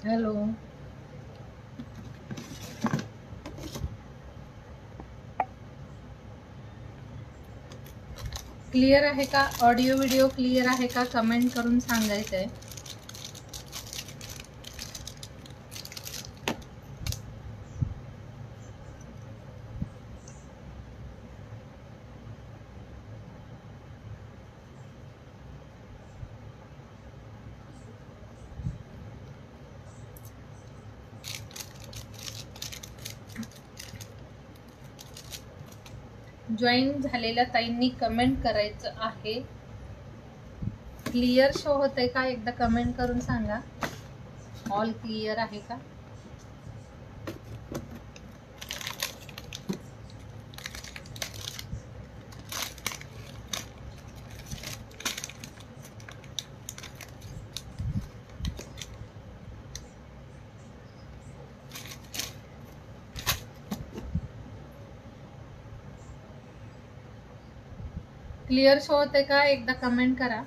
Hello. Clear आहे का? Audio video clear आहे का? कमेंट करून सांगायचं आहे. जॉईन झालेल्या ताईंनी कमेंट करायचं आहे. क्लिअर शो होतंय का? एकदा कमेंट करून सांगा. ऑल क्लिअर आहे का? क्लिअर शो होते का? एकदा कमेंट करा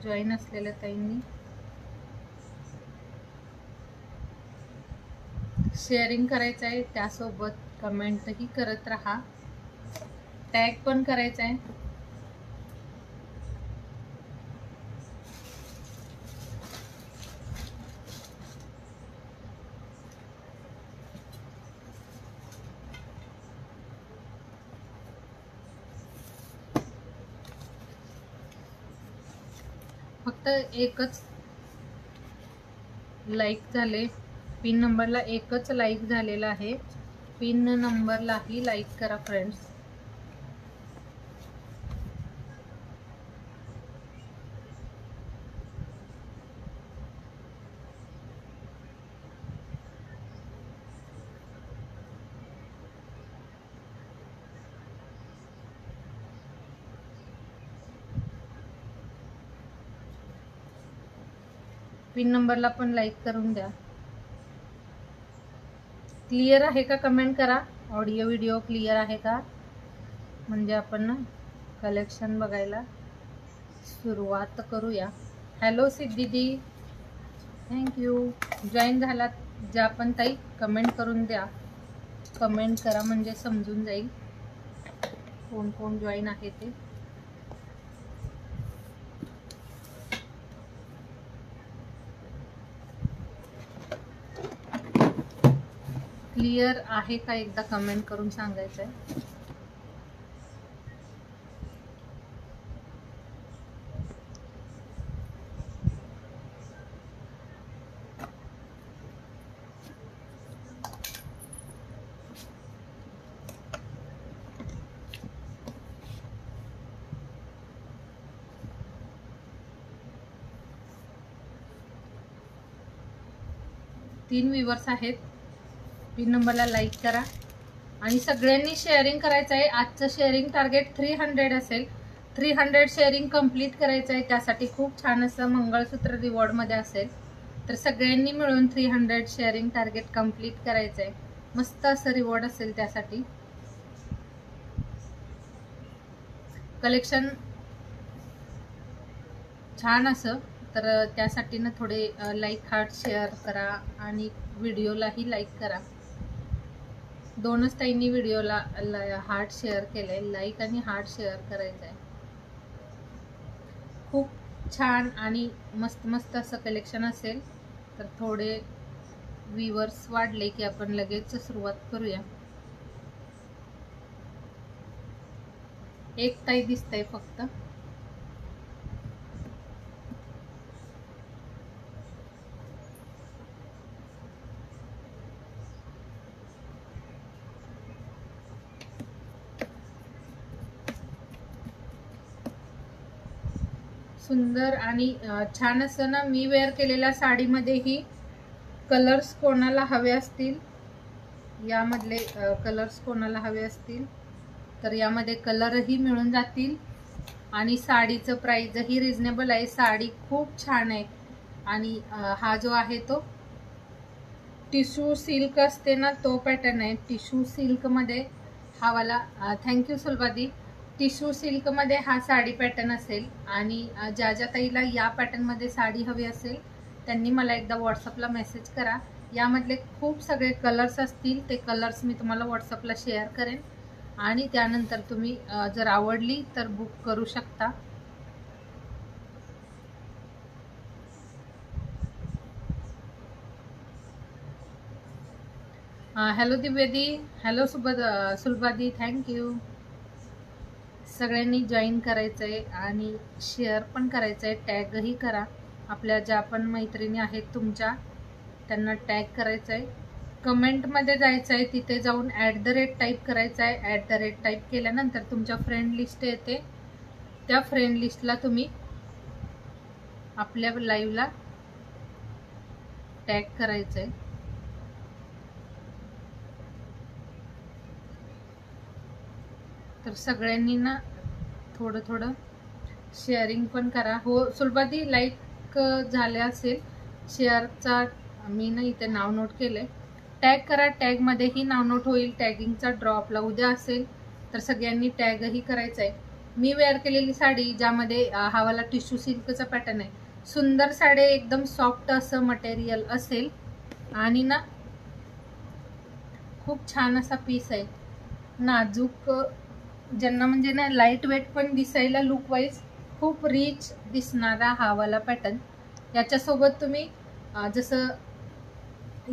जॉईन असलेल्या ताईंनी. शेअरिंग करायचं आहे, त्यासोबत कमेंटही करत राहा. टॅग पण करायचं आहे. फक्त एकच लाईक झाले. पिन नंबरला एकच लाईक झालेला आहे. पिन नंबरलाही लाईक करा फ्रेंड्स. पिन नंबरला पण लाईक करून द्या. क्लिअर आहे का? कमेंट करा. ऑडिओ व्हिडिओ क्लिअर आहे का? म्हणजे आपण कलेक्शन बघायला सुरुवात करूया. Hello सिद्धिदी, thank you. जॉईन झालात ज्या पण ताई कमेंट करून द्या. कमेंट करा म्हणजे समजून जाईल कोण कोण जॉईन आहे ते. क्लिअर आहे का? एकदा कमेंट करून सांगायचं आहे. तीन व्ह्यूअर्स आहेत. पिन नंबरला लाईक करा आणि सगळ्यांनी शेअरिंग करायचं आहे. आजचं शेअरिंग टार्गेट 300 असेल. 300 शेअरिंग कंप्लीट करायचं आहे. त्यासाठी खूप छान असं मंगळसूत्र रिवॉर्डमध्ये असेल. तर सगळ्यांनी मिळून 300 शेअरिंग टार्गेट कंप्लीट करायचं आहे. मस्त असं रिवॉर्ड असेल. त्यासाठी कलेक्शन छान असं, तर त्यासाठी ना थोडे लाईक हार्ट शेअर करा आणि व्हिडिओलाही लाईक करा. दोनच ताईंनी व्हिडिओला हार्ट शेअर केलंय. लाईक आणि हार्ट शेअर करायचं आहे. खूप छान आणि मस्त मस्त असं कलेक्शन असेल. तर थोडे व्ह्यूअर्स वाढले की आपण लगेच सुरुवात करूया. एक ताई दिसतंय फक्त. सुंदर आणि छान असं ना, मी वेअर केलेल्या साडीमध्येही कलर्स कोणाला हवे असतील, यामधले कलर्स कोणाला हवे असतील तर यामध्ये कलरही मिळून जातील. आणि साडीचं प्राइसही रिझनेबल आहे. साडी खूप छान आहे. आणि हा जो आहे तो टिश्यू सिल्क असते ना, तो पॅटर्न आहे. टिश्यू सिल्कमध्ये हा वाला, थँक्यू सुलभादी. टिश्यू सिल्कमध्ये हा साडी पॅटर्न असेल. आणि ज्या ज्या ताईला या पॅटर्नमध्ये साडी हवी असेल त्यांनी मला एकदा व्हॉट्सअपला मेसेज करा. यामधले खूप सगळे कलर्स असतील, ते कलर्स मी तुम्हाला व्हॉट्सअपला शेअर करेन आणि त्यानंतर तुम्ही जर आवडली तर बुक करू शकता. हॅलो दिव्यदी, हॅलो सुलभादी, थँक्यू. सगळ्यांनी जॉईन करायचं आहे आणि शेअर पण करायचं आहे, टॅगही करा. आपल्या ज्या पण मैत्रिणी आहेत तुमच्या, त्यांना टॅग करायचं आहे, कमेंटमध्ये जायचं आहे, तिथे जाऊन @ टाईप करायचं आहे. @ टाईप केल्यानंतर तुमच्या फ्रेंड लिस्ट येते, त्या फ्रेंड लिस्टला तुम्ही आपल्या लाईव्हला टॅग करायचं आहे. तर सगळ्यांनी ना थोडं थोडं शेअरिंग पण करा. हो सुलभादी, लाईक झाले असेल, शेअरचा मी ना इथे नाव नोट केलंय. टॅग करा, टॅगमध्येही नाव नोट होईल. टॅगिंगचा ड्रॉ आपला उद्या असेल, तर सगळ्यांनी टॅगही करायचं आहे. मी वेअर केलेली साडी, ज्यामध्ये हा वाला टिश्यू सिल्कचा पॅटर्न आहे. सुंदर साडी, एकदम सॉफ्ट असं मटेरियल असेल आणि ना खूप छान असा पीस आहे. नाजूक, ज्यांना म्हणजे ना लाईट वेट पण दिसायला लुक वाईज खूप रिच दिसणारा हा वाला पॅटर्न. याच्यासोबत तुम्ही जसं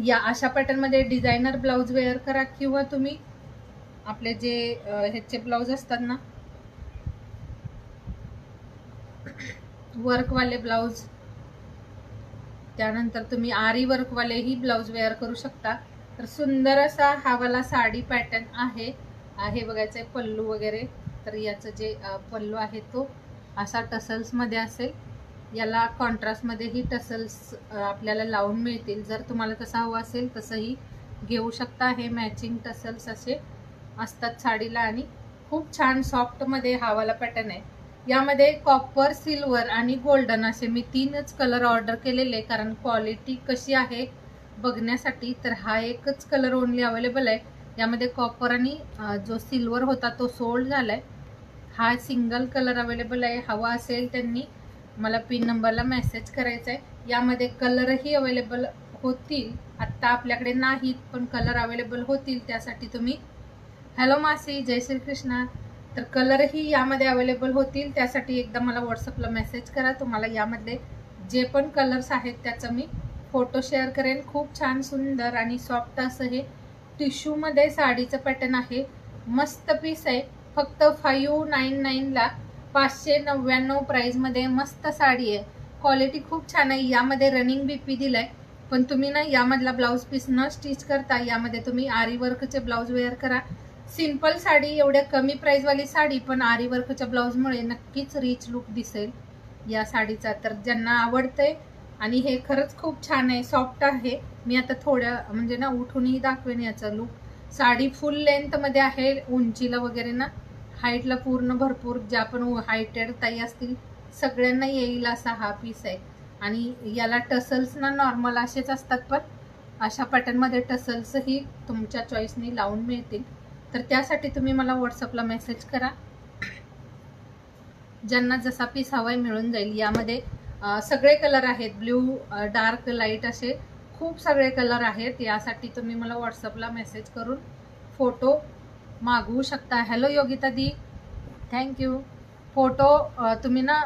या अशा पॅटर्नमध्ये डिझायनर ब्लाऊज वेअर करा, किंवा तुम्ही आपले जे ह्याचे ब्लाऊज असतात ना, वर्कवाले ब्लाऊज, त्यानंतर तुम्ही आरी वर्कवालेही ब्लाऊज वेअर करू शकता. तर सुंदर असा हा वाला साडी पॅटर्न आहे. बघायचं आहे पल्लू वगैरे. तर याचं जे पल्लू आहे तो असा टसल्समध्ये असेल. याला कॉन्ट्रास्टमध्येही टसल्स आपल्याला लावून मिळतील. जर तुम्हाला तसा हवा असेल तसंही घेऊ शकता. हे मॅचिंग टसल्स असे असतात साडीला आणि खूप छान सॉफ्टमध्ये हा वाला पॅटर्न आहे. यामध्ये कॉपर, सिल्वर आणि गोल्डन असे मी 3च कलर ऑर्डर केलेले, कारण क्वालिटी कशी आहे बघण्यासाठी. तर हा एकच कलर ओनली अवेलेबल आहे. यामध्ये कॉपर आणि जो सिल्वर होता तो सोल्ड झालाय. हा सिंगल कलर अवेलेबल आहे. हवा असेल त्यांनी मला पिन नंबरला मेसेज करायचा आहे. यामध्ये कलरही अवेलेबल होतील. आत्ता आपल्याकडे नाहीत, पण कलर अवेलेबल होतील. त्यासाठी तुम्ही, हॅलो मासी, जय श्री कृष्णा. तर कलरही यामध्ये अवेलेबल होतील. त्यासाठी एकदा मला व्हॉट्सअपला मेसेज करा. तुम्हाला यामधले जे पण कलर्स आहेत त्याचा मी फोटो शेअर करेन. खूप छान सुंदर आणि सॉफ्ट असं हे टिश्यूमध्ये साडीचं पॅटर्न आहे. मस्त पीस आहे. फक्त 599 ला 599 प्राइसमध्ये मस्त साडी आहे. क्वालिटी खूप छान आहे. यामध्ये रनिंग बीपी दिलाय, पण तुम्ही ना यामधला ब्लाऊज पीस न स्टिच करता यामध्ये तुम्ही आरी वर्कचे ब्लाऊज वेअर करा. सिंपल साडी, एवढ्या कमी प्राइसवाली साडी, पण आरी वर्कच्या ब्लाऊजमुळे नक्कीच रिच लुक दिसेल या साडीचा. तर ज्यांना आवडतंय, आणि हे खरंच खूप छान आहे, सॉफ्ट आहे. मी आता थोड्या म्हणजे ना उठूनही दाखवेन याचा लुक. साडी फुल लेंथमध्ये आहे, उंचीला वगैरे ना, हाईटला पूर्ण भरपूर, ज्या पण हायटेड ताई असतील सगळ्यांना येईल असा हा पीस आहे. आणि याला टसल्स ना नॉर्मल असेच असतात, पण अशा पॅटर्नमध्ये टसल्सही तुमच्या चॉईसनी लावून मिळतील. तर त्यासाठी तुम्ही मला व्हॉट्सअपला मेसेज करा. ज्यांना जसा पीस हवाय मिळून जाईल. यामध्ये सगळे कलर आहेत, ब्ल्यू, डार्क, लाईट असे खूप सगळे कलर आहेत. यासाठी तुम्ही मला व्हॉट्सअपला मेसेज करून फोटो मागवू शकता. हॅलो योगिता दी, थँक्यू. फोटो तुम्ही ना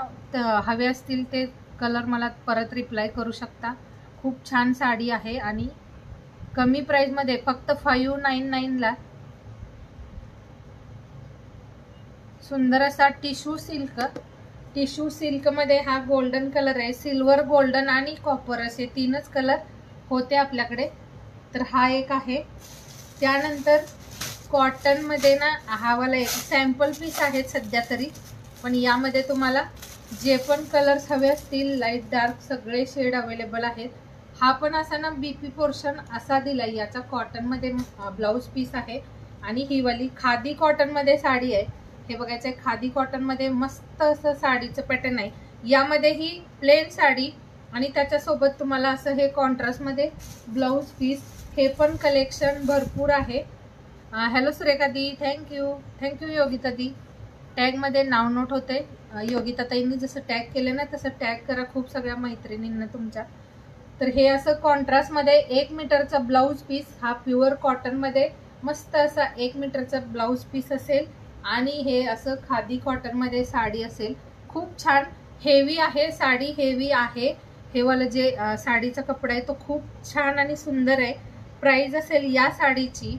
हवे असतील ते कलर मला परत रिप्लाय करू शकता. खूप छान साडी आहे आणि कमी प्राइसमध्ये फक्त 599 ला सुंदर असा टिश्यू सिल्क. टिश्यू सिल्कमध्ये हा गोल्डन कलर आहे. सिल्वर, गोल्डन आणि कॉपर असे 3च कलर होते आपल्याकडे. तर हा एक आहे. त्यानंतर कॉटनमध्ये ना हा वाला एक सॅम्पल पीस आहे सध्या तरी, पण यामध्ये तुम्हाला जे पण कलर्स हवे असतील, लाईट, डार्क, सगळे शेड अवेलेबल आहेत. हा पण असा ना बीपी पोर्शन असा दिलाय. याचा कॉटनमध्ये ब्लाऊज पीस आहे आणि ही वाली खादी कॉटनमध्ये साडी आहे. हे बघायचं आहे, खादी कॉटनमध्ये मस्त असं साडीचं पॅटर्न आहे. यामध्ये ही प्लेन साडी आणि त्याच्यासोबत तुम्हाला असं हे कॉन्ट्रास्टमध्ये ब्लाऊज पीस. हे पण कलेक्शन भरपूर आहे. हॅलो सुरेखा दी, थँक्यू. थँक्यू योगिता दी. टॅगमध्ये नाव नोट होते. योगिता ताईंनी जसं टॅग केलं ना तसं टॅग करा खूप सगळ्या मैत्रिणींना तुमच्या. तर हे असं कॉन्ट्रास्ट मध्ये 1 मीटरचा ब्लाऊज पीस, हा प्युअर कॉटन मध्ये मस्त असा 1 मीटरचा ब्लाऊज पीस असेल आणि हे असं खादी कॉटन मध्ये साडी असेल. खूप छान हेवी आहे साडी, हेवी आहे हे वाला जे साडीचा कपडा आहे तो खूप छान आणि सुंदर आहे. प्राइस असेल या साडीची,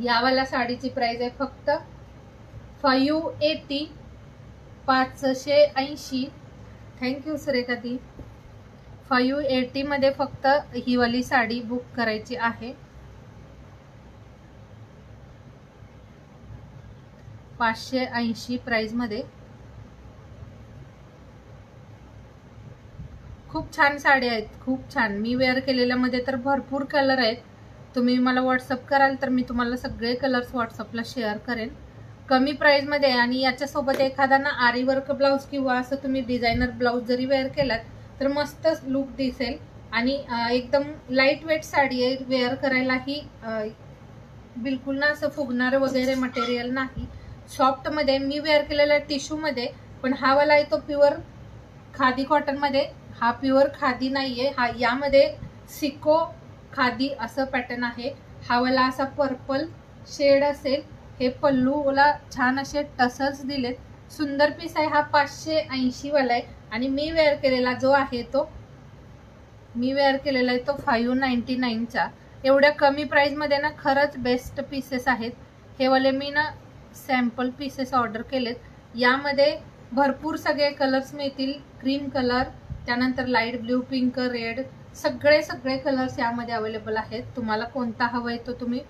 यावाला साडीची प्राइस आहे फक्त 580, 580. थँक्यू सुरेखा दी. 580 मध्ये फक्त ही वाली साडी बुक करायची आहे. 580 प्राइस मध्ये. खूप छान साडी आहेत, खूप छान. मी वेअर केलेल्या मध्ये तर भरपूर कलर आहेत. तुम्ही मला व्हॉट्सअप कराल तर मी तुम्हाला सगळे कलर्स व्हॉट्सअपला शेअर करेन. कमी प्राइस मध्ये आणि याच्यासोबत एखादा ना आरी वर्क ब्लाऊज किंवा असं तुम्ही डिझायनर ब्लाऊज जरी वेअर केलात तर मस्त लुक दिसेल. आणि एकदम लाईट वेट साडी आहे, वेअर करायलाही बिलकुल ना असं फुगणार वगैरे मटेरियल नाही. सॉफ्ट मध्ये मी वेअर केलेला टिश्यू मध्ये, पण हा वाला आहे तो प्युअर खादी कॉटन मध्ये. हा प्युअर खादी नाहीये, हा यामध्ये सिको खादी असं पॅटर्न आहे. हा वाला असा पर्पल शेड असेल. हे पल्लूला छान असे टसल्स दिलेत. सुंदर पीस आहे. हा 580 वाला आहे आणि मी वेअर केलेला जो आहे तो 599 चा. एवढ्या कमी प्राइस मध्ये ना खरंच बेस्ट पीसेस आहेत हे वाले. मी ना सॅम्पल पीसेस ऑर्डर केलेत. यामध्ये भरपूर सगळे कलर्स मिळतील. क्रीम कलर, त्यानंतर लाईट ब्ल्यू, पिंक, रेड, सगळे कलर्स यामध्ये अवेलेबल आहेत. तुम्हाला कोणता हवा आहे तो तुम्ही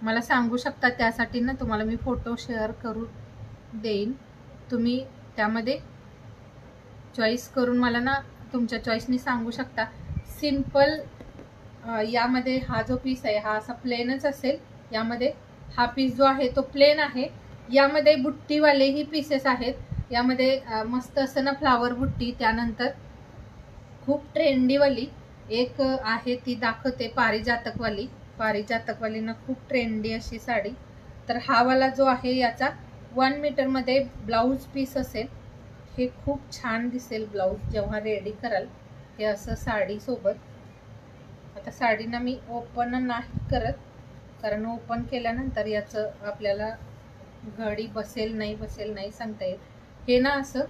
मला सांगू शकता. त्यासाठी ना तुम्हाला मी फोटो शेअर करू देईन. तुम्ही त्यामध्ये चॉईस करून मला ना तुमच्या चॉईसनी सांगू शकता. सिंपल यामध्ये हा जो पीस आहे हा असा प्लेनच असेल. यामध्ये हा पीस जो आहे तो प्लेन आहे. यामध्ये बुट्टीवालेही पीसेस आहेत. यामध्ये मस्त असं ना फ्लावर बुट्टी, त्यानंतर खूप ट्रेंडीवाली एक आहे ती दाखवते, पारिजातकवाली ना खूप ट्रेंडी अशी साडी. तर हा वाला जो आहे याचा 1 मीटर मध्ये ब्लाऊज पीस असेल. हे खूप छान दिसेल ब्लाऊज जेव्हा रेडी कराल हे असं साडी सोबत. आता साडीना मी ओपन नाही करत, कारण ओपन केल्यानंतर याचं आपल्याला घडी बसेल नाही सांगता येत. हे ना असं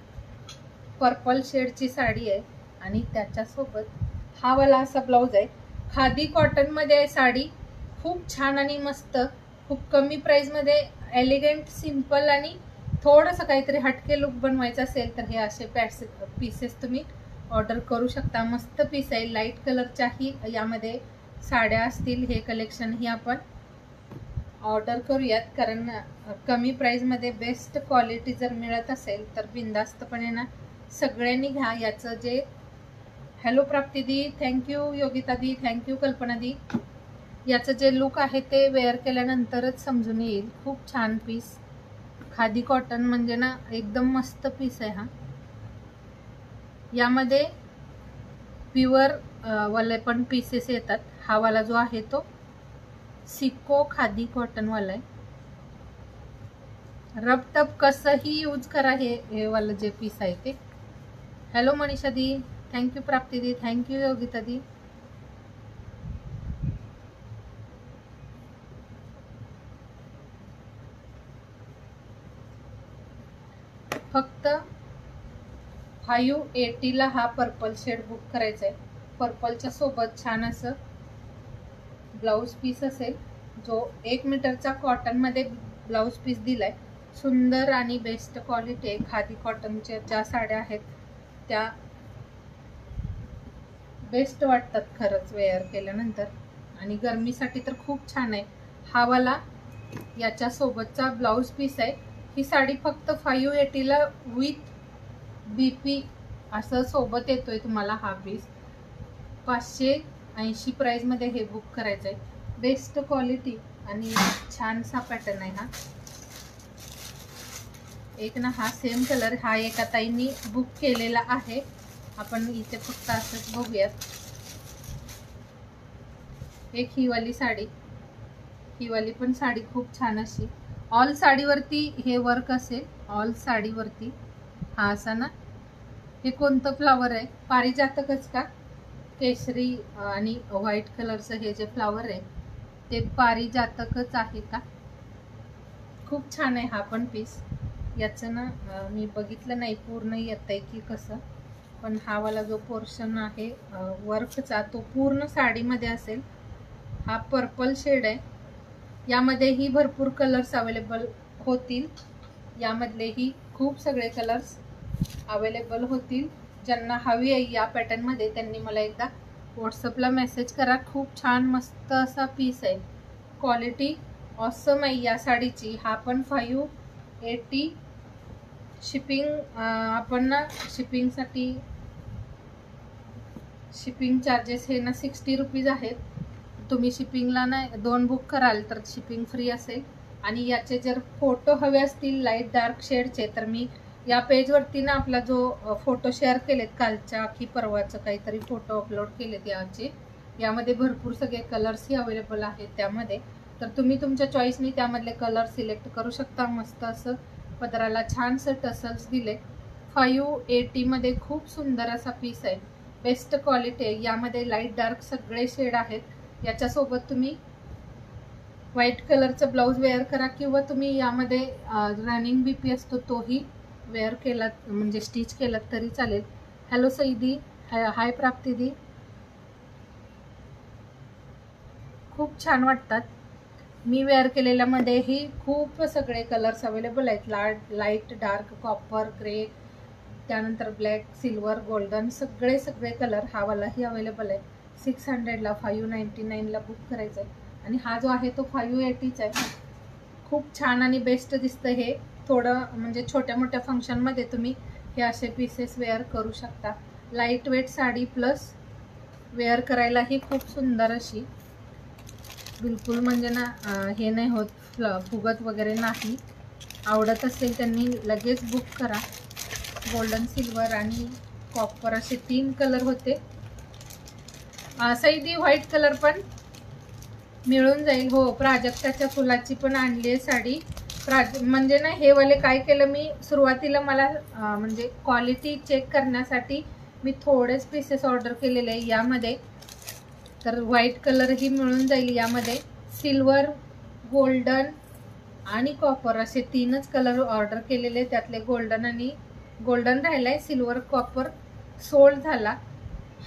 पर्पल शेडची साडी आहे आणि त्याच्यासोबत हा वाला असा ब्लाऊज आहे. खादी कॉटन मध्ये आहे साडी. खूप छान आणि मस्त, खूप कमी प्राइस मध्ये एलिगंट, सिंपल आणि थोडंसं काहीतरी हटके लुक बनवायचं असेल तर हे असे पीसेस तुम्ही ऑर्डर करू शकता. मस्त पीस आहे. लाईट कलरच्याही यामध्ये साड्या असतील. हे कलेक्शन ही आपण ऑर्डर करूयात, कारण कमी प्राइस मध्ये बेस्ट क्वालिटी जर मिळत असेल तर बिंदास्तपणे ना सगळ्यांनी घ्या. याचं जे हॅलो प्राप्ती दी, थँक्यू योगिता दी, थँक्यू कल्पना दी. याचं जे लुक आहे ते वेअर केल्यानंतरच समजून येईल. खूप छान पीस. खादी कॉटन म्हणजे ना एकदम मस्त पीस आहे हा. यामध्ये प्युअर वाले पण पीसेस येतात. हा वाला जो आहे तो सिको खादी कॉटन वाला आहे. रब टब कसंही यूज करा हे वाला जे पीस आहे ते. हॅलो मनीषा दी, थँक्यू प्राप्ती दी, थँक्यू योगिता दी. फक्त 580 ला हा पर्पल शेड बुक करायचा आहे. पर्पलच्या सोबत छान असं ब्लाऊज पीस असेल, जो 1 मीटरचा कॉटन मध्ये ब्लाऊज पीस दिलाय. सुंदर आणि बेस्ट क्वालिटी आहे. खादी कॉटनच्या ज्या साड्या आहेत त्या बेस्ट वाटतात खरंच वेअर केल्यानंतर, आणि गरमीसाठी तर खूप छान आहे. हा वाला याच्या सोबतचा ब्लाऊज पीस आहे. ही साडी फक्त 580 ला विथ बीपी असं सोबत येतोय तुम्हाला हा पीस. 580 प्राइस मध्ये हे बुक करायचं आहे. बेस्ट क्वालिटी आणि छानसा पॅटर्न आहे हा. एक ना हा सेम कलर हा एका ताईंनी बुक केलेला आहे. आपण इथे फक्त असंच बघूयात. एक ही वाली साडी, ही वाली पण साडी खूप छान अशी. ऑल साडीवरती हे वर्क असेल. ऑल साडीवरती हा असा ना, हे कोणतं फ्लावर आहे? पारिजातकच का? केशरी आणि व्हाईट कलरचं हे जे फ्लावर आहे ते पारिजातकच आहे का? खूप छान आहे हा पण पीस. याचं ना मी बघितलं नाही पूर्ण येत आहे की कसं, पण हा वाला जो पोर्शन आहे वर्कचा तो पूर्ण साडीमध्ये असेल. हा पर्पल शेड आहे. यामध्येही भरपूर कलर्स अवेलेबल होतील. यामधलेही खूप सगळे कलर्स अवेलेबल होतील. ज्यांना हवी आहे या पॅटर्नमध्ये त्यांनी मला एकदा व्हॉट्सअपला मेसेज करा. खूप छान मस्त असा पीस आहे. क्वालिटी ऑसम आहे या साडीची. हा पण 580 शिपिंग. आपण ना शिपिंगसाठी शिपिंग चार्जेस हे ना 60 रुपीज आहेत. तुम्ही शिपिंगला ना 2 बुक कराल तर शिपिंग फ्री असेल. आणि याचे जर फोटो हवे असतील लाईट डार्क शेडचे तर मी या पेजवरती ना आपला जो फोटो शेअर केलेत कालच्या की परवाचं काहीतरी फोटो अपलोड केलेत याचे. यामध्ये भरपूर सगळे कलर्सही अवेलेबल आहेत त्यामध्ये. तर तुम्ही तुमच्या चॉईसनी त्यामधले कलर सिलेक्ट करू शकता. मस्त असं पदराला छानसं टसल्स दिले. 580 मध्ये खूप सुंदर असा पीस आहे. बेस्ट क्वालिटी आहे. यामध्ये लाईट डार्क सगळे शेड आहेत. याच्यासोबत तुम्ही व्हाईट कलरचं ब्लाऊज वेअर करा किंवा तुम्ही यामध्ये रनिंग बीपी असतो तोही वेअर केलात म्हणजे स्टिच केलात तरी चालेल. हॅलो सईदी, हाय प्राप्तीदी. खूप छान वाटतात. मी वेअर केलेल्यामध्येही खूप सगळे कलर्स अवेलेबल आहेत. लाईट डार्क कॉपर ग्रे, त्यानंतर ब्लॅक सिल्वर गोल्डन सगळे कलर. हा वालाही अवेलेबल आहे. 600ला 599ला बुक करायचं आहे. आणि हा जो आहे तो 580चा आहे. खूप छान आणि बेस्ट दिसतं हे. थोडं म्हणजे छोट्या मोठ्या फंक्शनमध्ये तुम्ही हे असे पीसेस वेअर करू शकता. Light weight sari plus wear करायलाही खूप सुंदर अशी. बिलकुल म्हणजे ना हे नाही होत फुगत वगैरे नाही. आवडत असेल त्यांनी लगेच बुक करा. गोल्डन सिल्वर आणि कॉपर असे 3 कलर होते. सईदी व्हाईट कलर पण मिळून जाईल. हो, प्राजक्ताच्या फुलाची पण आणली आहे साडी. म्हणजे ना हे वाले काय केलं मी सुरुवातीला मला म्हणजे क्वालिटी चेक करण्यासाठी मी थोडेच पीसेस ऑर्डर केलेले आहे यामध्ये. तर व्हाईट कलरही मिळून जाईल यामध्ये. सिल्वर गोल्डन आणि कॉपर असे 3च कलर ऑर्डर केलेले. त्यातले गोल्डन राहिलाय. सिल्वर कॉपर सोल्ड झाला.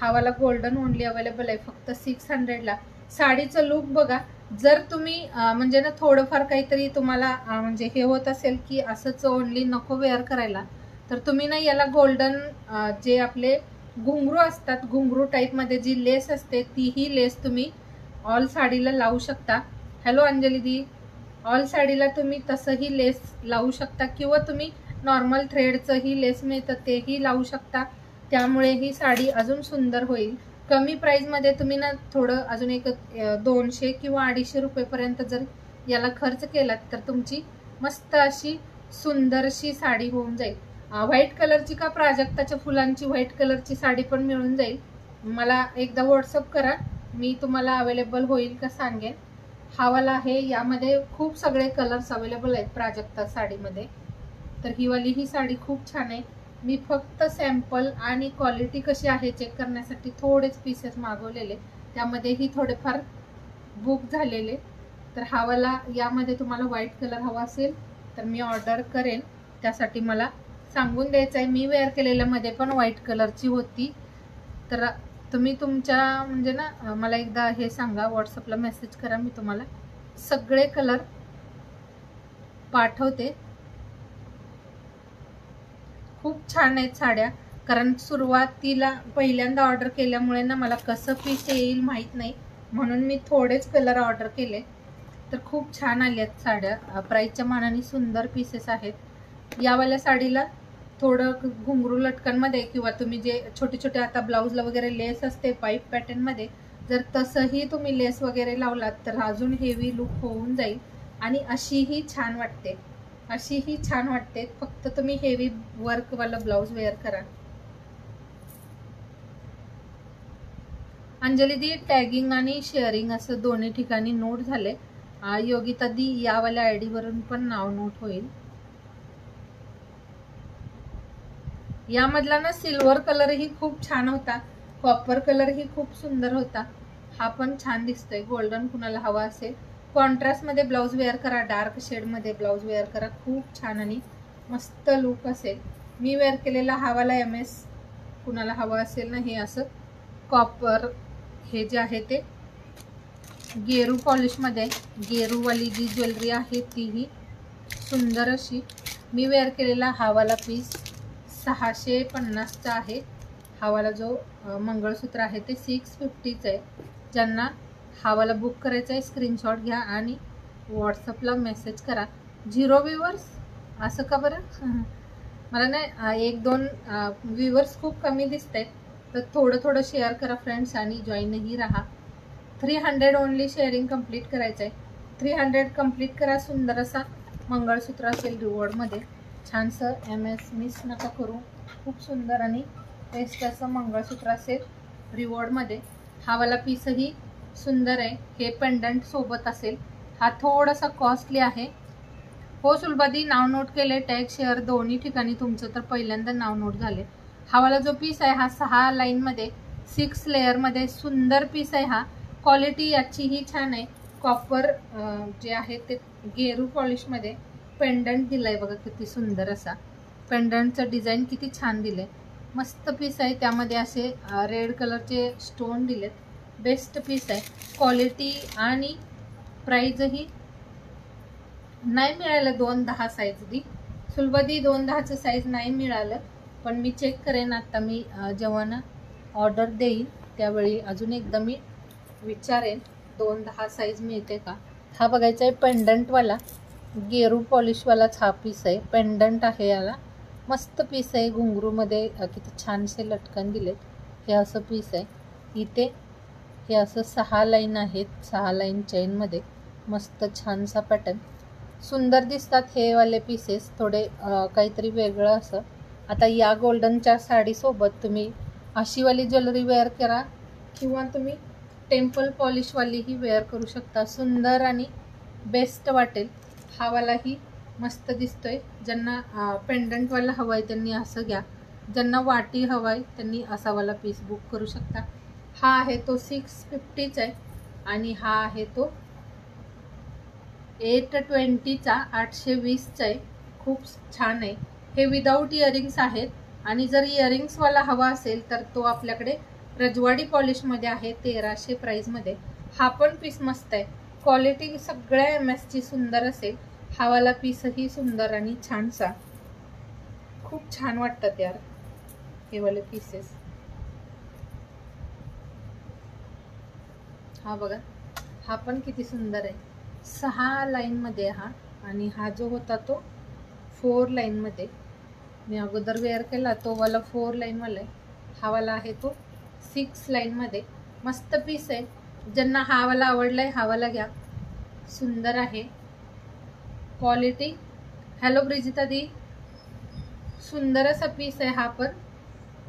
हा वाला गोल्डन ओनली अवेलेबल आहे फक्त 600ला. साडीचं लुक बघा. जर तुम्ही म्हणजे ना थोडंफार काहीतरी तुम्हाला म्हणजे हे होत असेल की असंच ओनली नको वेअर करायला तर तुम्ही ना याला गोल्डन जे आपले घुंगरू असतात घुंगरू टाईपमध्ये जी लेस असते तीही लेस तुम्ही ऑल साडीला लावू शकता. हॅलो अंजली दी. ऑल साडीला तुम्ही तसंही लेस लावू शकता किंवा तुम्ही नॉर्मल थ्रेडचंही लेस मिळतं तेही लावू शकता. त्यामुळे ही साडी अजून सुंदर होईल. कमी प्राईजमध्ये तुम्ही ना थोडं अजून एक 200 किंवा 250 रुपयेपर्यंत जर याला खर्च केलात तर तुमची मस्त अशी सुंदरशी साडी होऊन जाईल. व्हाईट कलरची का प्राजक्ताच्या फुलांची व्हाईट कलरची साडी पण मिळून जाईल. मला एकदा व्हॉट्सअप करा. मी तुम्हाला अवेलेबल होईल का सांगेन. हा वाला आहे. यामध्ये खूप सगळे कलर्स अवेलेबल आहेत प्राजक्ता साडीमध्ये. तर ही वाली ही साडी खूप छान आहे. मी फक्त सॅम्पल आणि क्वालिटी कशी आहे चेक करण्यासाठी थोडेच पीसेस मागवलेले. त्यामध्येही थोडेफार बुक झालेले. तर हा वाला यामध्ये तुम्हाला व्हाईट कलर हवा असेल तर मी ऑर्डर करेन. त्यासाठी मला सांगून द्यायचं आहे. मी वेअर केलेल्यामध्ये पण व्हाईट कलरची होती. तर तुम्ही तुमच्या म्हणजे ना मला एकदा हे सांगा. व्हॉट्सअपला मेसेज करा. मी तुम्हाला सगळे कलर पाठवते. खूप छान आहेत साड्या. कारण सुरुवातीला पहिल्यांदा ऑर्डर केल्यामुळे ना मला कसं पीस येईल माहीत नाही म्हणून मी थोडेच कलर ऑर्डर केले. तर खूप छान आले आहेत साड्या. प्राईसच्या मानाने सुंदर पीसेस आहेत. यावाल्या साडीला थोडं घुंगरू लटकनमध्ये किंवा तुम्ही जे छोटे छोटे आता ब्लाऊजला वगैरे लेस असते पाईप पॅटर्नमध्ये जर तसंही तुम्ही लेस वगैरे लावलात तर अजून हेवी लुक होऊन जाईल. आणि अशीही छान वाटते. फक्त तुम्ही हेवी वर्कवाला ब्लाऊज वेअर करा. अंजली दी टॅगिंग आणि शेअरिंग असं दोन्ही ठिकाणी नोट झाले. योगिता दी यावाल्या आयडी वरून पण नाव नोट होईल. यामधला ना सिल्वर कलरही खूप छान होता. कॉपर कलर ही खूप सुंदर होता, हा पण छान दिसतोय. गोल्डन कुणाला हवा असेल कॉन्ट्रास्ट मध्ये ब्लाऊज वेअर करा, डार्क शेड मध्ये ब्लाऊज वेअर करा, खूप छान आणि मस्त लुक असेल. मी वेअर केलेला हा वाला MS कुणाला हवा असेल ना, हे असं कॉपर हे जे आहे ते गेरू पॉलिश मध्ये, गेरूवाली जी ज्वेलरी आहे तीही सुंदर अशी. मी वेअर केलेला हा वाला पीस 650चा आहे. हा वाला जो मंगळसूत्र आहे ते 650चं आहे. ज्यांना हा वाला बुक करायचा आहे स्क्रीनशॉट घ्या आणि व्हॉट्सअपला मेसेज करा. 0 व्ह्यूअर्स असं का बरं? मला नाही 1-2 व्ह्यूअर्स खूप कमी दिसत आहेत, तर थोडं शेअर करा फ्रेंड्स आणि जॉईनही राहा. 300 ओनली शेअरिंग कंप्लीट करायचं आहे. 300 कंप्लीट करा. सुंदर असा मंगळसूत्र असेल रिवॉर्डमध्ये, छानसं MS मिस नका करू. खूप सुंदर आणि बेस्ट असं मंगळसूत्र असेल रिवॉर्डमध्ये. हा वाला पीसही सुंदर आहे. हे पेंडंट सोबत असेल. हा थोडासा कॉस्टली आहे. हो सुलभादी, नाव नोट केले, टॅग शेअर दोन्ही ठिकाणी तुमचं तर पहिल्यांदा नाव नोट झाले. हा वाला जो पीस आहे हा 6 लाईनमध्ये 6 लेअरमध्ये सुंदर पीस आहे. हा क्वालिटी याचीही छान आहे. कॉपर जे आहे ते गेरू पॉलिशमध्ये पेंडंट दिलाय बघा, किती सुंदर असा पेंडंटचं डिझाईन किती छान दिलंय. मस्त पीस आहे. त्यामध्ये असे रेड कलरचे स्टोन दिलेत. बेस्ट पीस आहे. क्वालिटी आणि प्राईजही नाही मिळालं. 210 साईज दी सुलभादी, 210चं साईज नाही मिळालं, पण मी चेक करेन आता. मी जेव्हा ना ऑर्डर देईन त्यावेळी अजून एकदा मी विचारेन 210 साईज मिळते का. हा बघायचा आहे पेंडंटवाला गेरू पॉलिशवालाच हा पीस आहे. पेंडंट आहे याला, मस्त पीस आहे. घुंगरूमध्ये किती छानसे लटकन दिलेत. हे असं पीस आहे. इथे हे असं 6 लाईन आहेत, 6 लाईन चेनमध्ये मस्त छानसा पॅटर्न. सुंदर दिसतात हे वाले पीसेस, थोडे काहीतरी वेगळं असं. आता या गोल्डनच्या साडीसोबत तुम्ही अशीवाली ज्वेलरी वेअर करा किंवा तुम्ही टेम्पल पॉलिशवालीही वेअर करू शकता. सुंदर आणि बेस्ट वाटेल. हा वालाही मस्त दिसतोय. ज्यांना पेंडंटवाला हवं आहे त्यांनी असं घ्या, ज्यांना वाटी हवं आहे त्यांनी असा वाला पीस बुक करू शकता. हा आहे तो 650चा आहे आणि हा आहे तो 820चा 820चा आहे. खूप छान आहे. हे विदाऊट इयरिंग्स आहेत आणि जर इयरिंग्सवाला हवा असेल तर तो आपल्याकडे रजवाडी पॉलिशमध्ये आहे 1300 प्राईजमध्ये. हा पण पीस मस्त आहे. क्वालिटी सगळ्या MSची सुंदर असेल. हा वाला पीसही सुंदर आणि छानसा, खूप छान वाटतात यार हे वाले पीसेस. हा बघा, हा पण किती सुंदर आहे. 6 लाईनमध्ये हा, आणि हा जो होता तो 4 लाईनमध्ये. मी अगोदर वेअर केला तो वाला 4 लाईनवाला आहे. हा वाला आहे तो 6 लाईनमध्ये. मस्त पीस आहे. ज्यांना हा वाला आवडलाय हा वाला घ्या. सुंदर आहे क्वालिटी. हॅलो ब्रिजिता दी, सुंदर असा पीस आहे हा पण.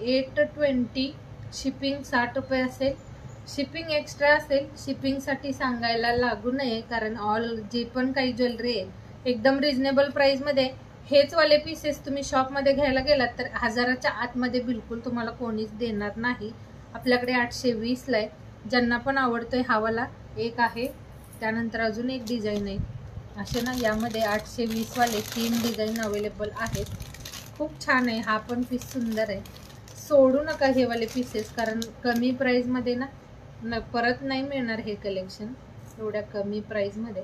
820, शिपिंग 60 रुपये असेल. शिपिंग एक्स्ट्रा असेल. शिपिंगसाठी सांगायला लागू नये, कारण ऑल जे पण काही ज्वेलरी आहे एकदम रिजनेबल प्राईजमध्ये. हेच वाले पीसेस तुम्ही शॉपमध्ये घ्यायला गेलात तर 1000च्या आतमध्ये बिलकुल तुम्हाला कोणीच देणार नाही. आपल्याकडे 820ला आहे. ज्यांना पण आवडतोय हा वाला एक आहे, त्यानंतर अजून एक डिझाईन आहे. असे ना यामध्ये 820 वाले 3 डिझाईन अवेलेबल आहेत. खूप छान आहे. हा पण पीस सुंदर आहे. सोडू नका हे वाले पीसेस, कारण कमी प्राईजमध्ये ना परत नाही मिळणार हे कलेक्शन एवढ्या कमी प्राईजमध्ये.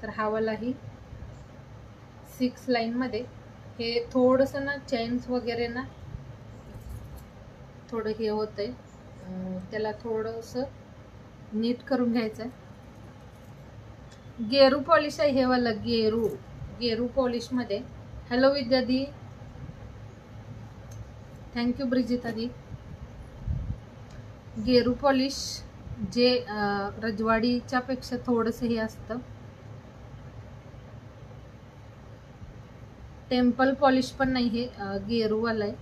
तर हा वालाही 6 लाईनमध्ये. हे थोडंसं ना चेन्स वगैरे ना थोडं हे होतंय, त्याला थोडंसं नीट करून घ्यायचं आहे. गेरू पॉलिश आहे हे वाला, गेरू पॉलिशमध्ये. हॅलो विद्या दी, थँक्यू ब्रिजिता दी. गेरू पॉलिश जे रजवाडीच्या पेक्षा थोडंसं हे असतं. टेम्पल पॉलिश पण नाही, हे गेरूवाला आहे.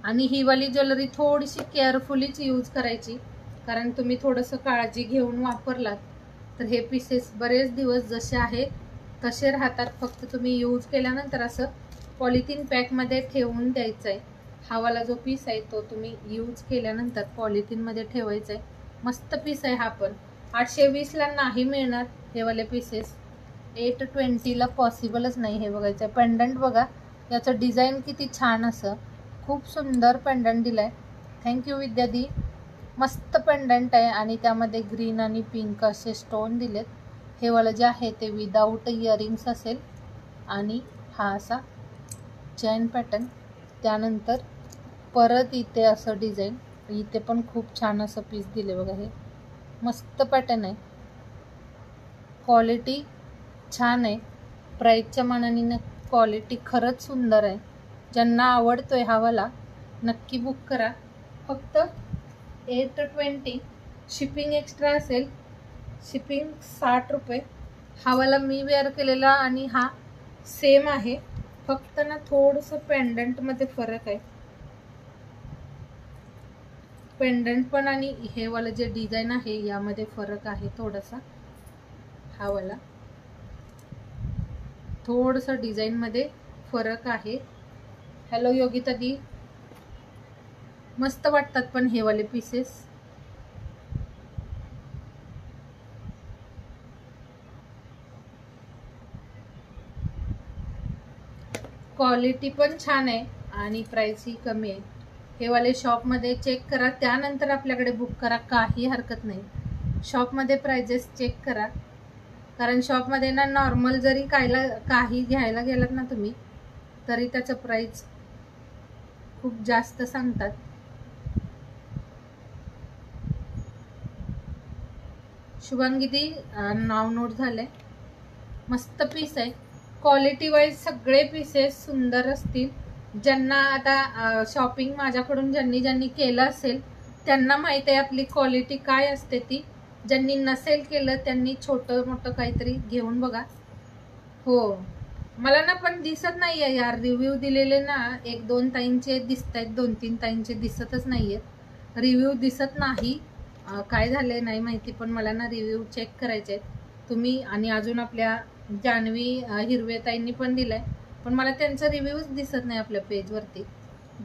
आणि ही वाली ज्वेलरी थोडीशी केअरफुलीच यूज करायची, कारण तुम्ही थोडंसं काळजी घेऊन वापरलात तर हे पीसेस बरेच दिवस जसे आहेत तसे राहतात. फक्त तुम्ही यूज केल्यानंतर असं पॉलिथिन पॅकमध्ये ठेवून द्यायचा आहे. हा वाला जो पीस आहे तो तुम्ही यूज केल्यानंतर पॉलिथिनमध्ये ठेवायचा आहे. मस्त पीस आहे हा पण. 820ला नाही मिळणार हे वाले पीसेस. 820ला पॉसिबलच नाही. हे बघायचं आहे. पेंडंट बघा, याचं डिझाईन किती छान असं. खूप सुंदर पेंडंट दिलाय. थँक्यू विद्यादी. मस्त पेंडंट आहे आणि त्यामध्ये ग्रीन आणि पिंक असे स्टोन दिलेत. हे वाला जे आहे ते विदाऊट इयरिंग्स असेल आणि हा असा चेन पॅटर्न. त्यानंतर परत इथे असं डिझाईन. इथे पण खूप छान असं पीस दिले बघा. हे मस्त पॅटर्न आहे. क्वालिटी छान आहे. प्राईसच्या मानाने क्वालिटी खरंच सुंदर आहे. ज्यांना आवडतोय हा वाला नक्की बुक करा. फक्त 820. शिपिंग एक्स्ट्रा असेल. शिपिंग 60 रुपये. हा वाला मी वेअर केलेला आणि हा सेम आहे. फक्त ना थोडंसं पेंडंटमध्ये फरक आहे. पेंडंट पण आणि हे वाला जे डिझाईन आहे यामध्ये फरक आहे थोडासा. हा वाला थोडंसं डिझाईनमध्ये फरक आहे. हॅलो योगिता दी. मस्त वाटतात पण हे वाले पीसेस. क्वालिटी पण छान आहे आणि प्राइस ही कमी आहे. हे वाले शॉपमध्ये चेक करा, त्यानंतर आपल्याकडे बुक करा. काही हरकत नाही. शॉपमध्ये प्राइजेस चेक करा, कारण शॉपमध्ये ना नॉर्मल जरी काही घ्यायला गेलात ना तुम्ही तरी त्याचं प्राइस खूप जास्त सांगतात. शुभांगी नाव नोट झालंय. मस्त पीस आहे. क्वालिटी वाईज सगळे पीसेस सुंदर असतील. ज्यांना आता शॉपिंग माझ्याकडून ज्यांनी केलं असेल त्यांना माहित आहे आपली क्वालिटी काय असते ती. ज्यांनी नसेल केलं त्यांनी छोटं मोठं काहीतरी घेऊन बघा. हो, मला ना पण दिसत नाही आहे यार. रिव्ह्यू दिलेले ना 1-2 ताईंचे दिसत आहेत, 2-3 ताईंचे दिसतच नाही आहेत. रिव्ह्यू दिसत नाही. काय झाले नाही माहिती, पण मला ना रिव्ह्यू चेक करायचे आहेत. तुम्ही आणि अजून आपल्या जान्हवी हिरवे ताईंनी पण दिलाय, पण मला त्यांचा रिव्ह्यूच दिसत नाही आपल्या पेजवरती.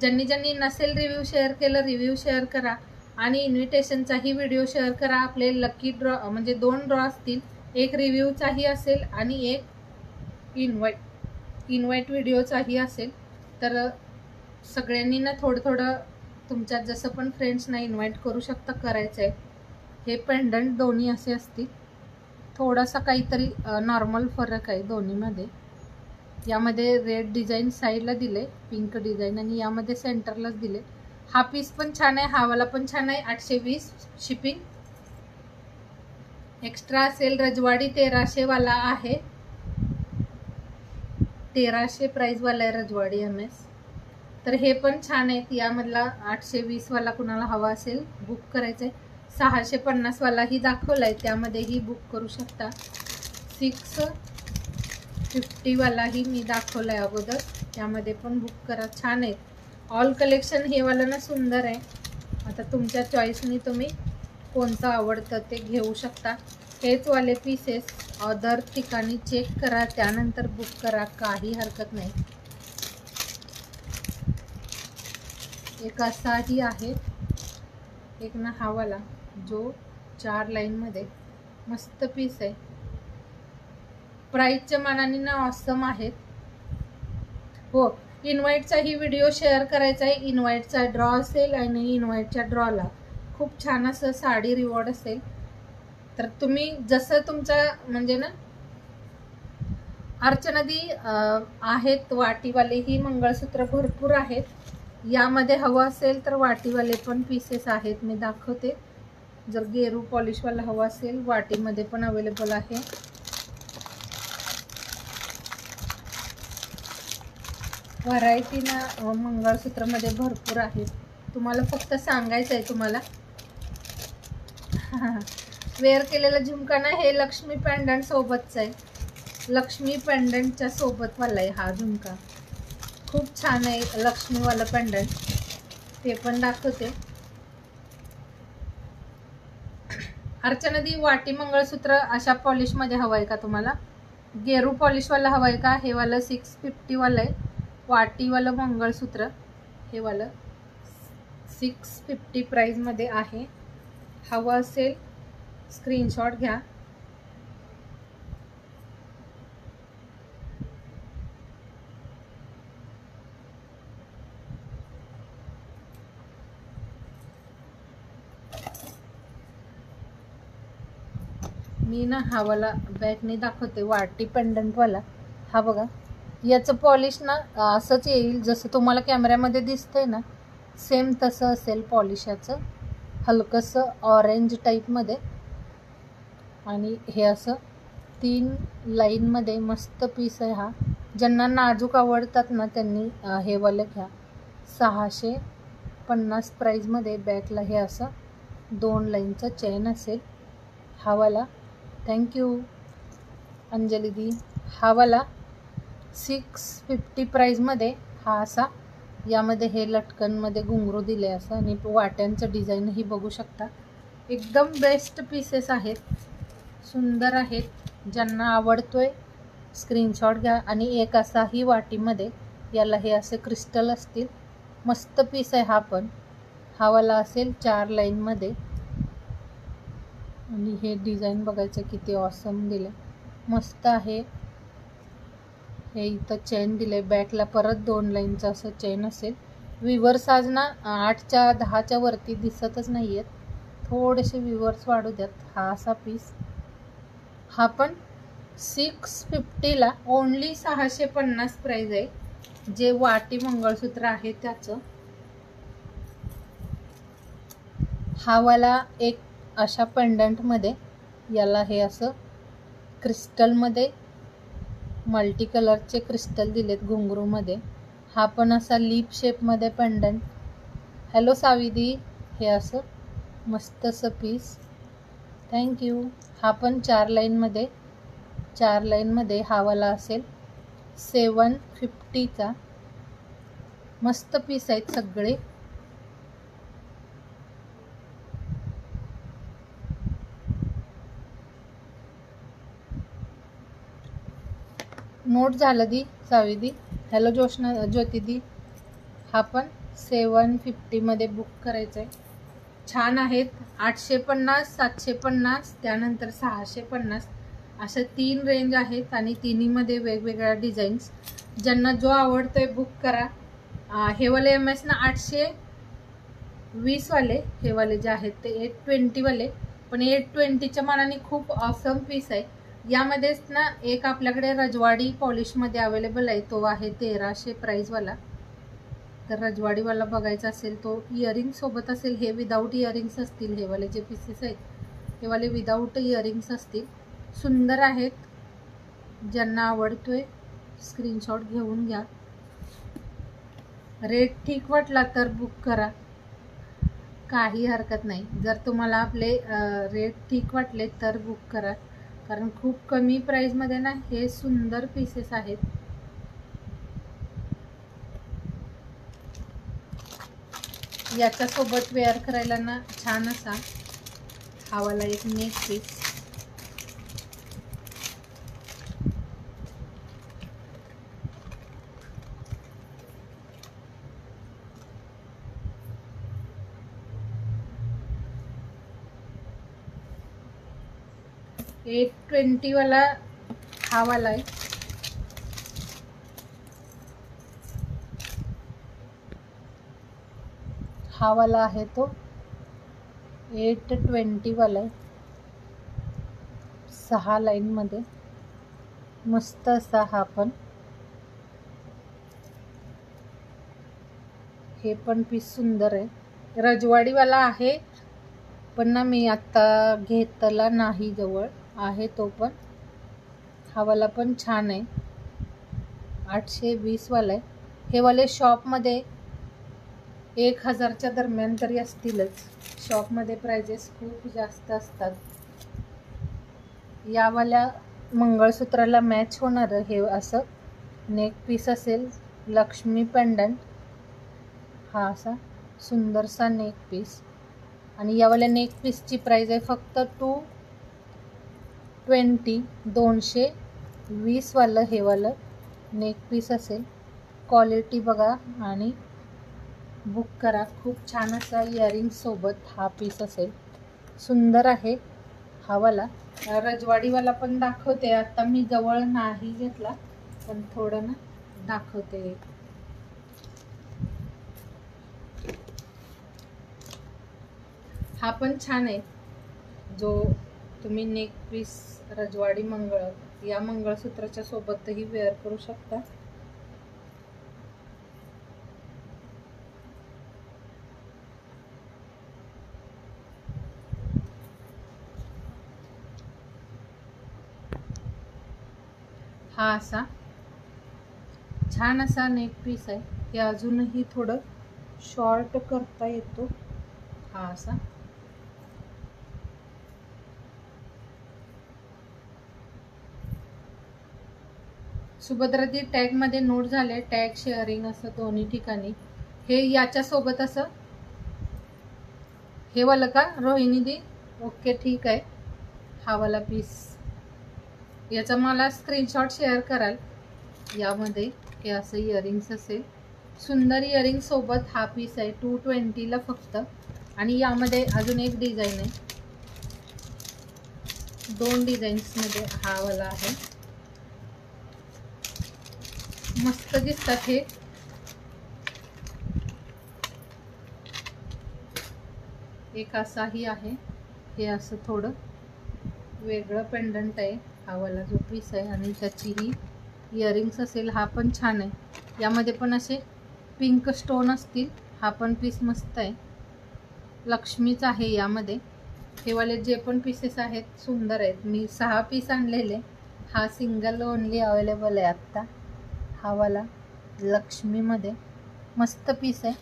ज्यांनी नसेल रिव्ह्यू शेअर केलं, रिव्ह्यू शेअर करा आणि इन्व्हिटेशनचाही व्हिडिओ शेअर करा. आपले लकी ड्रॉ म्हणजे 2 ड्रॉ असतील. एक रिव्ह्यूचाही असेल आणि एक इन्व्हाइट व्हिडिओचाही असेल. तर सगळ्यांनी ना थोडं तुमच्यात जसं पण फ्रेंड्सना इन्व्हाइट करू शकता, करायचं आहे. हे पेंडंट दोन्ही असे असतील. थोडासा काहीतरी नॉर्मल फरक आहे दोन्हीमध्ये. यामध्ये रेड डिझाईन साईडला दिले, पिंक डिझाईन, आणि यामध्ये सेंटरलाच दिले. हा पीस पण छान आहे. हा वाला पण छान आहे. 820 शिपिंग एक्स्ट्रा असेल. रजवाडी 1300 वाला आहे. 1300 प्राइस वाला आहे रजवाडी MS. तर हे पण छान आहेत. यामधला 820 वाला कुणाला हवा असेल बुक करायचंय. 650 वालाही दाखवलाय, त्यामध्येही बुक करू शकता. 650 वालाही मी दाखवलाय अगोदर, त्यामध्ये पण बुक करा. छान आहेत ऑल कलेक्शन. हे वाला ना सुंदर आहे. आता तुमच्या चॉईसनी तुम्ही कोणतं आवडतं ते घेऊ शकता. हेच वाले पीसेस अदर ठिकाणी चेक करा, त्यानंतर बुक करा. काही हरकत नाही. एक असाही आहे. एक ना हा वाला जो 4 लाईनमध्ये मस्त पीस आहे. प्राईसच्या मानाने ना ऑसम आहेत. हो, इन्व्हाइटचाही व्हिडिओ शेअर करायचा आहे. इन्व्हाइटचा ड्रॉ असेल आणि इन्व्हाइटच्या ड्रॉला खूप छान असं साडी रिवॉर्ड असेल. तर तुम्ही जसं तुमचा म्हणजे ना अर्चनादी आहेत वाटीवालेही मंगळसूत्र भरपूर आहेत. यामध्ये हवं असेल तर वाटीवाले पण पीसेस आहेत, मी दाखवते. जर गेरू पॉलिशवाला हवा असेल वाटीमध्ये पण अवेलेबल आहे. व्हरायटी ना मंगळसूत्रमध्ये भरपूर आहेत. तुम्हाला फक्त सांगायचं आहे तुम्हाला. वेअर केलेला झुमका ना हे लक्ष्मी पेंडंट सोबतच आहे. लक्ष्मी पेंडंटच्या सोबत वाला आहे हा झुमका. खूप छान आहे लक्ष्मीवाला पेंडंट, ते पण दाखवते. अर्चनादी वाटी मंगळसूत्र अशा पॉलिशमध्ये हवं आहे का तुम्हाला? गेरू पॉलिशवाला हवं आहे का? हे वाला 650 वाला आहे. वाटीवालं मंगळसूत्र हे वालं 650 प्राईजमध्ये आहे. हवं असेल स्क्रीनशॉट घ्या. मी ना हा वाला बॅगने दाखवते, वाटी पेंडंटवाला. हा बघा, याचं पॉलिश ना असंच येईल जसं तुम्हाला कॅमेऱ्यामध्ये दिसतंय ना, सेम तसं असेल पॉलिश याचं, हलकंसं ऑरेंज टाईपमध्ये. आणि हे असं 3 लाईनमध्ये मस्त पीस आहे हा. ज्यांना नाजूक आवडतात ना त्यांनी हे वालं घ्या. 650 प्राईजमध्ये बॅगला हे असं 2 लाईनचं चेन असेल. हा वाला थँक्यू अंजली दी. हा वाला 650 प्राईजमध्ये हा असा, यामध्ये हे लटकनमध्ये घुंगरू दिले असं, आणि वाट्यांचं डिझाईनही बघू शकता. एकदम बेस्ट पीसेस आहेत, सुंदर आहेत. ज्यांना आवडतोय स्क्रीनशॉट घ्या. आणि एक असाही वाटीमध्ये, याला हे असे क्रिस्टल असतील. मस्त पीस आहे हा पण. हा वाला असेल 4 लाईनमध्ये. आणि हे डिझाईन बघायचं किती ऑसम दिलं, मस्त आहे. हे इथं चेन दिले बॅकला, परत 2 लाईनचं असं चेन असेल. विवर्स आज ना 8च्या 10च्या वरती दिसतच नाही आहेत, थोडेसे विवर्स वाढू द्यात. हा असा पीस, हा पण 650ला, ओनली 650 प्राईज आहे. जे वाटी मंगळसूत्र आहे त्याचं. हा वाला एक अशा पेंडंटमध्ये, याला हे असं क्रिस्टलमध्ये मल्टी कलरचे क्रिस्टल दिलेत घुंगरूमध्ये. हा पण असा लीप शेपमध्ये पेंडंट. हॅलो साविदी. हे असं मस्त असं पीस, थँक्यू. हा पण 4 लाईनमध्ये, 4 लाईनमध्ये हा वाला असेल 750चा. मस्त पीस आहेत सगळे. नोट झालं दी साविदी. हॅलो जोशना ज्योती दी. हा पण 750मध्ये बुक करायचं आहे. छान आहेत. 850, 750, त्यानंतर 650, अशा 3 रेंज आहेत. आणि तिन्हीमध्ये वेगवेगळ्या डिझाईन्स. ज्यांना जो आवडतोय बुक करा. हे वाले MS ना 820 वाले, हे वाले जे आहेत ते 820 वाले, पण 820च्या मानाने खूप ऑसम पीस आहे. यामध्येच ना एक आपल्याकडे रजवाडी पॉलिशमध्ये अवेलेबल आहे, तो आहे 1300 प्राईजवाला. तर रजवाडीवाला बघायचा असेल तो इयरिंग सोबत असेल. हे विदाऊट इयरिंग्स असतील. हे वाले जे पीसेस आहेत हे वाले विदाऊट इयरिंग्स असतील. सुंदर आहेत. ज्यांना आवडतोय स्क्रीनशॉट घेऊन घ्या. रेट ठीक वाटला तर बुक करा, काही हरकत नाही. जर तुम्हाला आपले रेट ठीक वाटले तर बुक करा, कारण खूप कमी प्राईजमध्ये ना हे सुंदर पीसेस आहेत. याच्यासोबत वेअर करायला ना छान असा हा वाला एक नेक पीस. $820 वाला हा वाला आहे. हा वाला आहे तो 820 वाला आहे. 6 लाईनमध्ये मस्त असा हा पण. हे पण पीस सुंदर आहे. रजवाडीवाला आहे पण ना मी आत्ता घेतला नाही, जवळ आहे तो पण. हा वाला पण छान आहे. 820 वाला आहे. हे वाले शॉपमध्ये 1000च्या दरम्यान तरी असतीलच. शॉपमध्ये प्राइजेस खूप जास्त असतात. यावाल्या मंगळसूत्राला मॅच होणारं हे असं नेक पीस असेल. लक्ष्मी पेंडंट, हा असा सुंदरसा नेक पीस. आणि यावाल्या नेक पीसची प्राइस आहे फक्त 220 वालं हे वालं नेक पीस असेल. क्वालिटी बघा आणि बुक करा. खूप छान असा इयरिंग सोबत हा पीस असेल. सुंदर आहे हा वाला. रजवाडीवाला पण दाखवते. आता मी जवळ नाही घेतला पण थोडं ना दाखवते. हा पण छान आहे. जो तुम्ही नेक पीस रजवाडी या मंगळसूत्राच्या सोबतही वेअर करू शकता. हा असा छान असा नेक पीस आहे. हे अजूनही थोडं शॉर्ट करता येतो. हा असा सुभद्राजी टॅग मध्ये नोट झाले. टॅग शेअरिंग असं दोन्ही ठिकाणी. हे याच्या सोबत असं हे वाला का रोहिणी दी? ओके ठीक आहे. हा वाला पीस याचा मला स्क्रीनशॉट शेअर कराल. यामध्ये हे असं इयरिंग्स असेल. सुंदर इयरिंग सोबत हा पीस आहे. 220 ला फक्त. आणि यामध्ये अजून एक डिझाईन आहे. 2 डिझाईन्स मध्ये हा वाला आहे. मस्त दिसतात हे. एक असाही आहे. हे असं थोडं वेगळं पेंडंट आहे हा वाला जो पीस आहे. आणि त्याची ही इयरिंग्स असेल. हा पण छान आहे. यामध्ये पण असे पिंक स्टोन असतील. हा पण पीस मस्त आहे. लक्ष्मीच आहे यामध्ये. हे वाले जे पण पीसेस आहेत सुंदर आहेत. मी 6 पीस आणलेले. हा सिंगल ओनली अवेलेबल आहे आत्ता. हा वाला लक्ष्मीमध्ये मस्त पीस आहे.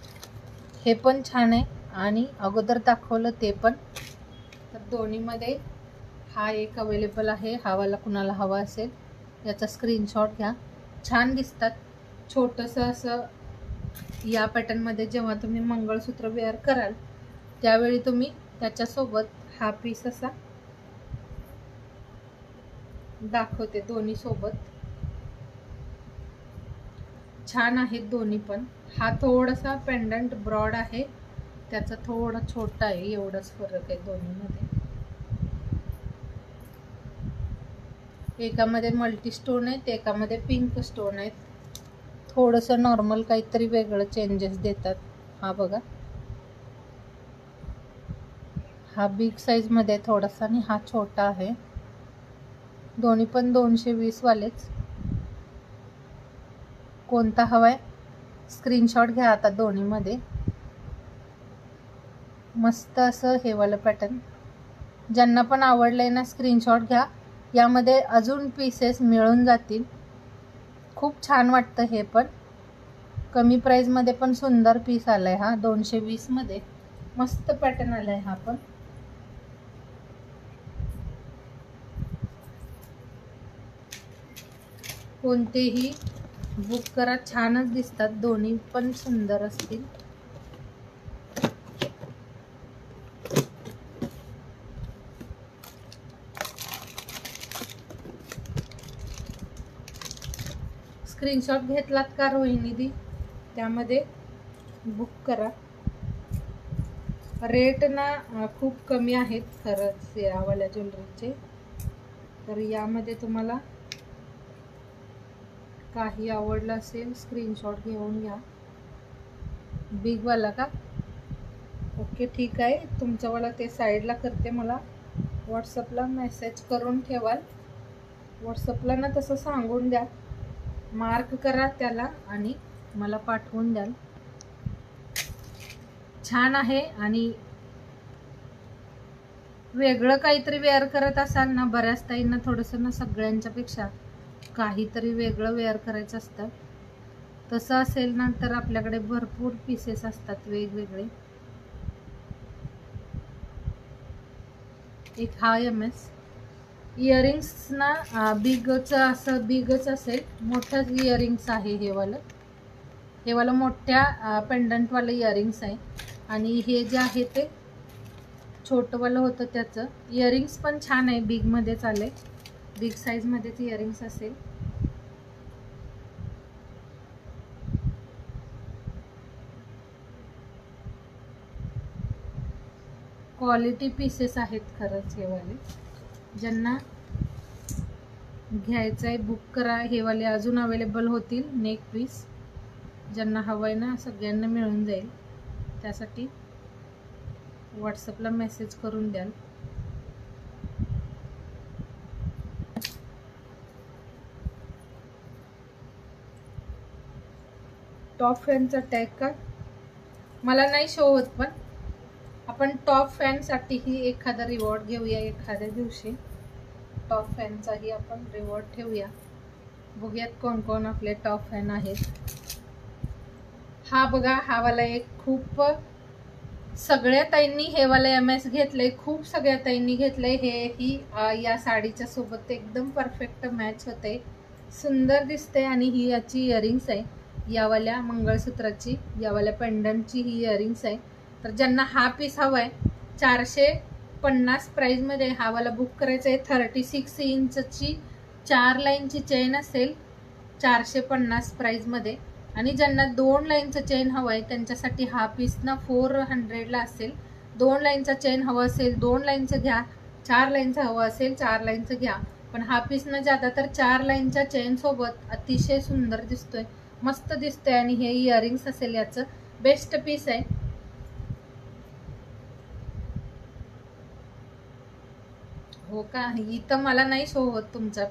हे पण छान आहे. आणि अगोदर दाखवलं ते पण. तर दोन्हीमध्ये हा एक अवेलेबल आहे. हा वाला कुणाला हवा असेल याचा स्क्रीनशॉट घ्या. छान दिसतात. छोटंसं असं या पॅटर्नमध्ये जेव्हा तुम्ही मंगळसूत्र वेअर कराल त्यावेळी तुम्ही त्याच्यासोबत हा पीस असा दाखवते. दोन्ही सोबत छान आहेत दोन्ही पण. हा थोडासा पेंडंट ब्रॉड आहे. त्याचा थोडा छोटा आहे. एवढाच फरक आहे दोन्हीमध्ये. एकामध्ये मल्टी स्टोन आहेत. एकामध्ये पिंक स्टोन आहेत. थोडंसं नॉर्मल काहीतरी वेगळं चेंजेस देतात. हा बघा हा बिग साईज मध्ये थोडासा आणि हा छोटा आहे. दोन्ही पण 220 वालेच. कोणता हवाय स्क्रीनशॉट घ्या आता दोन्हीमध्ये. मस्त असं हे वाला पॅटर्न. ज्यांना पण आवडलंय ना स्क्रीनशॉट घ्या. यामध्ये अजून पीसेस मिळून जातील. खूप छान वाटतं हे पण. कमी प्राइस मध्ये पण सुंदर पीस आलाय हा. 220 मध्ये मस्त पॅटर्न आलाय हा पण. कोणतेही बुक करा. छानच दिसतात. दोन्ही पण सुंदर असतील. स्क्रीनशॉट घेतलात का रोहिणी दी? त्यामध्ये बुक करा. रेट ना खूप कमी आहेत खरंच यावाल्या ज्वेलरीचे. तर यामध्ये तुम्हाला काही आवडलं असेल स्क्रीनशॉट घेऊन घ्या. बिगवाला का? ओके ठीक आहे. तुमच्यावाला ते साईडला करते. मला व्हॉट्सअपला मेसेज करून ठेवाल. व्हॉट्सअपला ना तसं सांगून द्या. मार्क करा त्याला आणि मला पाठवून द्याल. छान आहे. आणि वेगळं काहीतरी वेअर करत असाल ना, बऱ्याच ताईंना थोडंसं ना सगळ्यांच्या पेक्षा काहीतरी वेगळं वेअर करायचं असतं. तसं असेल ना तर आपल्याकडे भरपूर पीसेस असतात वेगवेगळे. एक हा MS इयरिंग्स ना बिगच असेल. मोठंच इयरिंग्स आहे हे वाला मोठ्या पेंडंटवालं इयरिंग्स आहे. आणि हे जे आहे ते छोटंवालं होतं त्याचं. इयरिंग्स पण छान आहे. बिगमध्येच आले. बिग साईजमध्येच इयरिंग्स असेल. क्वालिटी पीसेस आहेत खरंच हे वाले. ज्यांना घ्यायचं आहे बुक करा. हे वाले अजून अवेलेबल होतील. नेक पीस ज्यांना हवं आहे ना सगळ्यांना मिळून जाईल. त्यासाठी व्हॉट्सअपला मेसेज करून द्याल. टॉप फॅनचा टॅग का मला नाही शो होत, पण आपण टॉप फॅनसाठीही एखादा रिवॉर्ड घेऊया. एखाद्या दिवशी टॉप फॅनचाही आपण रिवॉर्ड ठेवूया. बघूयात कोण कोण आपले टॉप फॅन आहेत. हा बघा, हा वाला एक खूप सगळ्या ताईंनी हे वाला MS घेतलंय. खूप सगळ्या ताईंनी घेतलंय. हे ही या साडीच्या सोबत एकदम परफेक्ट मॅच होते. सुंदर दिसते. आणि ही याची इयरिंग्स आहे. यावाल्या मंगळसूत्राची, यावाल्या पेंडंटची ही इयरिंग्स आहे. तर ज्यांना हा पीस हवाय 450 प्राइसमध्ये हा वाला बुक करायचा आहे. 36 इंचची 4 लाईनची चेन असेल 450 प्राइसमध्ये. आणि ज्यांना 2 लाईनचं चेन हवं आहे त्यांच्यासाठी हा पीस ना 400ला असेल. 2 लाईनचा चेन हवं असेल 2 लाईनचं घ्या. 4 लाईनचं हवं असेल 4 लाईनचं घ्या. पण हा पीस न जाता तर 4 लाईनच्या चेन सोबत अतिशय सुंदर दिसतोय, मस्त दिसतोय. आणि हे इयरिंग्स असेल याचं बेस्ट पीस आहे. हो का, इथं मला नाही शो होत तुमचा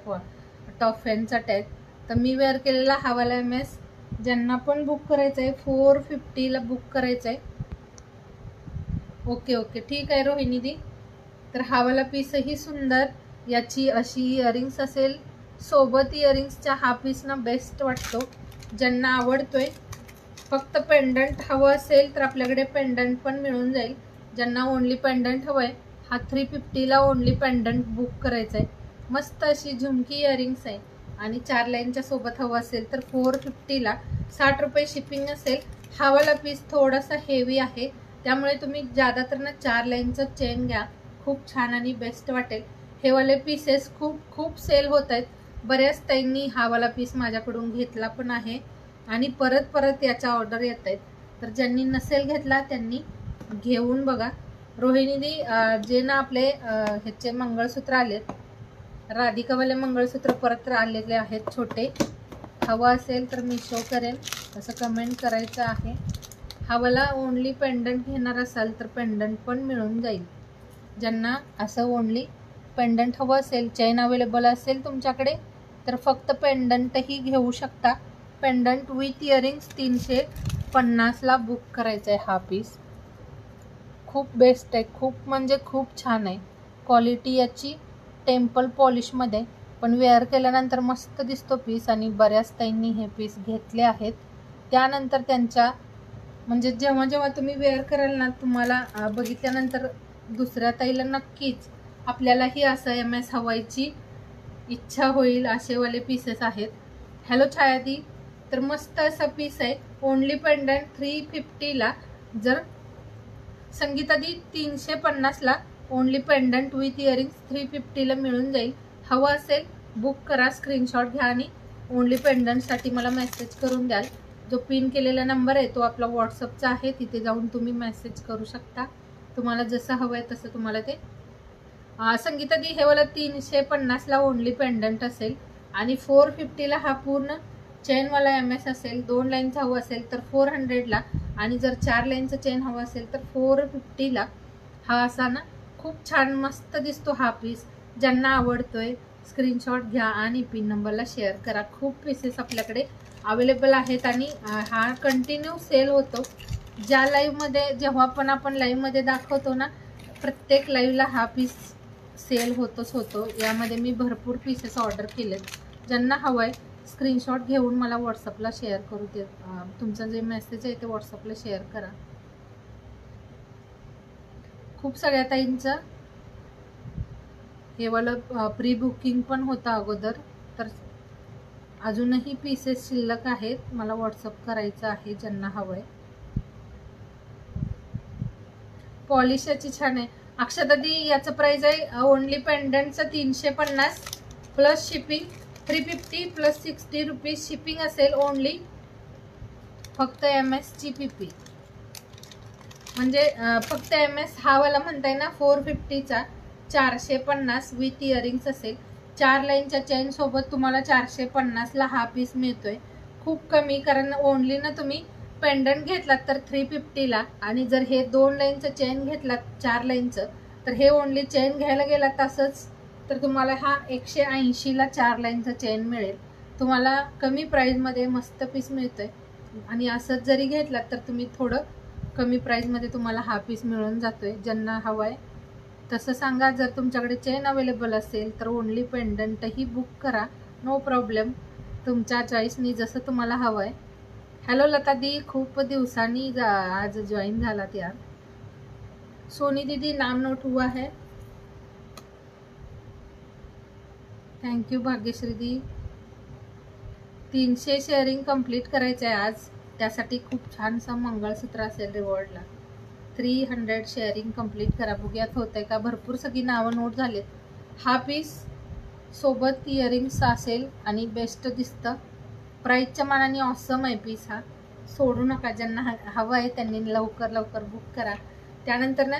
टॉप फॅनचा टॅग. तर मी वेअर केलेला हा वाला MS ज्यांना पण बुक करायचं आहे 450ला बुक करायचं आहे. ओके ओके ठीक आहे रोहिणी दी. तर हा वाला पीसही सुंदर, याची अशी इयरिंग्स असेल सोबत. इयरिंग्सचा हा पीस ना बेस्ट वाटतो, ज्यांना आवडतोय. फक्त पेंडंट हवं असेल तर आपल्याकडे पेंडंट पण मिळून जाईल. ज्यांना ओनली पेंडंट हवंय हा 350ला ओनली पेंडंट बुक करायचा आहे. मस्त अशी झुमकी इयरिंग्स आहे. आणि 4 लाईनच्या सोबत हवं असेल तर 450ला 60 रुपये शिपिंग असेल. हा वाला पीस थोडासा हेवी आहे, त्यामुळे तुम्ही ज्यादा तर ना 4 लाईनचं चेन घ्या. खूप छान आणि बेस्ट वाटेल. हे वाले पीसेस खूप सेल होत आहेत. बऱ्याच ताईंनी हा वाला पीस माझ्याकडून घेतला पण आहे आणि परत याच्या ऑर्डर येत आहेत. तर ज्यांनी नसेल घेतला त्यांनी घेऊन बघा. रोहिणीदी जे ना आपले ह्याचे मंगळसूत्र आलेत, राधिकावाले मंगळसूत्र परत आलेले आहेत छोटे. हवं असेल तर मी शो करेन, तसं कमेंट करायचं आहे. हवाला ओनली पेंडंट घेणार असाल तर पेंडंट पण मिळून जाईल. ज्यांना असं ओनली पेंडंट हवं असेल, चेन अवेलेबल असेल तुमच्याकडे तर फक्त पेंडंटही घेऊ शकता. पेंडंट विथ इयरिंग्स 350ला बुक करायचं आहे. हा पीस खूप बेस्ट आहे, खूप म्हणजे खूप छान आहे. क्वालिटी याची टेम्पल पॉलिशमध्ये, पण वेअर केल्यानंतर मस्त दिसतो पीस. आणि बऱ्याच ताईंनी हे पीस घेतले आहेत. त्यानंतर त्यांच्या म्हणजे जेव्हा तुम्ही वेअर कराल ना, तुम्हाला बघितल्यानंतर दुसऱ्या ताईला नक्कीच आपल्यालाही असं MS हवायची इच्छा होईल. असेवाले पीसेस आहेत. हॅलो छायादी, तर मस्त असा पीस आहे. ओनली पेंडंट 350ला. जर संगीतादी 350ला ओनली पेंडंट विथ इयरिंग्स 350ला मिळून जाईल. हवं असेल बुक करा, स्क्रीनशॉट घ्या आणि ओनली पेंडंटसाठी मला मेसेज करून द्याल. जो पिन केलेला नंबर आहे तो आपला व्हॉट्सअपचा आहे, तिथे जाऊन तुम्ही मेसेज करू शकता. तुम्हाला जसं हवं आहे तसं तुम्हाला ते. संगीतादी हे वाला 350ला ओनली पेंडंट असेल आणि 450ला हा पूर्ण चेनवाला MS असेल. 2 लाईनचा हवं असेल तर 400ला आणि जर 4 लाईनचं चेन हवं असेल तर 450ला. हा असा ना खूप छान मस्त दिसतो हा पीस. ज्यांना आवडतोय स्क्रीनशॉट घ्या आणि पिन नंबरला शेअर करा. खूप पीसेस आपल्याकडे अवेलेबल आहेत आणि हा कंटिन्यू सेल होतो. ज्या लाईव्हमध्ये जेव्हा पण आपण लाईव्हमध्ये दाखवतो ना, प्रत्येक लाईव्हला हा पीस सेल होतो. यामध्ये मी भरपूर पीसेस ऑर्डर केलेत. ज्यांना हवं आहे स्क्रीनशॉट घेऊन मला व्हॉट्सअपला शेअर करू दे. तुमचा जे मेसेज आहे ते व्हॉट्सअपला शेअर करा. खूप सगळ्या ताईंचं हे वाला प्री बुकिंग पण होतं अगोदर. तर अजूनही पीसेस शिल्लक आहेत, मला व्हॉट्सअप करायचं आहे ज्यांना हवं आहे. पॉलिश याची छान आहे. अक्षतादी याचं प्राइस आहे ओनली पेंडंटचं 350 plus shipping 350 plus 60 rupees shipping असेल ओनली. फक्त MS ची PP. म्हणजे फक्त MS हा वाला म्हणताय ना 450चा 450 विथ इयरिंग्स असेल. 4 लाईनच्या चेन सोबत तुम्हाला 450ला हा पीस मिळतोय. खूप कमी, कारण ओनली ना तुम्ही पेंडंट घेतलात तर 350ला, आणि जर हे 2 लाईनचं चेन घेतलात 4 लाईनचं तर हे ओनली चेन घ्यायला गेला तसंच तर तुम्हाला हा 180ला 4 लाईनचा चेन मिळेल. तुम्हाला कमी प्राईजमध्ये मस्त पीस मिळतोय. आणि असंच जरी घेतलात तर तुम्ही थोडं कमी प्राईजमध्ये तुम्हाला हा पीस मिळून जातोय. ज्यांना हवा आहे तसं सांगा. जर तुमच्याकडे चेन अवेलेबल असेल तर ओनली पेंडंटही बुक करा, नो प्रॉब्लेम. तुमच्या चॉईसनी जसं तुम्हाला हवं आहे. हॅलो लता दी, खूप दिवसांनी आज जॉईन झालात यार. सोनी दीदी नाम नोट हुआ है, थँक्यू. भाग्यश्री दी 300 शेअरिंग कंप्लीट करायचं आहे आज, त्यासाठी खूप छानसं मंगळसूत्र असेल रिवॉर्डला. 300 शेअरिंग कंप्लीट करा. बघूयात होतंय का. भरपूर सगळी नावं नोट झालेत. हा पीस सोबत इयरिंग्स असेल आणि बेस्ट दिसतं. प्राईसच्या मानाने ऑसम आहे पीस हा. सोडू नका. ज्यांना हवं आहे त्यांनी लवकर लवकर बुक करा. त्यानंतर ना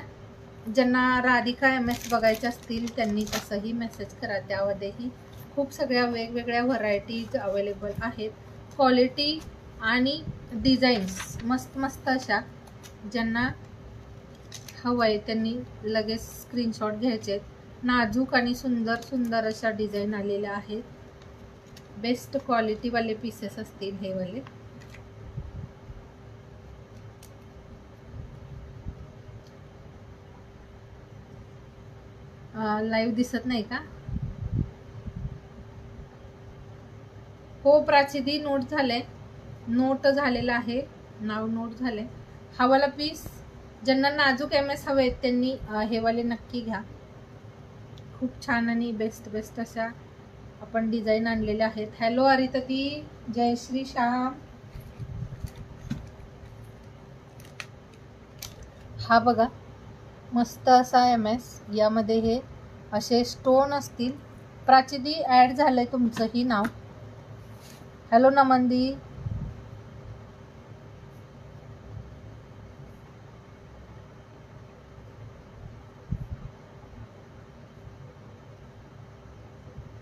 ज्यांना राधिका MS बघायच्या असतील त्यांनी तसंही मेसेज करा. त्यामध्येही खूप सगळ्या वेगवेगळ्या व्हरायटीज अवेलेबल आहेत. क्वालिटी आणि डिझाईन्स मस्त मस्त अशा. ज्यांना हवं आहे त्यांनी लगेच स्क्रीनशॉट घ्यायचे. नाजूक आणि सुंदर सुंदर अशा डिझाईन आलेल्या आहेत. बेस्ट क्वालिटीवाले पीसेस असतील हे वाले. लाईव्ह दिसत नाही का? हो प्राचिदी, नोट झाले, नोट झालेलं आहे, नाव नोट झाले. हवाला पीस ज्यांना नाजूक MS हवे त्यांनी हे वाले नक्की घ्या. खूप छान आणि बेस्ट बेस्ट अशा आपण डिझाईन आणलेल्या आहेत. हॅलो अरितती, जय श्री श्याम. हा बघा मस्त असा MS. यामध्ये हे असे स्टोन असतील. प्राचिदी ॲड झालंय तुमचंही नाव. हॅलो नमंदी.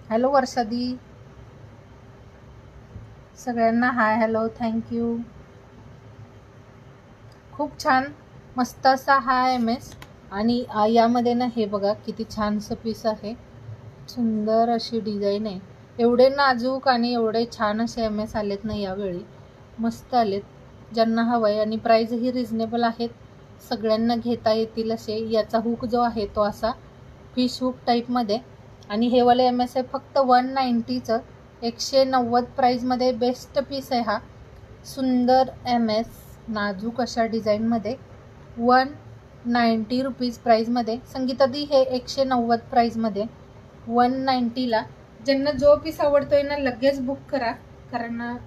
हॅलो वर्षादी. सगळ्यांना हाय हॅलो, थँक्यू. खूप छान मस्त असा हा MS. आणि यामध्ये ना हे बघा किती छानसं पीस आहे. सुंदर अशी डिझाईन आहे. एवढे नाजूक आणि एवढे छान असे MS आलेत ना यावेळी, मस्त आलेत. ज्यांना हवं आहे आणि प्राईजही रिजनेबल आहेत. सगळ्यांना घेता येतील असे. याचा हुक जो आहे तो असा फिश हुक टाईपमध्ये. आणि हे वाले MS आहे फक्त 190चं, 190 प्राईजमध्ये. बेस्ट पीस आहे हा. सुंदर MS नाजूक अशा डिझाईनमध्ये 190 रुपीज प्राईजमध्ये. संगीतादी हे 190 प्राईजमध्ये 190ला. ज्यांना जो पीस आवडतोय ना लगेच बुक करा, कारण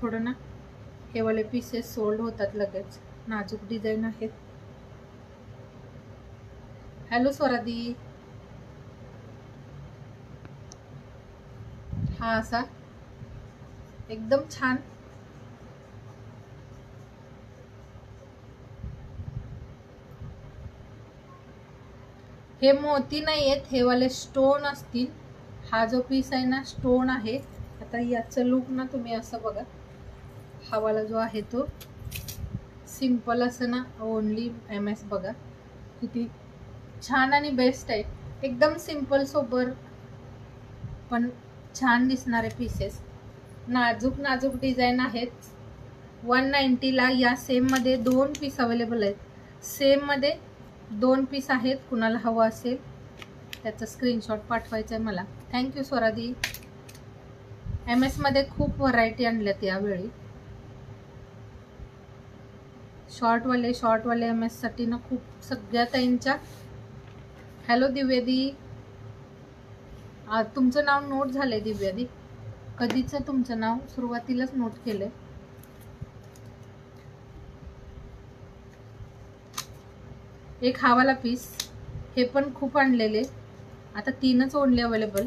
थोडं ना हे वाले पीसेस सोल्ड होतात लगेच. नाजूक डिझाईन आहेत. हॅलो स्वरादी. हा असा एकदम छान हे मोती नाही आहेत, हे वाले स्टोन असतील. हा जो पीस आहे ना स्टोन आहे. आता याचं लुक ना तुम्ही असं बघा. हा वाला जो आहे तो सिंपल असं ना ओनली MS बघा किती छान आणि बेस्ट आहे. एकदम सिंपल सोबर पण छान दिसणारे पीसेस. नाजूक नाजूक डिझाईन आहेत. 190ला. या सेममध्ये 2 पीस अवेलेबल आहेत. सेममध्ये 2 पीस आहेत. कुणाला हवं असेल त्याचा स्क्रीनशॉट पाठवायचा आहे मला. थँक्यू स्वरादी. MS मध्ये खूप व्हरायटी आणल्यात यावेळी. शॉर्टवाले MS साठी ना खूप सगळ्या ताईंच्या. हॅलो दिव्यादी. तुमचं नाव नोट झालंय दिव्यादी. कधीचं तुमचं नाव सुरुवातीलाच नोट केलंय. एक हावाला पीस हे पण खूप आणलेले. आता 3च ओनली अवेलेबल.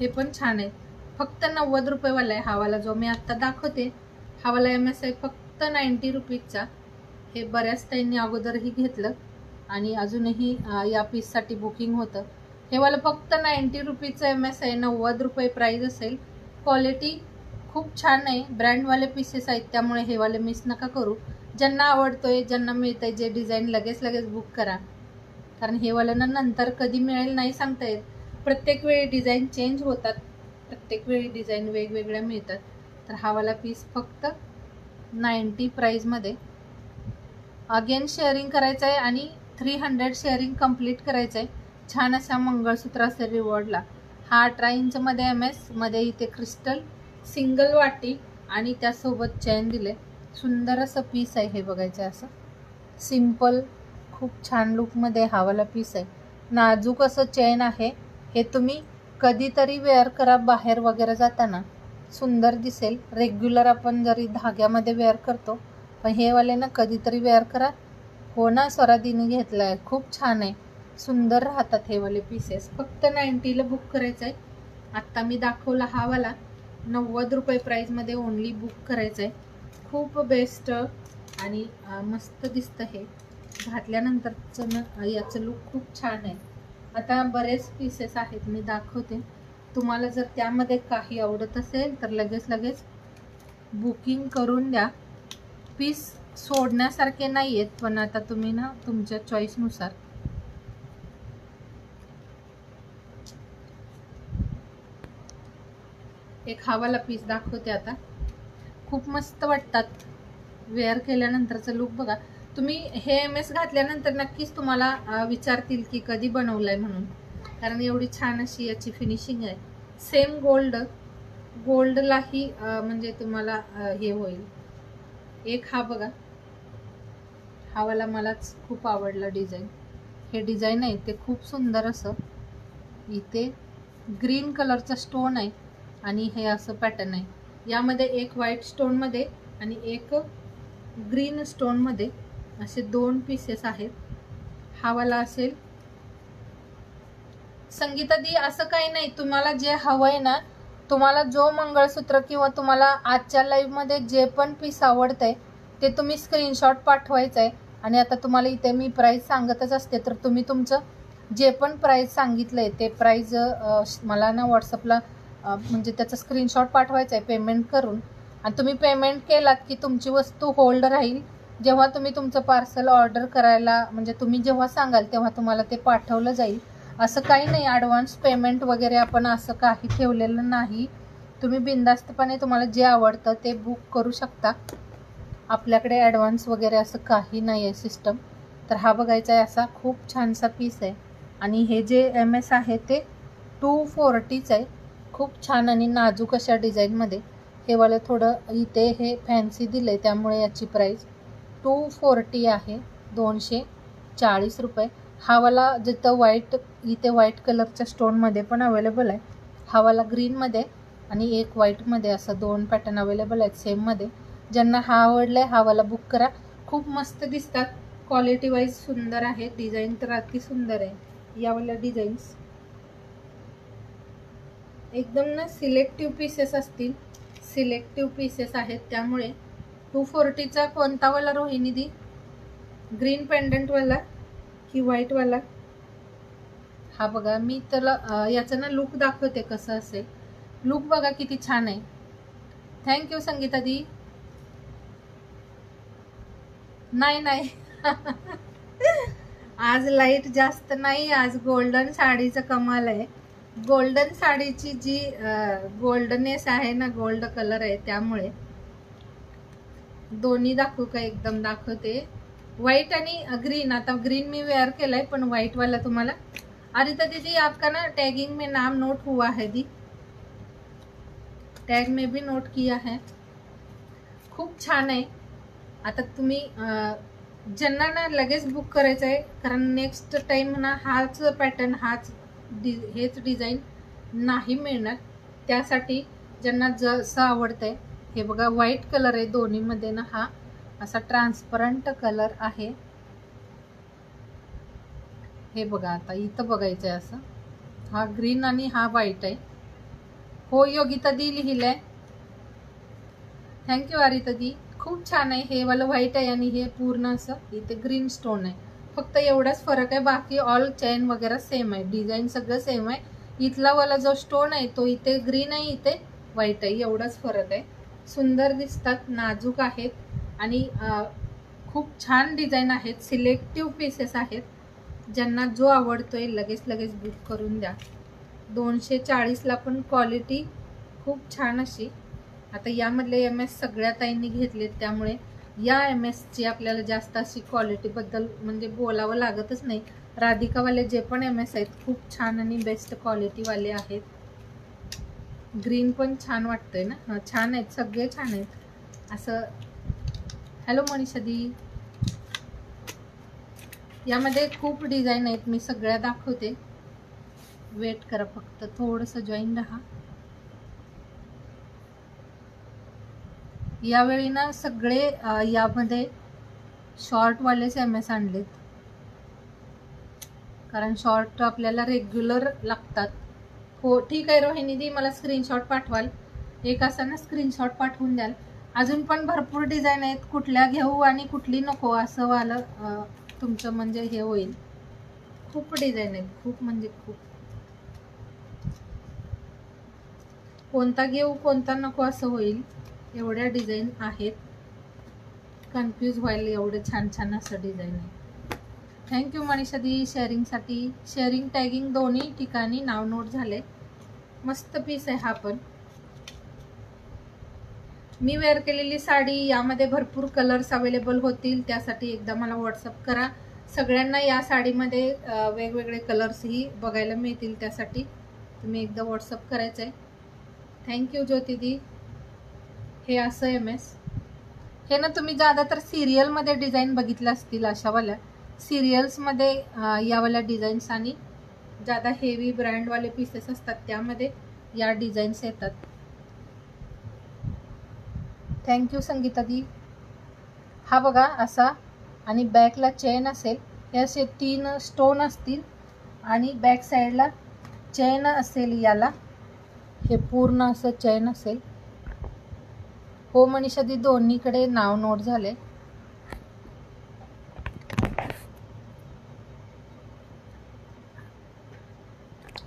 हे पण छान आहे. फक्त 90 रुपयेवाला आहे. हावाला जो मी आत्ता दाखवते हावाला MS आहे फक्त 90 रुपीजचा. हे बऱ्याच ताईंनी अगोदरही घेतलं आणि अजूनही या पीससाठी बुकिंग होतं. हे वाला फक्त 90 रुपीजचं MS आहे. 90 रुपये प्राईज असेल. क्वालिटी खूप छान आहे. ब्रँडवाले पीसेस आहेत त्यामुळे हे वाले मिस नका करू. ज्यांना आवडतोय, ज्यांना मिळतंय जे डिझाईन लगेच बुक करा, कारण हे वाल्यांना नंतर कधी मिळेल नाही सांगता येत. प्रत्येक वेळी डिझाईन चेंज होतात, प्रत्येक वेळी डिझाईन वेगवेगळ्या मिळतात. तर हा वाला पीस फक्त 90 प्राईजमध्ये. अगेन शेअरिंग करायचं आहे आणि 300 शेअरिंग कंप्लीट करायचं आहे. छान असा मंगळसूत्र असेल रिवॉर्डला. हा 18 इंचमध्ये MS मध्ये इथे क्रिस्टल सिंगल वाटी आणि त्यासोबत चेन दिले. सुंदर असं पीस आहे. हे बघायचं असं सिंपल खूप छान लुकमध्ये हा वाला पीस आहे. नाजूक असं चेन आहे. हे तुम्ही कधीतरी वेअर करा, बाहेर वगैरे जाताना सुंदर दिसेल. रेग्युलर आपण जरी धाग्यामध्ये वेअर करतो, पण हे वाले ना कधीतरी वेअर करा. हो ना, स्वरादीने घेतला आहे, खूप छान आहे, सुंदर राहतात हे वाले पीसेस. फक्त 90ला बुक करायचं आहे. आत्ता मी दाखवला हा वाला 90 रुपये प्राईजमध्ये ओनली बुक करायचं आहे. खूप बेस्ट आणि मस्त दिसतं. हे घातल्यानंतरचं याचं लुक खूप छान आहे. आता बरेच पीसेस आहेत मी दाखवते. तुम्हाला जर त्यामध्ये काही आवडत असेल तर लगेच बुकिंग करून द्या. पीस सोडण्यासारखे नाही आहेत, पण आता तुम्ही ना तुमच्या चॉईसनुसार. एक हावाला पीस दाखवते आता. खूप मस्त वाटतात वेअर केल्यानंतरचं लुक बघा. तुम्ही हे MS घातल्यानंतर नक्कीच तुम्हाला विचारतील की कधी बनवलंय म्हणून, कारण एवढी छान अशी याची फिनिशिंग आहे. सेम गोल्डलाही म्हणजे तुम्हाला हे होईल. एक हा बघा, हा वाला मलाच खूप आवडला डिझाईन. हे डिझाईन आहे ते खूप सुंदर असं. इथे ग्रीन कलरचा स्टोन आहे आणि हे असं पॅटर्न आहे. यामध्ये एक व्हाईट स्टोनमध्ये आणि एक ग्रीन स्टोनमध्ये असे 2 पीसेस आहेत. हा वाला असेल. संगीता दी असं काही नाही, तुम्हाला जे हवंय ना, तुम्हाला जो मंगळसूत्र किंवा तुम्हाला आजच्या लाईव्हमध्ये जे पण पीस आवडतंय ते तुम्ही स्क्रीनशॉट पाठवायचं आहे. आणि आता तुम्हाला इथे मी प्राईस सांगतच असते, तर तुम्ही तुमचं जे पण प्राईस सांगितलंय ते प्राईज मला ना व्हॉट्सअपला म्हणजे त्याचा स्क्रीनशॉट पाठवायचा आहे पेमेंट करून. आणि तुम्ही पेमेंट केलात की तुमची वस्तू होल्ड राहील. जेव्हा तुम्ही तुमचं पार्सल ऑर्डर करायला म्हणजे तुम्ही जेव्हा सांगाल तेव्हा तुम्हाला ते पाठवलं जाईल. असं काही नाही ॲडव्हान्स पेमेंट वगैरे आपण असं काही ठेवलेलं नाही. तुम्ही बिनधास्तपणे तुम्हाला जे आवडतं ते बुक करू शकता. आपल्याकडे ॲडव्हान्स वगैरे असं काही नाही आहे सिस्टम. तर हा बघायचा आहे, असा खूप छानसा पीस आहे. आणि हे जे MS आहे ते 240च आहे. खूप छान आणि नाजूक अशा डिझाईनमध्ये. हे वालं थोडं इथे हे फॅन्सी दिले त्यामुळे याची प्राईस 240 आहे, 240 रुपये. हा वाला जिथं व्हाईट, इथे व्हाईट कलरच्या स्टोनमध्ये पण अवेलेबल आहे. हा वाला ग्रीनमध्ये आणि एक व्हाईटमध्ये असं 2 पॅटर्न अवेलेबल आहेत सेममध्ये. ज्यांना हा आवडलाय हा वाला बुक करा. खूप मस्त दिसतात, क्वालिटी वाईज सुंदर आहे. डिझाईन तर अति सुंदर आहे. यावाल्या डिझाईन्स एकदम ना सिलेक्टिव्ह पीसेस असतील, सिलेक्टिव्ह पीसेस आहेत. त्यामुळे 240चा कोणता वाला रोहिणी दी? ग्रीन पेंडंटवाला की व्हाईटवाला? हा बघा, मी त्याला याचं ना लुक दाखवते कसं असेल. लुक बघा किती छान आहे. थँक्यू संगीता दी. नाही आज लाईट जास्त नाही. आज गोल्डन साडीचं कमाल आहे. गोल्डन साडीची जी गोल्डनेस आहे ना, गोल्ड कलर आहे त्यामुळे. दोन्ही दाखवू का? एकदम दाखवते. व्हाइट आणि ग्रीन. आता ग्रीन मी वेअर केलाय पण व्हाइट वाला तुम्हाला. अरिता दीदी आपका ना टैगिंग में नाम नोट हुआ है दी, टैग में भी नोट किया है. खूप छान आहे. आता तुम्ही ज्यांना ना लगेच बुक करायचं आहे, कारण नेक्स्ट टाइम ना हाच पॅटर्न हेच डिझाईन नाही मिळणार. त्यासाठी ज्यांना जसं आवडतंय, हे बघा व्हाईट कलर आहे दोन्हीमध्ये ना. हा असा ट्रान्सपरंट कलर आहे. हे बघा, आता इथं बघायचं आहे असं. हा ग्रीन आणि हा व्हाईट आहे. हो योगिता दी लिहिलंय. थँक्यू आरिता दी. खूप छान आहे. हे वाला व्हाईट आहे आणि हे पूर्ण असं इथे ग्रीन स्टोन आहे. फक्त एवढाच फरक आहे, बाकी ऑल चेन वगैरे सेम आहे, डिझाईन सगळं सेम आहे. इथला वाला जो स्टोन आहे तो इथे ग्रीन आहे, इथे व्हाईट आहे, एवढाच फरक आहे. सुंदर दिसतात, नाजूक आहेत आणि खूप छान डिझाईन आहेत. सिलेक्टिव्ह पीसेस आहेत. ज्यांना जो आवडतोय लगेच बुक करून द्या. 240ला पण क्वालिटी खूप छान अशी. आता यामधले MS सगळ्या ताईंनी घेतलेत, त्यामुळे या MSची आपल्याला जास्त अशी क्वालिटीबद्दल म्हणजे बोलावं लागतच नाही. राधिकावाले जे पण MS आहेत खूप छान आणि बेस्ट क्वालिटीवाले आहेत. ग्रीन पण छान वाटतंय ना. छान आहेत, सगळे छान आहेत असं. हॅलो मनीषा दी. यामध्ये खूप डिझाईन आहेत, मी सगळ्या दाखवते. वेट करा, फक्त थोडंसं जॉईन राहा. यावेळी ना सगळे यामध्ये शॉर्टवालेच MS आणलेत, कारण शॉर्ट आपल्याला रेग्युलर लागतात. हो ठीक आहे रोहिणी दी, मला स्क्रीनशॉट पाठवाल. एक असा ना स्क्रीनशॉट पाठवून द्याल. अजून पण भरपूर डिझाईन आहेत, कुठल्या घेऊ आणि कुठली नको असं वालं तुमचं म्हणजे हे होईल. खूप डिझाईन आहेत, खूप म्हणजे खूप. कोणता घेऊ कोणता नको असं होईल, एवढ्या डिझाईन आहेत. कन्फ्यूज व्हायला एवढं छान छान असं डिझाईन आहे. थँक्यू मनीषा दी शेअरिंगसाठी. शेअरिंग टॅगिंग दोन्ही ठिकाणी नाव नोट झाले. मस्त पीस आहे हा पण. मी वेअर केलेली साडी, यामध्ये भरपूर कलर्स अवेलेबल होतील, त्यासाठी एकदा मला व्हॉट्सअप करा. सगळ्यांना या साडीमध्ये वेगवेगळे कलर्सही बघायला मिळतील, त्यासाठी तुम्ही एकदा व्हॉट्सअप करायचं आहे. थँक्यू ज्योती दी. हे असं MS हे ना तुम्ही ज्यादा तर सिरियलमध्ये डिझाईन बघितल्या असतील, अशावाल्या सिरियल्समध्ये यावाल्या डिझाईन्स आणि ज्यादा हेवी ब्रँडवाले पीसेस असतात त्यामध्ये या डिझाईन्स येतात. थँक्यू संगीता दी. हा बघा असा, आणि बॅकला चेन असेल. हे असे 3 स्टोन असतील आणि बॅक साईडला चेन असेल. याला हे पूर्ण असं चेन असेल. हो मनीषा दी, दोन्हीकडे नाव नोट झाले.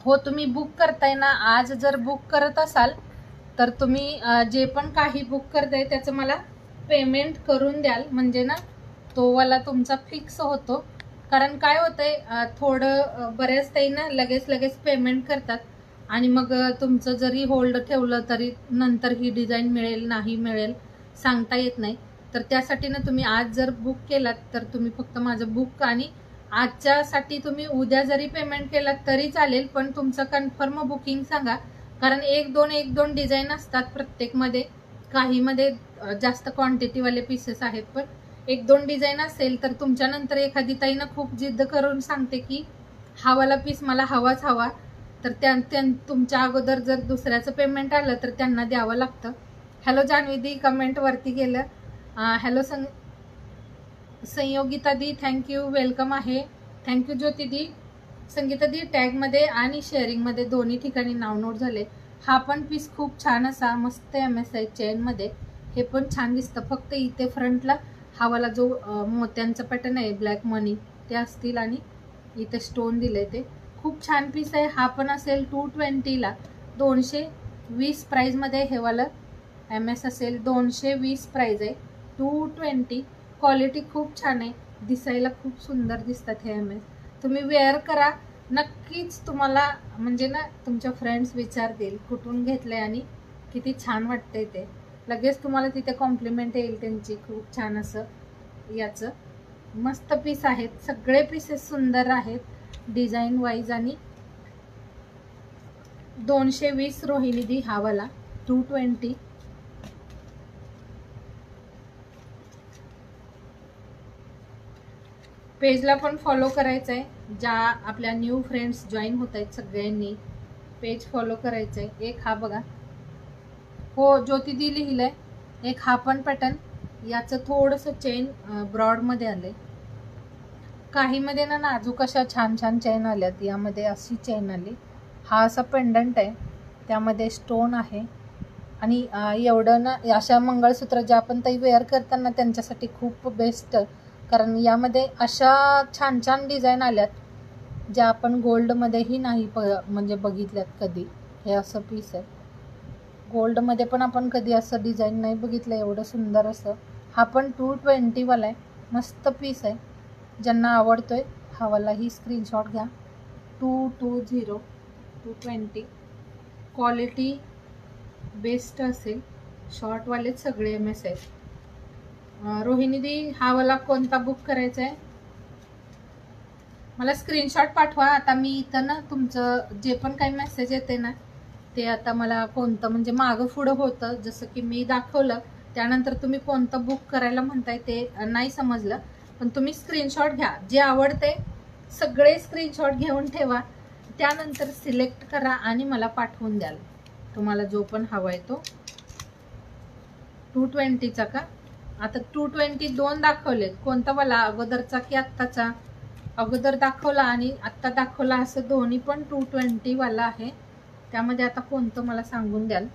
हो तुम्ही बुक करताय ना, आज जर बुक करत असाल तर तुम्ही जे पण काही बुक करताय त्याचं मला पेमेंट करून द्याल, म्हणजे ना तो वाला तुमचा फिक्स होतो. कारण काय होतंय, थोडं बऱ्याच ताई ना लगेच पेमेंट करतात आणि मग तुमचं जरी होल्ड ठेवलं तरी नंतर ही डिझाईन मिळेल नाही मिळेल सांगता येत नाही. तर त्यासाठी ना तुम्ही आज जर बुक केलात तर तुम्ही फक्त माझं बुक, आणि आजच्यासाठी तुम्ही उद्या जरी पेमेंट केलात तरी चालेल, पण तुमचं कन्फर्म बुकिंग सांगा. कारण एक दोन डिझाईन असतात प्रत्येकमध्ये. काहीमध्ये जास्त क्वांटिटीवाले पीसेस आहेत, पण 1-2 डिझाईन असेल तर तुमच्यानंतर एखादी ताईनं खूप जिद्द करून सांगते की हा वाला पीस मला हवाच हवा, तर तुमच्या अगोदर जर दुसऱ्याचं पेमेंट आलं तर त्यांना द्यावं लागतं. हॅलो जान्हवी दी, कमेंट वरती गेलं. हॅलो संयोगिता दी, थँक्यू, वेलकम आहे. थँक्यू ज्योती दी. संगीता दी, टॅगमध्ये आणि शेअरिंगमध्ये दोन्ही ठिकाणी नाव नोट झाले. हा पण पीस खूप छान असा मस्त MS आहे चेनमध्ये. हे पण छान दिसतं. फक्त इथे फ्रंटला हा वाला जो मोत्यांचा पॅटर्न आहे ब्लॅक मनी ते असतील आणि इथे स्टोन दिले, ते खूप छान पीस आहे. हा पण असेल 220ला. 220 प्राईजमध्ये हे वाला MS असेल. 220 प्राईज आहे. 220. क्वालिटी खूप छान आहे, दिसायला खूप सुंदर दिसतात हे MS. तुम्ही वेअर करा, नक्कीच तुम्हाला म्हणजे ना तुमच्या फ्रेंड्स विचारतील कुठून घेतलंय आणि किती छान वाटतंय ते. लगेच तुम्हाला तिथे कॉम्प्लिमेंट येईल त्यांची. खूप छान असं याचं मस्त पीस आहेत. सगळे पीसेस सुंदर आहेत डिझाईन वाईज. आणि 220 रोहिणी दी हा वाला 220. पेजला पण फॉलो करायचं आहे. ज्या आपल्या न्यू फ्रेंड्स जॉईन होत आहेत सगळ्यांनी पेज फॉलो करायचं आहे. एक हा बघा, हो ज्योती दी लिहिलंय. एक हा पण पॅटर्न, याचं थोडंसं चेन ब्रॉडमध्ये आलंय. काहीमध्ये ना नाजूक अशा छान छान चेन आल्यात, यामध्ये अशी चेन आली. हा असा पेंडंट आहे, त्यामध्ये स्टोन आहे. आणि एवढं ना, अशा मंगळसूत्र ज्या आपण ताई वेअर करताना त्यांच्यासाठी खूप बेस्ट, कारण यामध्ये अशा छान छान डिझाईन आल्यात ज्या आपण गोल्डमध्येही नाही म्हणजे बघितल्यात कधी. हे असं पीस आहे, गोल्डमध्ये पण आपण कधी असं डिझाईन नाही बघितलं एवढं सुंदर असं. हा पण 220 वाला आहे, मस्त पीस आहे. ज्यांना आवडतोय हा वाला ही स्क्रीनशॉट घ्या. 220 क्वालिटी बेस्ट असेल. शॉर्टवालेच सगळे MS आहेत. रोहिणीदी हा वाला कोणता बुक करायचा आहे मला स्क्रीनशॉट पाठवा. आता मी इथं ना तुमचं जे पण काही मेसेज येते ना ते आता मला कोणतं म्हणजे मागं पुढं होतं, जसं की मी दाखवलं त्यानंतर तुम्ही कोणतं बुक करायला म्हणताय ते नाही समजलं. पण तुम्ही स्क्रीनशॉट घ्या, जे आवडते सगळे स्क्रीनशॉट घेऊन ठेवा, त्यानंतर सिलेक्ट करा आणि मला पाठवून द्याल तुम्हाला जो पण हवा आहे तो. 220चा का? आता 220 दोन दाखवलेत, कोणता वाला अगोदरचा की आत्ताचा? अगोदर दाखवला आणि आत्ता दाखवला, असं दोन्ही पण 220 वाला आहे. त्यामध्ये आता कोणतं मला सांगून द्याल.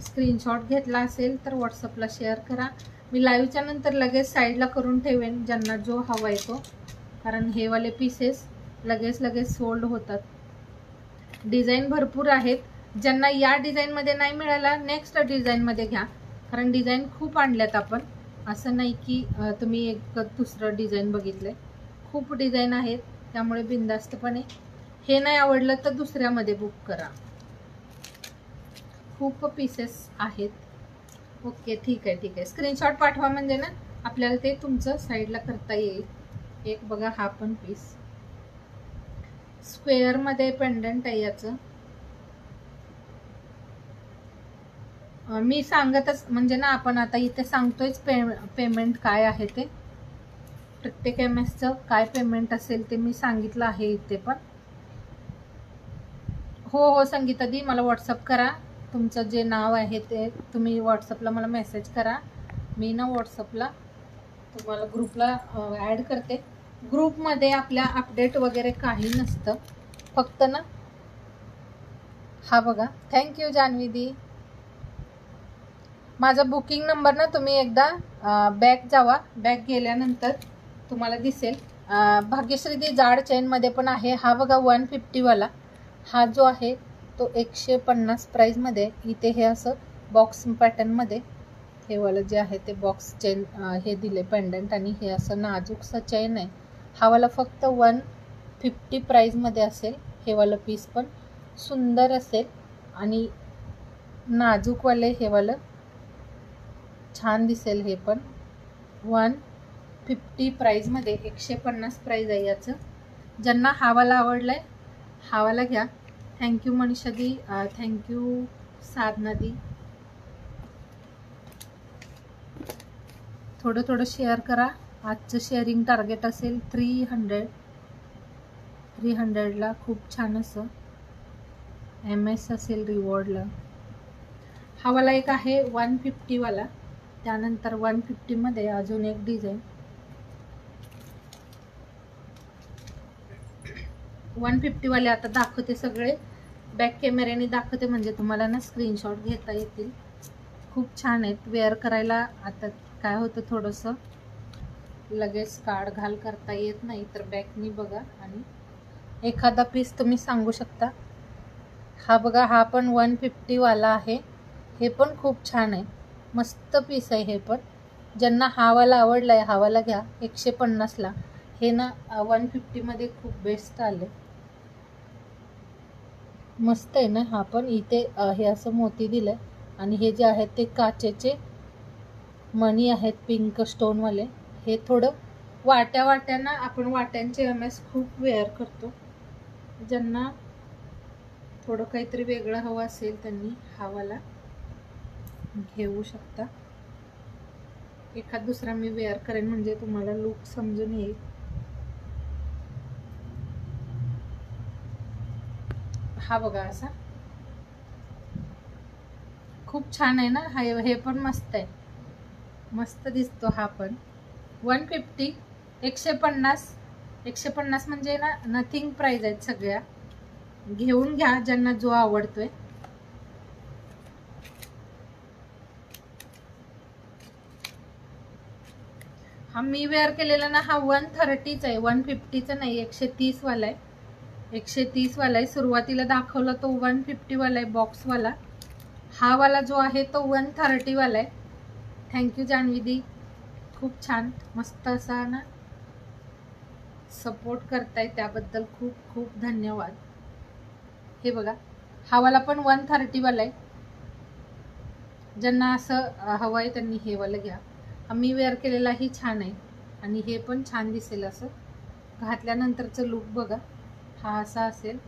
स्क्रीनशॉट घेतला असेल तर व्हॉट्सअपला शेअर करा. मी लाईव्हच्या नंतर लगेच साईडला करून ठेवेन ज्यांना जो हवा आहे तो, कारण हे वाले पीसेस लगेच सोल्ड होतात. डिझाईन भरपूर आहेत. ज्यांना या डिझाईनमध्ये नाही मिळाला नेक्स्ट डिझाईनमध्ये घ्या, कारण डिझाईन खूप आणल्यात आपण. असं नाही की तुम्ही एक दुसरं डिझाईन बघितलंय, खूप डिझाईन आहेत. त्यामुळे बिनधास्तपणे हे नाही आवडलं तर दुसऱ्यामध्ये बुक करा, खूप पीसेस आहेत. ओके ठीक आहे. स्क्रीनशॉट पाठवा म्हणजे ना आपल्याला ते तुमचं साईडला करता येईल. एक बघा हा पण पीस स्क्वेअरमध्ये पेंडंट आहे याचं. मी सांगतच म्हणजे ना आपण आता इथे सांगतोयच पेमेंट काय आहे ते. प्रत्येक MSचं काय पेमेंट असेल ते मी सांगितलं आहे इथे पण. हो संगीता दी मला व्हॉट्सअप करा, तुमचं जे नाव आहे ते तुम्ही व्हॉट्सअपला मला मेसेज करा. मी ना व्हॉट्सअपला तुम्हाला ग्रुपला ॲड करते. ग्रुपमध्ये आपल्या अपडेट वगैरे काही नसतं, फक्त ना हा बघा. थँक्यू जान्हवी दी. माझा बुकिंग नंबर ना तुम्ही एकदा बॅक जावा, बॅक गेल्यानंतर तुम्हाला दिसेल. भाग्यश्री दी जाड चेनमध्ये पण आहे. हा बघा 150 वाला, हा जो आहे तो 150 प्राईजमध्ये. इथे हे असं बॉक्स पॅटर्नमध्ये हे वाला जे आहे ते बॉक्स चेन हे दिले पेंडंट, आणि हे असं नाजूकसा चेन आहे. हा वाला फक्त 150 प्राईजमध्ये असेल. हे वाला पीस पण सुंदर असेल आणि नाजूकवाले हे वाला छान दिसेल. हे पण 150 प्राईजमध्ये, 150 प्राईज आहे याचं. ज्यांना हा वाला आवडलाय हा वाला घ्या. थँक्यू मनीषा दी, थँक्यू साधना दी. थोडं शेअर करा. आजचं शेअरिंग टार्गेट असेल 300ला. खूप छान असं MS असेल रिवॉर्डला. हा वाला एक आहे 150 वाला. त्यानंतर 150 मध्ये अजून एक डिझाईन 150 वाले आता दाखवते, सगळे बॅक कॅमेऱ्याने दाखवते म्हणजे तुम्हाला ना स्क्रीनशॉट घेता येतील. खूप छान आहेत वेअर करायला. आता काय होतं थोडंसं लगेच काढ घाल करता येत नाही, तर बॅकनी बघा आणि एखादा पीस तुम्ही सांगू शकता. हा बघा, हा पण 150 वाला आहे. हे पण खूप छान आहे, मस्त पीस आहे. हे पण ज्यांना हा वाला आवडलाय हा वाला घ्या. 150ला हे ना 150 मध्ये खूप बेस्ट आले. मस्त आहे ना हा पण. इथे हे असं मोती दिलंय आणि हे जे आहेत ते काचेचे मणी आहेत पिंक स्टोनवाले. हे थोडं वाट्याना आपण वाट्यांचे MS खूप वेअर करतो. ज्यांना थोडं काहीतरी वेगळं हवं असेल त्यांनी हा वाला घेऊ शकता. एखाद दुसरा मी वेअर करेन म्हणजे तुम्हाला लुक समजून येईल. हा बघा असा खूप छान आहे ना. हे पण मस्त आहे, मस्त दिसतो. हा पण 150 150 म्हणजे ना नथिंग प्राइस आहेत सगळ्या. घेऊन घ्या ज्यांना जो आवडतोय. हा मी वेअर केलेला ना, हा 130चा आहे, 150चा नाही, 130 वाला आहे. 130 वाला आहे. सुरुवातीला दाखवला तो 150 वाला आहे बॉक्सवाला. हा वाला जो आहे तो 130 वाला आहे. थँक्यू जान्हवीदी, खूप छान मस्त असा ना सपोर्ट करताय, त्याबद्दल खूप खूप धन्यवाद. हे बघा, हा वाला पण 130 वाला आहे. ज्यांना असं हवं आहे त्यांनी हे वाला घ्या. मी वेअर केलेलाही छान आहे आणि हे पण छान दिसेल. असं घातल्यानंतरचं लुक बघा, हा असा असेल.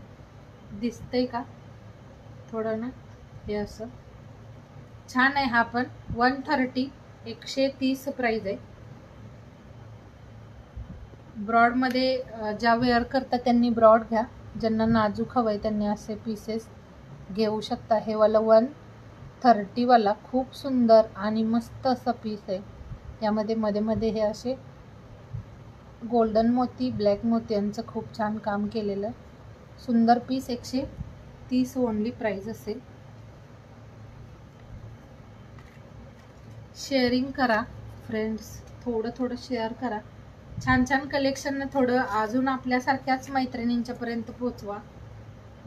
दिसतंय का थोडं ना, हे असं छान आहे. हा पण 130, 130 प्राइस आहे. ब्रॉडमध्ये ज्या वेअर करतात त्यांनी ब्रॉड घ्या. ज्यांना नाजूक हवं आहे त्यांनी असे पीसेस घेऊ शकता. हे वाला 130 वाला खूप सुंदर आणि मस्त असा पीस आहे. यामध्ये मध्ये मध्ये हे असे गोल्डन मोती, ब्लॅक मोत्यांचं खूप छान काम केलेलं सुंदर पीस. 130 ओनली प्राइस असेल. शेअरिंग करा फ्रेंड्स, थोडं थोडं शेअर करा. छान छान कलेक्शन थोडं अजून आपल्यासारख्याच मैत्रिणींच्या पर्यंत पोचवा,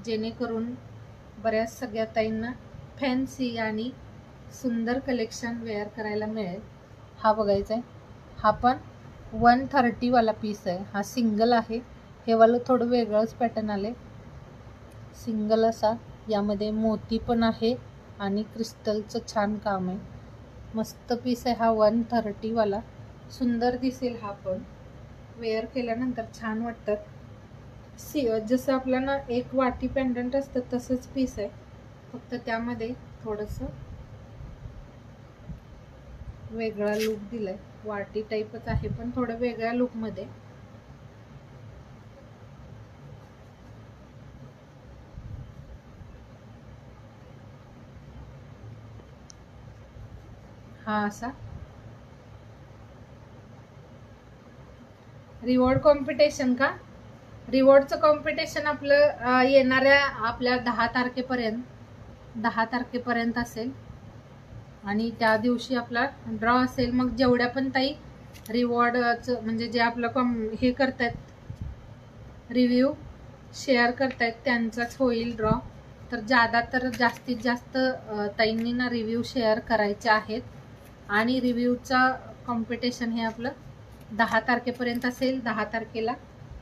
जेणेकरून बऱ्याच सगळ्या ताईंना फॅन्सी आणि सुंदर कलेक्शन वेअर करायला मिळेल. हा बघायचा आहे. हा पण 130 वाला पीस आहे. हा सिंगल आहे. हे वाला थोडं वेगळंच पॅटर्न आले, सिंगल असा. यामध्ये मोती पण आहे आणि क्रिस्टलचं छान काम आहे. मस्त पीस आहे हा 130 वाला. सुंदर दिसेल. हा पण वेअर केल्यानंतर छान वाटतात. जसं आपल्याला एक वाटी पेंडंट असतं तसंच पीस आहे, फक्त त्यामध्ये थोडंसं वेगळा लुक दिलाय. वाटी टाईपच आहे पण थोडं वेगळ्या लुकमध्ये. हा असा रिवॉर्ड कॉम्पिटिशन का? रिवॉर्डचं कॉम्पिटिशन आपलं येणाऱ्या आपल्या 10 तारखेपर्यंत असेल आणि त्या दिवशी आपला ड्रॉ असेल. मग जेवढ्या पण ताई रिवॉर्डचं म्हणजे जे आपलं हे करतायत, रिव्ह्यू शेअर करतायत, त्यांचाच होईल ड्रॉ. तर जास्तीत जास्त ताईंनी ना रिव्ह्यू शेअर करायचे आहेत आणि रिव्ह्यूचा कॉम्पिटिशन हे आपलं 10 तारखेपर्यंत असेल. 10 तारखेला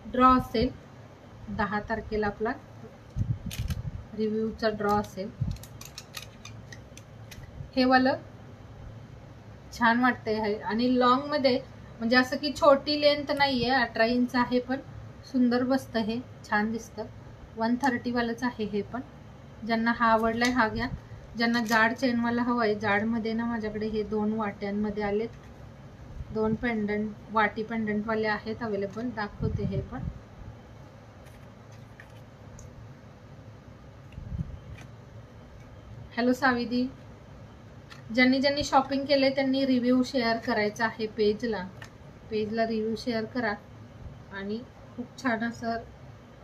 ड्रॉ असेल. 10 तारखेला आपला रिव्ह्यूचा ड्रॉ असेल. हे वालं छान वाटतंय आणि लॉंग मध्ये म्हणजे असं की छोटी लेंथ नाहीये, 18 इंच आहे पण सुंदर बसतं. हे छान दिसतं. 130 वालाच आहे हे पण. ज्यांना हा आवडलाय हा घ्या. ज्यांना जाड चेनवाला हवा आहे, जाडमध्ये ना माझ्याकडे हे 2 वाट्यांमध्ये आलेत. 2 पेंडंट वाटी पेंडंट वाले आहेत अवेलेबल. दाखवते हे पण. हॅलो साविदी, ज्यांनी शॉपिंग केले त्यांनी रिव्ह्यू शेअर करायचा आहे. पेजला रिव्ह्यू शेअर करा आणि खूप छान असं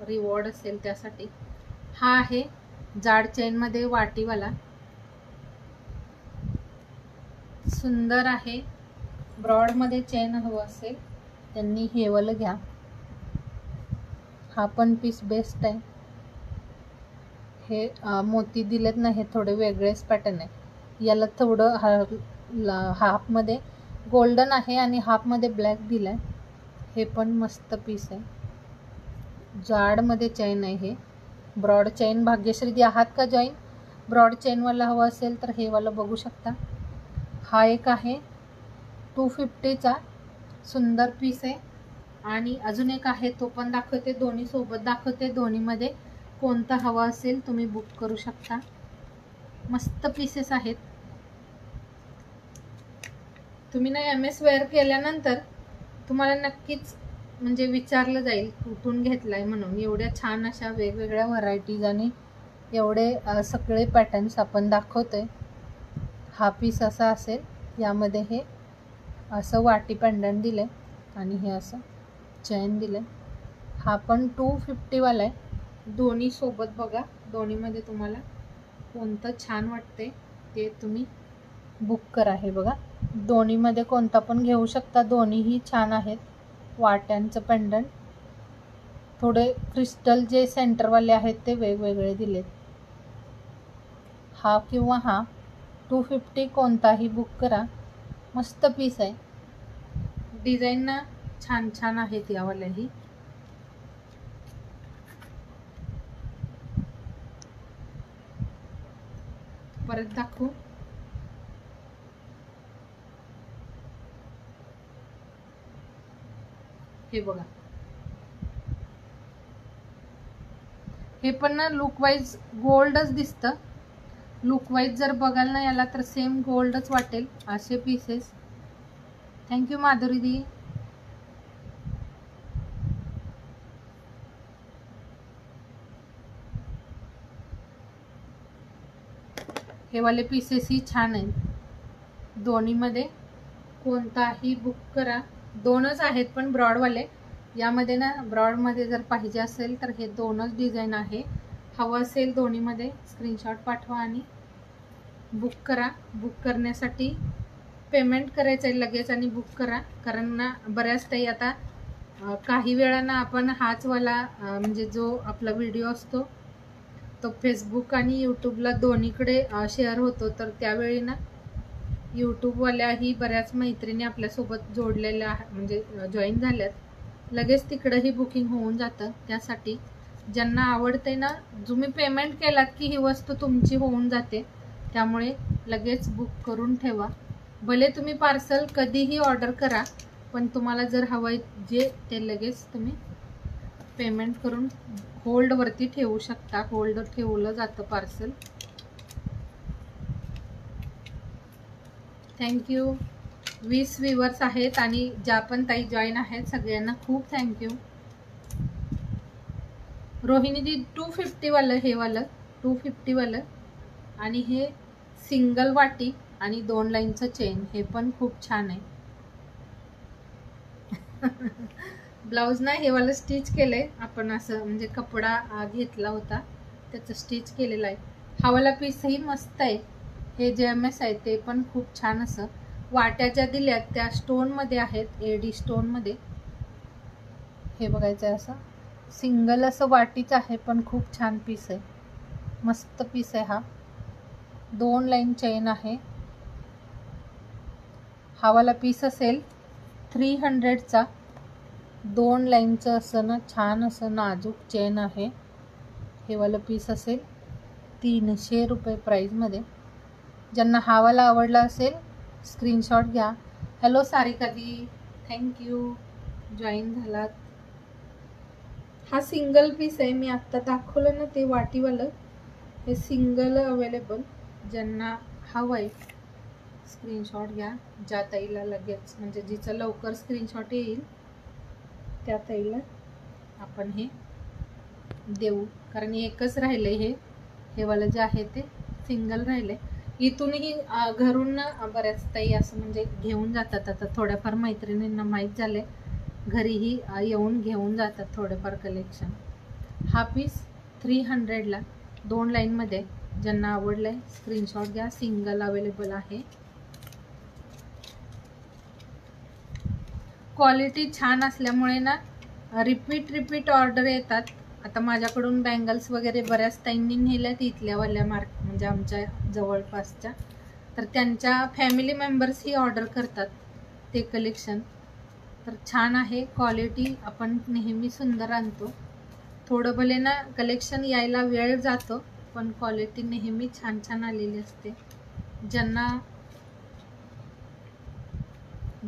रिवॉर्ड असेल त्यासाठी. हा आहे जाड चेनमध्ये वाटीवाला, सुंदर आहे. ब्रॉडमध्ये चेन हवं असेल त्यांनी हे वालं घ्या. हा पण पीस बेस्ट आहे. हे मोती दिलेत ना, हे थोडे वेगळेच पॅटर्न आहे. याला थोडं हाफमध्ये गोल्डन आहे आणि हाफमध्ये ब्लॅक दिलाय. हे पण मस्त पीस आहे. जाडमध्ये चेन आहे. हे ब्रॉड चेन. भाग्यश्री आहात का जॉईन? ब्रॉड चेनवाला हवं असेल तर हे वाला बघू शकता. हा एक आहे 250चा, सुंदर पीस आहे. आणि अजून एक आहे तो पण दाखवते, दोन्ही सोबत दाखवते. दोन्हीमध्ये कोणता हवा असेल तुम्ही बुक करू शकता. मस्त पीसेस आहेत. तुम्ही ना MS वेअर केल्यानंतर तुम्हाला नक्कीच म्हणजे विचारलं जाईल कुठून घेतलाय म्हणून. एवढ्या छान अशा वेगवेगळ्या व्हरायटीज आणि एवढे सगळे पॅटर्न्स आपण दाखवतोय. हा पीस असा असेल. यामध्ये हे असं वाटी पेंडंट दिले आणि हे असं चेन दिले. हा पण 250 वाला आहे. दोन्ही सोबत बघा, दोन्हीमध्ये तुम्हाला कोणतं छान वाटते ते तुम्ही बुक करा. हे बघा, दोन्हीमध्ये कोणता पण घेऊ शकता, दोन्हीही छान आहेत. वाट्यांचं पेंडंट, थोडे क्रिस्टल जे सेंटरवाले आहेत ते वेगवेगळे दिलेत. हा किंवा हा 250 कोणताही बुक करा, मस्त पीस आहे. डिझाईन ना छान छान आहेत यावाल्याही. परत दाखवू, हे बघा, हे पण ना लुक वाईज गोल्डच दिसतं. लुक वाईज जर बघाल ना याला तर सेम गोल्डच वाटेल असे पीसेस. थँक्यू माधुरी दी. हे वाले पीसेस ही छान आहेत. दोन्हीमध्ये कोणताही बुक करा. दोनच आहेत पण ब्रॉडवाले. यामध्ये ना ब्रॉडमध्ये जर पाहिजे असेल तर हे दोनच डिझाईन आहे. हवं असेल दोन्हीमध्ये स्क्रीनशॉट पाठवा आणि बुक करा. बुक करण्यासाठी पेमेंट करायचं आहे लगेच आणि बुक करा. कारण ना बऱ्याच ताई आता काही वेळानं आपण हाच वाला म्हणजे जो आपला व्हिडिओ असतो तो फेसबुक आणि यूट्यूबला दोन्हीकडे शेअर होतो. तर त्यावेळी ना यूट्यूबवाल्याही बऱ्याच मैत्रिणी आपल्यासोबत जोडलेल्या म्हणजे जॉईन झाल्यात. लगेच तिकडंही बुकिंग होऊन जातं. त्यासाठी ज्यांना आवडते ना, तुम्ही पेमेंट केलात की ही वस्तू तुमची होऊन जाते. त्यामुळे लगेच बुक करून ठेवा. भले तुम्ही पार्सल कधीही ऑर्डर करा, पण तुम्हाला जर हवं आहे जे ते लगेच तुम्ही पेमेंट करून होल्डवरती ठेवू शकता. होल्ड ठेवलं जातं पार्सल. थँक्यू. 20 व्ह्यूअर्स आहेत आणि ज्या पण ताई जॉईन आहेत सगळ्यांना खूप थँक्यू. रोहिणीजी 250 वालं, हे वालं 250 वालं, आणि हे सिंगल वाटी आणि 2 लाईनचं चेन, हे पण खूप छान आहे. ब्लाऊज ना हे वाला स्टिच केलंय आपण, असं म्हणजे कपडा घेतला होता त्याचं स्टिच केलेलं आहे. हा वाला पीसही मस्त आहे. हे JMS आहे ते पण खूप छान. असं वाट्या ज्या दिल्यात त्या स्टोनमध्ये आहेत, AD स्टोनमध्ये. हे बघायचं आहे, असं सिंगल असं वाटीच आहे पण खूप छान पीस आहे. मस्त पीस आहे हा. 2 लाईन चेन आहे. हा वाला पीस असेल 300चा. 2 लाईनचं असं ना छान असं नाजूक चेन आहे. हे वाला पीस असेल 300 रुपये प्राईजमध्ये. ज्यांना हा वाला आवडला असेल स्क्रीनशॉट घ्या. हॅलो सारिका दी, थँक्यू जॉईन झालात. हा सिंगल पीस आहे. मी आत्ता दाखवलं ना ते वाटीवालं, हे सिंगल अवेलेबल. ज्यांना हवं आहे स्क्रीनशॉट घ्या. ज्या ताईला लगेच म्हणजे जिचं लवकर स्क्रीनशॉट येईल त्या ताईला आपण हे देऊ. कारण एकच राहिलं हे वालं जे आहे ते सिंगल राहिले. इथूनही घरून बऱ्याच ताई असं म्हणजे घेऊन जातात. आता थोड्याफार मैत्रिणींना माहीत झाले, घरीही येऊन घेऊन जातात थोडेफार कलेक्शन. हा पीस 300ला 2 लाईनमध्ये. ज्यांना आवडलं आहे स्क्रीनशॉट घ्या. सिंगल अवेलेबल आहे. क्वालिटी छान असल्यामुळे ना रिपीट ऑर्डर येतात. आता माझ्याकडून बँगल्स वगैरे बऱ्याच ताईंनी नेल्यात इथल्यावाल्या म्हणजे आमच्या जवळपासच्या. तर त्यांच्या फॅमिली मेंबर्सही ऑर्डर करतात ते कलेक्शन. तर छान आहे क्वालिटी. आपण नेहमी सुंदर आणतो. थोडं भले ना कलेक्शन यायला वेळ जातो पण क्वालिटी नेहमी छान छान आलेली असते. ज्यांना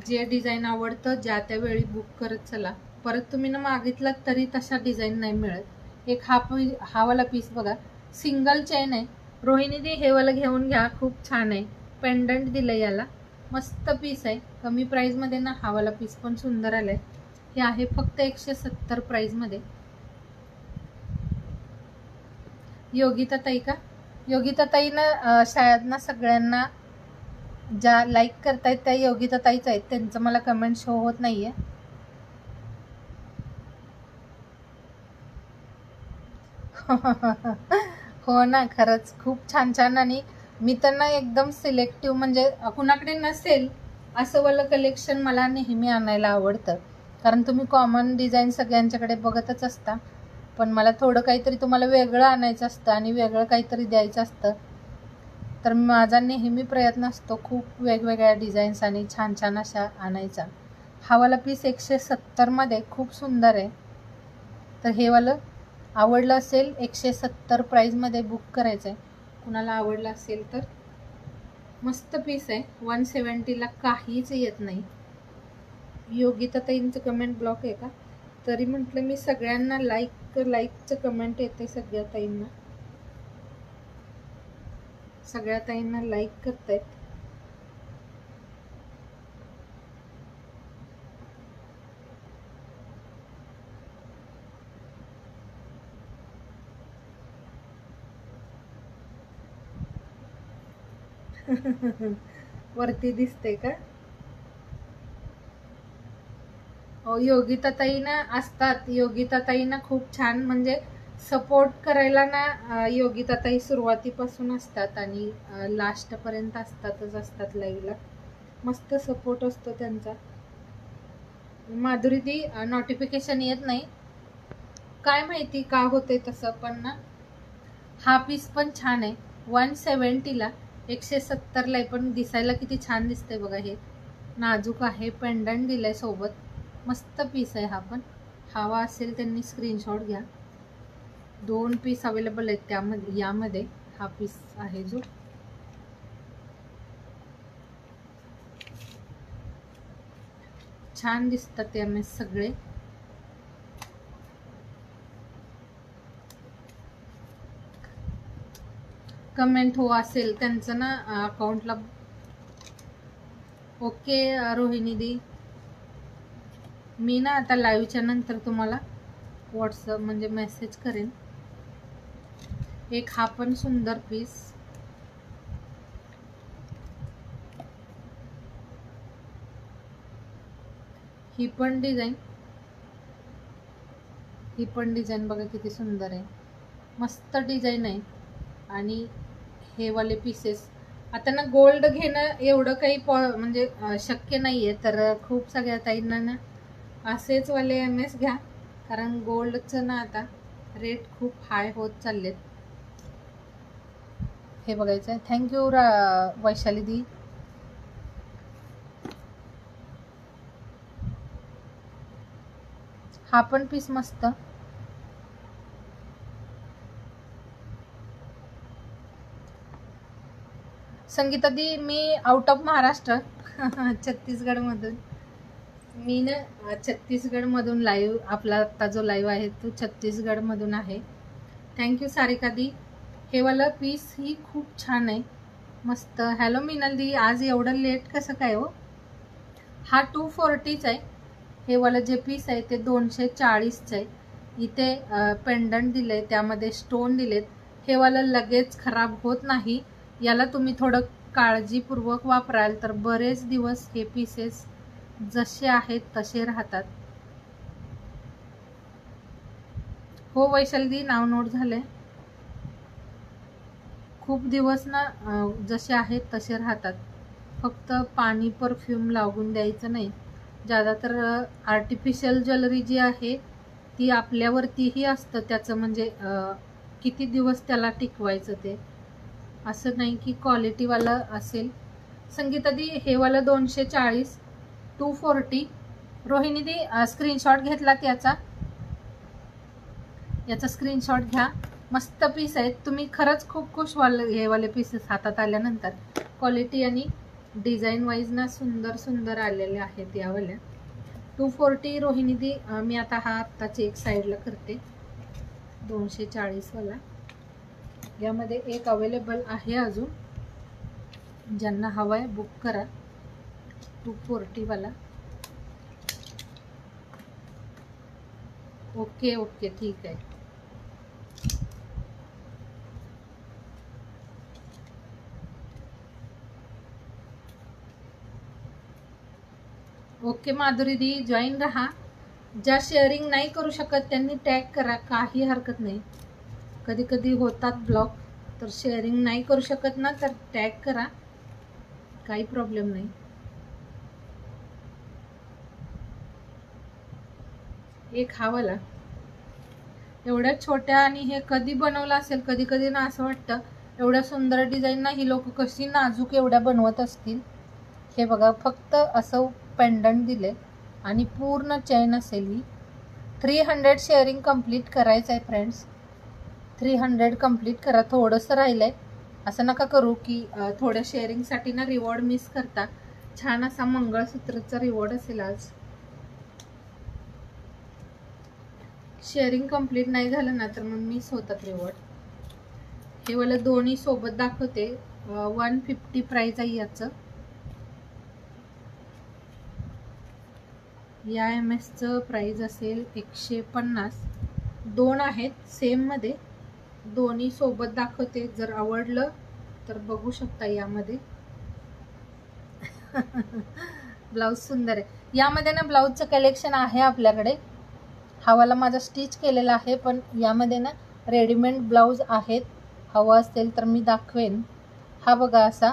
जे डिझाईन आवडतं ज्या त्यावेळी बुक करत चला. परत तुम्ही ना मागितलात तरी तशा डिझाईन नाही मिळत. एक हा वाला पीस बघा, सिंगल चेन आहे. रोहिणी दी हे वाला घेऊन घ्या, खूप छान आहे. पेंडंट दिलं याला, मस्त पीस आहे. कमी प्राईजमध्ये ना हा वाला पीस पण सुंदर आलाय. हे आहे फक्त 170 प्राईजमध्ये. योगिता ताई का? योगिता ताई ना शाळेत ना सगळ्यांना ज्या लाईक करतायत त्या योगिता ताईच आहेत. त्यांचं मला कमेंट शो होत नाहीये. हो ना, खरंच खूप छान छान. आणि मी तर ना एकदम सिलेक्टिव्ह, म्हणजे कुणाकडे नसेल असं वालं कलेक्शन मला नेहमी आणायला आवडतं. कारण तुम्ही कॉमन डिझाईन सगळ्यांच्याकडे बघतच असता, पण मला थोडं काहीतरी तुम्हाला वेगळं आणायचं असतं आणि वेगळं काहीतरी द्यायचं असतं. तर माझा नेहमी प्रयत्न असतो खूप वेगवेगळ्या डिझाईन्स आणि छान छान अशा आणायचा. हा वाला पीस 170मध्ये खूप सुंदर आहे. तर हे वालं आवडलं असेल, 170 प्राईजमध्ये बुक करायचं आहे. कुणाला आवडलं असेल तर. मस्त पीस आहे. 170ला काहीच येत नाही. योगिता ताईंचं कमेंट ब्लॉक आहे का? तरी म्हटलं मी सगळ्यांना लाईकचं कमेंट येते. सगळ्या ताईंना लाईक करतायत. वरती दिसते का? हो, योगिता ताई ना असतात. योगिता ताई ना खूप छान, म्हणजे सपोर्ट करायला ना योगिता ताई सुरुवातीपासून असतात आणि लास्टपर्यंत असतात लाईव्हला. मस्त सपोर्ट असतो त्यांचा. माधुरी दी नोटिफिकेशन येत नाही, काय माहिती का होते तसं. पण ना हा पीस पण छान आहे. 170ला 170ला आहे, पण दिसायला किती छान दिसतंय बघा. हे नाजूक आहे, पेंडंट दिलंय सोबत. मस्त पीस आहे हा पण. हवा असेल त्यांनी स्क्रीनशॉट घ्या. 2 पीस अवेलेबल आहेत त्यामध्ये. यामध्ये हा पीस आहे जो छान दिसतात त्यामध्ये सगळे. कमेंट हो असेल त्यांचं ना अकाउंटला. ओके रोहिणी दी, मी ना आता लाईव्हच्या नंतर तुम्हाला व्हॉट्सअप म्हणजे मेसेज करेन. एक हा पण सुंदर पीस. ही पण डिझाईन बघा किती सुंदर आहे. मस्त डिझाईन आहे. आणि हे वाले पीसेस आता ना गोल्ड घेणं एवढं काही म्हणजे शक्य नाहीये. तर खूप सगळ्या ताईंना ना असेच वाले MS घ्या, कारण गोल्डचं ना आता रेट खूप हाय होत चाललेत. हे बघायचं आहे. थँक्यू वैशाली दी. हा पण पीस मस्त. संगीता दी, मी आउट ऑफ महाराष्ट्र. छत्तीसगडमधून. मी ना छत्तीसगडमधून लाईव्ह, आपला आता जो लाईव्ह आहे तो छत्तीसगडमधून आहे. थँक्यू सारिका दी. हे वाला पीस ही खूप छान आहे, मस्त. हॅलो मिनल दी, आज एवढं लेट कसं काय हो? हा 240च आहे. हे वाला जे पीस आहे ते 240च आहे. इथे पेंडंट दिले, त्यामध्ये स्टोन दिलेत. हे वाला लगेच खराब होत नाही. याला तुम्ही थोडं काळजीपूर्वक वापराल तर बरेच दिवस हे पीसेस जसे आहेत तसे राहतात. हो वैशाली, नाव नोट झालंय. खूप दिवस ना जसे आहेत तसे राहतात. फक्त पाणी परफ्यूम लागून द्यायचं नाही. ज्यादातर आर्टिफिशियल ज्वेलरी जी आहे ती आपल्यावरतीही असतं त्याचं, म्हणजे किती दिवस त्याला टिकवायचं ते, असं नाही की क्वालिटीवाला असेल. संगीता दी, हे वाला 240, 240. रोहिणी दी, स्क्रीनशॉट घेतला याचा स्क्रीनशॉट घ्या. मस्त पीस आहेत. तुम्ही खरंच खूप खुश व्हाल हे वाले पीसेस हातात आल्यानंतर. क्वालिटी आणि डिझाईन वाईज ना सुंदर आलेले आहेत यावाल्या. 240 रोहिणी दी. मी आता हा आत्ताची एक साईडला करते. 240 वाला यामध्ये एक अवेलेबल आहे अजून. ज्यांना हवाय बुक करा. 240 वाला. ओके ठीक आहे. ओके माधुरी दी, जॉईन रहा. ज्या शेअरिंग नाही करू शकत त्यांनी टॅग करा, काही हरकत नाही. कधी कधी होतात ब्लॉक, तर शेअरिंग नाही करू शकत ना तर टॅग करा, काही प्रॉब्लेम नाही. एक हा वाला एवढ्या छोट्या, आणि हे कधी बनवलं असेल, कधी कधी ना असं वाटतं एवढ्या सुंदर डिझाईन ना ही लोक कशी नाजूक एवढ्या बनवत असतील. हे बघा, फक्त असं पेंडंट दिले आणि पूर्ण चेन असेल ही. 300 शेअरिंग कंप्लीट करायचं आहे फ्रेंड्स, 300 कंप्लीट करा. थोडंसं राहिलंय, असं नका करू की थोड्या शेअरिंगसाठी ना रिवॉर्ड मिस करता. छान असा मंगळसूत्रचा रिवॉर्ड असेल आज. शेअरिंग कंप्लीट नाही झालं ना तर मग मिस होतात रिवॉर्ड. हे वाला दोन्ही सोबत दाखवते. 150 प्राइस आहे याचं. या MS-चं प्राइस असेल 150. दोन आहेत सेम मध्ये, दोन्ही सोबत दाखवते. जर आवडलं तर बघू शकता यामध्ये. ब्लाऊज सुंदर आहे. यामध्ये ना ब्लाऊजचं कलेक्शन आहे आपल्याकडे. हा वाला माझा स्टिच केलेला आहे, पण यामध्ये ना रेडीमेड ब्लाऊज आहेत. हवा असेल तर मी दाखवेन. हा बघा असा,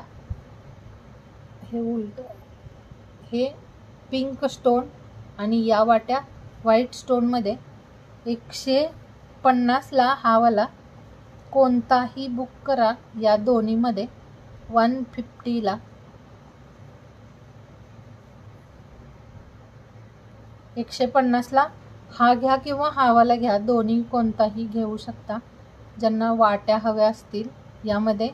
हे उलट, हे पिंक स्टोन आणि या वाट्या व्हाईट स्टोनमध्ये 150ला हा वाला. कोणताही बुक करा या दोन्हीमध्ये 150ला. 150ला हा घ्या किंवा हा वाला घ्या, दोन्ही कोणताही घेऊ शकता. ज्यांना वाट्या हव्या असतील, यामध्ये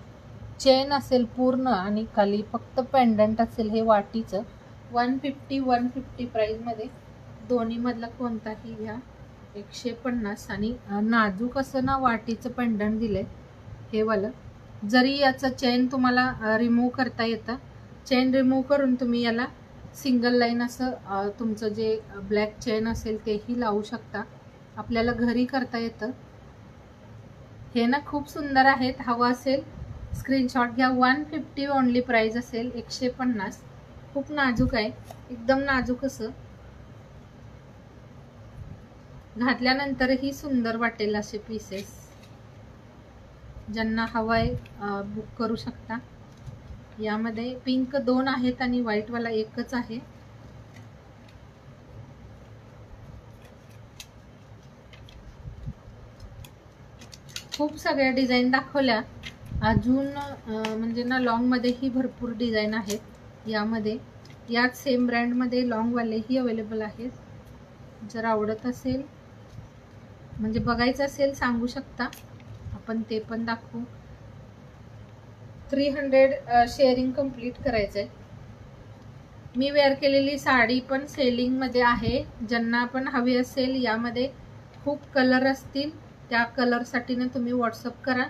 चेन असेल पूर्ण आणि खाली फक्त पेंडंट असेल हे वाटीचं. 150 प्राइसमध्ये दोन्ही मधला कोणताही घ्या. 150 आणि नाजूक असं ना वाटीचं पेंडंट दिले हे वालं. जरी याचं चेन तुम्हाला रिमूव्ह करता येतं, चेन रिमूव्ह करून तुम्ही याला सिंगल लाईन असं तुमचं जे ब्लॅक चेन असेल तेही लावू शकता. आपल्याला घरी करता येतं. हे ना खूप सुंदर आहेत. हवा असेल स्क्रीनशॉट घ्या. 150 ओनली प्राइस असेल. 150. खूप नाजूक आहे, एकदम नाजूक असं. घातल्यानंतरही सुंदर वाटेल असे पीसेस. ज्यांना हवाय बुक करू शकता. यामध्ये पिंक 2 आहेत आणि व्हाईट वाला एकच आहे. खूप सगळ्या डिझाईन दाखवल्या. अजून म्हणजे ना लॉंग मध्येही भरपूर डिझाईन आहेत. यामध्ये याच सेम ब्रँड मध्ये लॉंग वालेही अवेलेबल आहेत. जर आवडत असेल म्हणजे बघायचं असेल सांगू शकता, आपण ते पण दाखवू. 300 शेअरिंग कंप्लीट करायचंय. मी वेअर केलेली साडी पण सेलिंग मध्ये आहे. ज्यांना पण हवी असेल, यामध्ये खूप कलर असतील, त्या कलर साठी ना तुम्ही व्हॉट्सअप करा.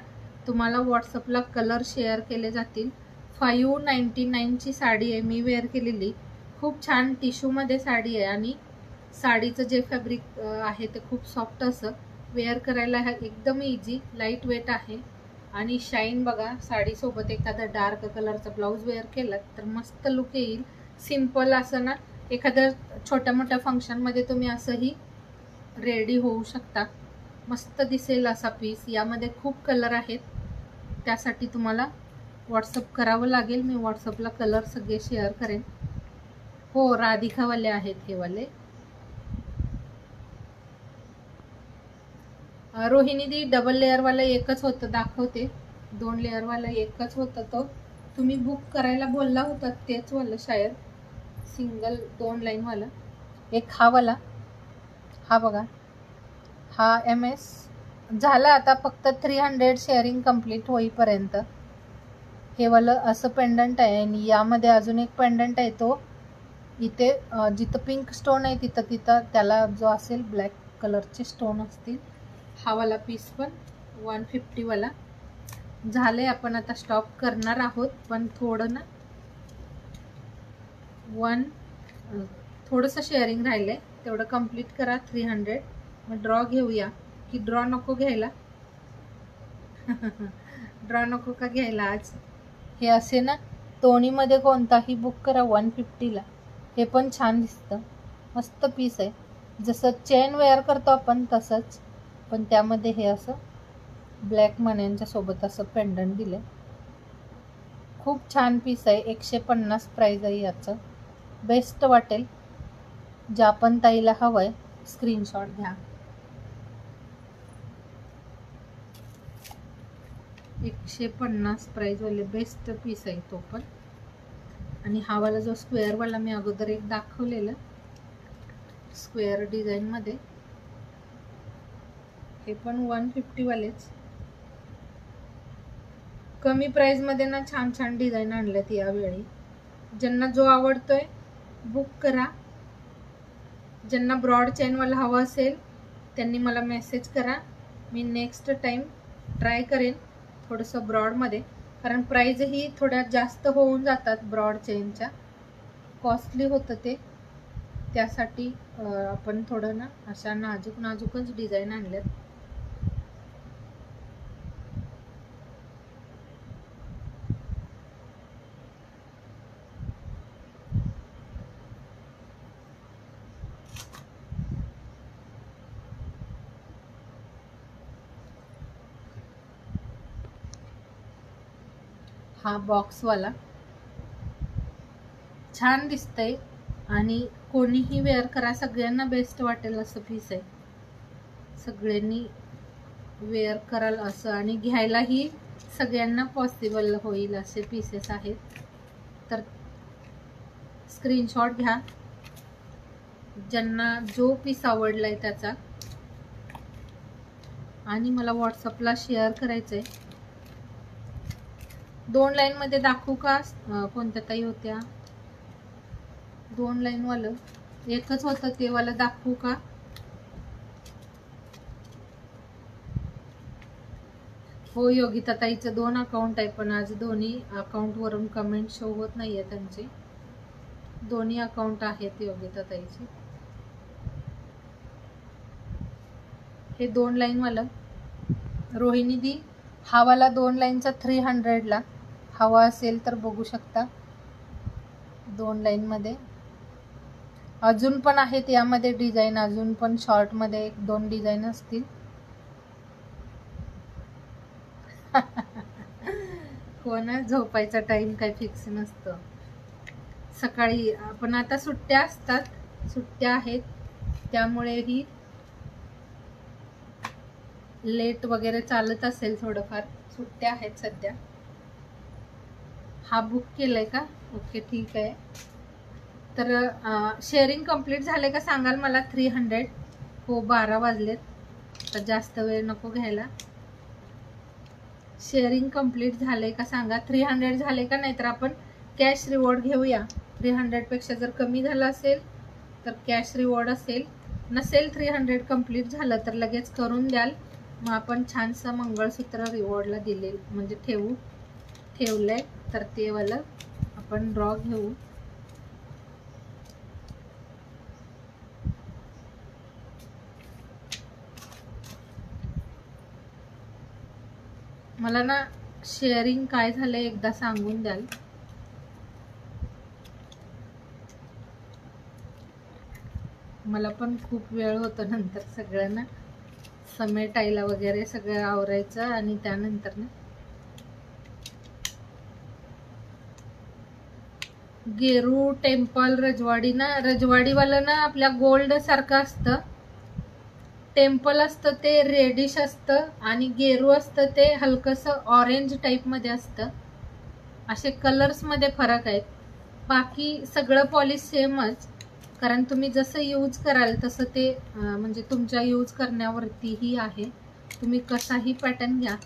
तुम्हाला व्हॉट्सअपला कलर शेअर केले जातील. 599 ची साडी आहे मी वेअर केलेली. खूप छान टिश्यू मध्ये साडी आहे आणि साडीचं जे फॅब्रिक आहे ते खूप सॉफ्ट असं. वेअर करायला एकदम इझी, लाईट वेट आहे आणि शाईन बघा. साडी सोबत एखादा डार्क कलरचा ब्लाऊज वेअर केला तर मस्त लुक येईल. सिंपल असं ना एखाद्या छोट्या मोठ्या फंक्शन मध्ये तुम्ही असंही रेडी होऊ शकता. मस्त दिसेल असा पीस. यामध्ये खूप कलर आहेत, त्यासाठी तुम्हाला व्हॉट्सअप करावं लागेल. मी व्हॉट्सअपला कलर सगळे शेअर करेन. हो, राधिकावाले आहेत हे वाले. रोहिणी दी डबल लेअर वाला एकच होतं दाखवते. 2 लेअर वाला एकच होतं. तो तुम्ही बुक करायला बोलला होता तेच वाला शायद. सिंगल 2 लाईन वाला. एक हा वाला, हा बघा, हा MS झाला आता फक्त 300 शेअरिंग कंप्लीट होईपर्यंत. हे वालं असं पेंडंट आहे आणि यामध्ये अजून एक पेंडंट आहे. तो इथे जिथं पिंक स्टोन आहे तिथं त्याला जो असेल ब्लॅक कलरचे स्टोन असतील. हा वाला पीस पण 150 वाला झाले. आपण आता स्टॉप करणार आहोत, पण थोडं ना थोडंसं शेअरिंग राहिलंय, तेवढं कंप्लीट करा 300. मग ड्रॉ घेऊया की ड्रॉ नको घ्यायला? ड्रॉ नको का घ्यायला आज? हे असे ना दोन्हीमध्ये कोणताही बुक करा 150ला. हे पण छान दिसतं, मस्त पीस आहे. जसं चेन वेअर करतो आपण तसंच, पण त्यामध्ये हे असं ब्लॅक मण्यांच्या सोबत असं पेंडंट दिलं. खूप छान पीस आहे. 150 प्राइस आहे याचं. बेस्ट वाटेल. ज्या पण ताईला हवंय स्क्रीनशॉट घ्या. 150 प्राइस वाले बेस्ट पीस आहे तो पण. आणि हा वाला जो स्क्वेअर वाला मी अगोदर एक दाखवलेलं स्क्वेअर डिझाईन मध्ये, हे पण 150 वालेच. कमी प्राइस मध्ये ना छान छान डिझाईन आणल्यात यावेळी. ज्यांना जो आवडतोय बुक करा. ज्यांना ब्रॉड चेन वाला हवा असेल त्यांनी मला मेसेज करा. मी नेक्स्ट टाइम ट्राय करेन थोडंसं ब्रॉडमध्ये, कारण प्राइसही थोड्या जास्त होऊन जातात ब्रॉड चेनच्या. कॉस्टली होतं ते. त्यासाठी आपण थोडं ना अशा नाजूकच डिझाईन आणल्यात. हा बॉक्सवाला छान दिसतंय आणि कोणीही वेअर करा, सगळ्यांना बेस्ट वाटेल असं पीस आहे. सगळ्यांनी वेअर कराल असं आणि घ्यायलाही सगळ्यांना पॉसिबल होईल असे पीसेस आहेत. तर स्क्रीनशॉट घ्या ज्यांना जो पीस आवडलाय त्याचा, आणि मला व्हॉट्सअपला शेअर करायचंय. 2 लाईन मध्ये दाखवू का? कोणत्या ताई होत्या? 2 लाईन वालं एकच होतं ते वाला दाखवू का? हो, योगिता ताईचं 2 अकाउंट आहे, पण आज दोन्ही अकाउंट वरून कमेंट शो होत नाहीये त्यांचे. दोन्ही अकाउंट आहेत योगिता ताईचे. हे 2 लाईन वाला रोहिणी दी, हा वाला 2 लाईनचा 300 ला हवा असेल तर बघू शकता. 2 लाईन मध्ये अजून पण आहेत यामध्ये डिझाईन. अजून पण शॉर्ट मध्ये 1-2 डिझाईन असतील. कोणा झोपायचा टाइम काय फिक्स नसतं. सकाळी आपण आता सुट्ट्या असतात, सुट्ट्या आहेत त्यामुळे ही लेट वगैरे चालत असेल थोडंफार. सुट्ट्या आहेत सध्या. हा बुक केलाय का? ओके, ठीक आहे. तर शेअरिंग कंप्लीट झाले का सांगाल मला? 300. हो, 12 वाजलेत, तर जास्त वेळ नको घ्यायला. शेअरिंग कंप्लीट झाले का सांगा. 300 झाले का? नाहीतर आपण कॅश रिवॉर्ड घेऊया. 300 पेक्षा जर कमी झालं असेल तर कॅश रिवॉर्ड असेल. नसेल 300 कंप्लीट झालं तर लगेच करून द्याल, मग आपण छानसं मंगळसूत्र रिवॉर्डला दिले म्हणजे ठेवलंय तर ते वाला आपण ड्रॉ घेऊ. मला ना शेअरिंग काय झालंय एकदा सांगून द्याल. मला पण खूप वेळ होतो नंतर सगळ्यांना समेटायला वगैरे, सगळं आवरायचं आणि त्यानंतर ना गेरू टेम्पल रजवाडी ना, रजवाडीवालं ना आपल्या गोल्ड सारखं असतं. टेम्पल असतं ते रेडिश असतं आणि गेरू असतं ते हलकंसं ऑरेंज टाईप मध्ये असतं. असे कलर्स मध्ये फरक आहेत. बाकी सगळं पॉलिश सेमच, कारण तुम्ही जसं यूज कराल तसं ते म्हणजे तुमच्या यूज करण्यावरतीही आहे. तुम्ही कसाही पॅटर्न घ्या,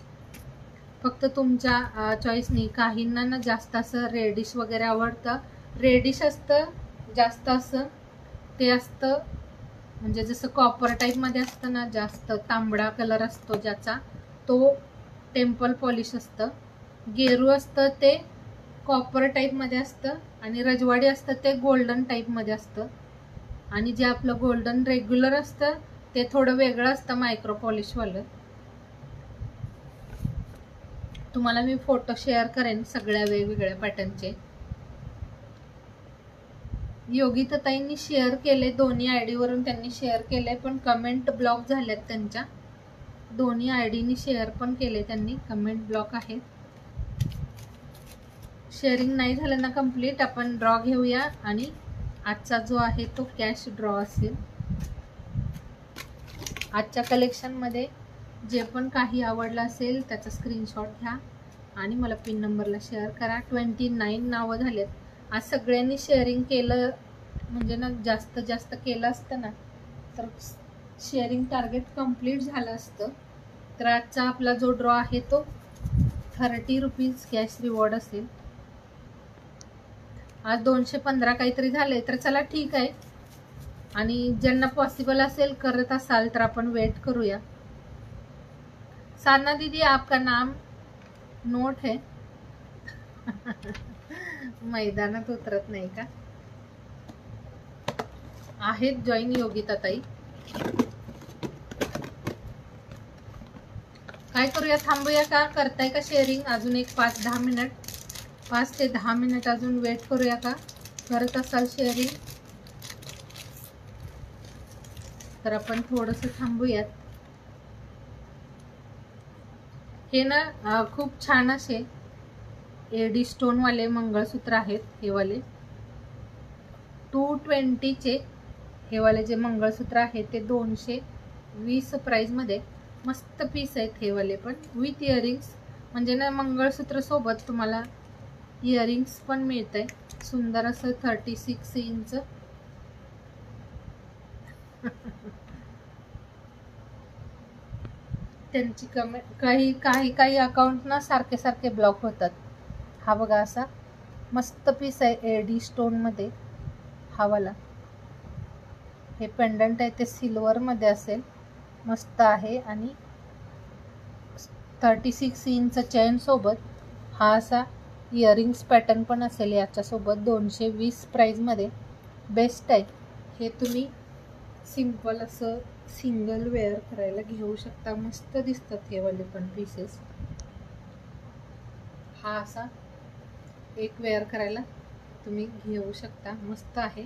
फक्त तुमच्या चॉईसनी. काहींना ना जास्त असं रेडिश वगैरे आवडतं. रेडिश असतं जास्त, असं ते असतं म्हणजे जसं कॉपर टाईप मध्ये असतं ना, जास्त तांबडा कलर असतो ज्याचा, तो टेम्पल पॉलिश असतं. गेरू असतं ते कॉपर टाईप मध्ये असतं आणि रजवाडी असतं ते गोल्डन टाईप मध्ये असतं. आणि जे आपलं गोल्डन रेग्युलर असतं ते थोडं वेगळं असतं, मायक्रो पॉलिश वालं. तुम्हाला मी फोटो शेअर करेन सगळ्या वेगवेगळ्या पॅटर्नचे. योगिता ताईंनी शेअर केले, दोन्ही आयडी वरून त्यांनी शेअर केले, पण कमेंट ब्लॉक झाल्यात त्यांच्या. दोन्ही आयडीनी शेअर पण केले त्यांनी, कमेंट ब्लॉक आहेत. शेअरिंग नाही झालं ना कंप्लीट, आपण ड्रॉ घेऊया आणि आजचा जो आहे तो कॅश ड्रॉ असेल. आजच्या कलेक्शनमध्ये जे पण काही आवडलं असेल त्याचा स्क्रीनशॉट घ्या आणि मला पिन नंबरला शेअर करा. 29 नावं झालेत. आज सगळ्यांनी शेअरिंग केलं म्हणजे ना, जास्त केलं असतं ना तर शेअरिंग टार्गेट कंप्लीट झालं असतं. तर आजचा आपला जो ड्रॉ आहे तो 30 रुपीज कॅश रिवॉर्ड असेल. आज 215 काहीतरी झाले, तर चला ठीक आहे. आणि ज्यांना पॉसिबल असेल करत असाल तर आपण वेट करूया. साधना दीदी आपका नाम नोट है. मैदानात उतरत नाही का? आहेत जॉईन योगिता ताई. काय करूया, थांबूया का? करताय का शेअरिंग? अजून एक 5-10 मिनिट, 5 ते 10 मिनिट अजून वेट करूया का? करत असाल शेअरिंग तर आपण थोडंसं थांबूयात. हे ना खूप छान असे एडी स्टोन वाले मंगळसूत्र आहेत. हे वाले 220 चे हे वाले जे मंगळसूत्र आहे ते 220 प्राइस मध्ये मस्त पीस आहेत. हे वाले पण विथ इयरिंग्स, म्हणजे ना मंगळसूत्र सोबत तुम्हाला इयरिंग्स पण मिळतंय. सुंदर असं 36 इंच. त्यांची कमेंट काही अकाउंट ना सारखे ब्लॉक होतात. हा बघा असा मस्त पीस आहे एडी स्टोन मध्ये. हा वाला हे पेंडंट आहे ते सिल्वर मध्ये असेल, मस्त आहे. आणि 36 इंच चेन सोबत हा असा इयरिंग्स पॅटर्न पण असेल याच्या सोबत. 220 प्राइस मध्ये बेस्ट आहे. हे तुम्ही सिंपल असं सिंगल वेअर करायला घेऊ शकता. मस्त दिसतात हे वाले पण पीसेस. हा असा एक वेअर करायला तुम्ही घेऊ शकता. मस्त आहे,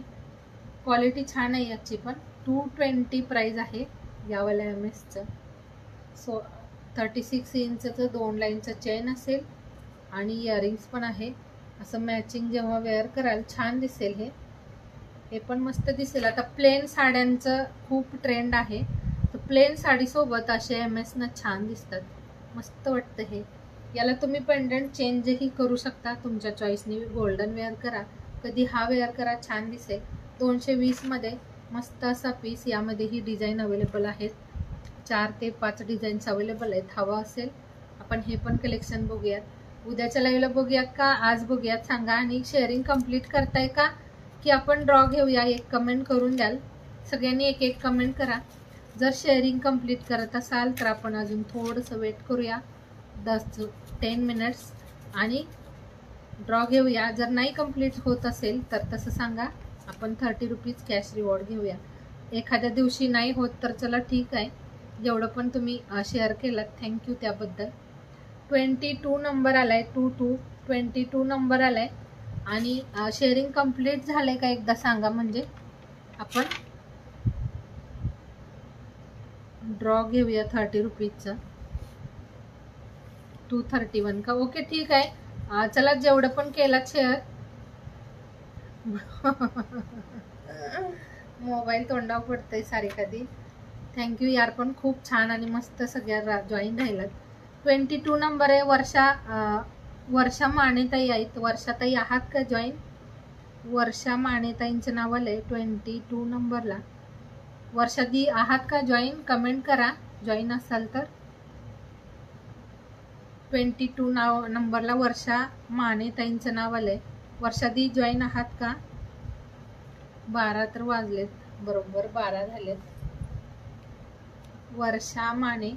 क्वालिटी छान आहे याची पण. 220 प्राइस आहे यावाल्या MS-चं. 36 इंचचं 2 लाईनचं चेन असेल आणि इयरिंग्स पण आहे. असं मॅचिंग जेव्हा वेअर कराल छान दिसेल. हे पण मस्त दिसेल. आता प्लेन साड्यांचं खूप ट्रेंड आहे, तर प्लेन साडीसोबत असे MS ना छान दिसतात, मस्त वाटतं. हे याला तुम्ही पेंडंट चेंजही करू शकता तुमच्या चॉईसने. गोल्डन वेअर करा, कधी हा वेअर करा, छान दिसेल. 220 मध्ये मस्त असा पीस. यामध्ये ही डिझाईन अवेलेबल आहेत. 4 ते 5 डिझाईन्स अवेलेबल आहेत. हवा असेल आपण हे पण कलेक्शन बघूयात. उद्याच्या लाईव्हला बघूयात का आज बघूयात सांगा. आणि शेअरिंग कंप्लीट करताय का की आपण ड्रॉ घेऊया? एक कमेंट करून द्याल. सगळ्यांनी एक कमेंट करा. जर शेअरिंग कंप्लीट करत असाल तर आपण अजून थोडंसं वेट करूया, 10 मिनिट्स, आणि ड्रॉ घेऊया. जर नाही कंप्लीट होत असेल तर तसं सांगा, आपण 30 रुपीज कॅश रिवॉर्ड घेऊया. एखाद्या दिवशी नाही होत तर चला ठीक आहे. जेवढं पण तुम्ही शेअर केलात थँक्यू त्याबद्दल. 22 नंबर आलाय. 22 नंबर आलाय. आणि शेअरिंग कंप्लीट झालंय का एकदा सांगा, म्हणजे आपण ड्रॉ घेऊया 30 रुपीजचा. 231 का? ओके ठीक आहे. चला जेवढं पण केलात शेअर. मोबाईल तोंडावर पडतंय सारी कधी. थँक्यू यार, पण खूप छान आणि मस्त सगळ्या जॉईन राहिलात. 22 नंबर आहे. वर्षा मानेताई आहेत. वर्षाताई आहात का जॉईन? वर्षा मानेताईंचं नाव आलंय 22 नंबरला. वर्षादी आहात का जॉईन? कमेंट करा जॉईन असाल तर. 22 नंबरला वर्षा मानेताईंचं नाव आलंय. वर्षादी जॉईन आहात का? 12 तर वाजलेत, बरोबर 12 झालेत. वर्षा माने.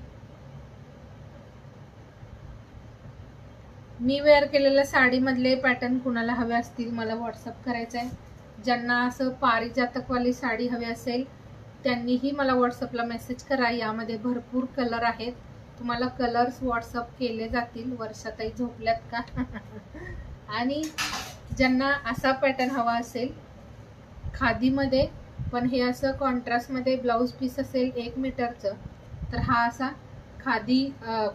मी वेअर केलेल्या साडीमधले पॅटर्न कुणाला हवे असतील मला व्हॉट्सअप करायचं आहे. ज्यांना असं पारिजातकवाली साडी हवी असेल त्यांनीही मला व्हॉट्सअपला मेसेज करा. यामध्ये भरपूर कलर आहेत, तुम्हाला कलर्स व्हॉट्सअप केले जातील. वर्षाताई झोपल्यात का? आणि ज्यांना असा पॅटर्न हवा असेल खादीमध्ये, पण हे असं कॉन्ट्रास्टमध्ये ब्लाऊज पीस असेल 1 मीटरचं, तर हा असा खादी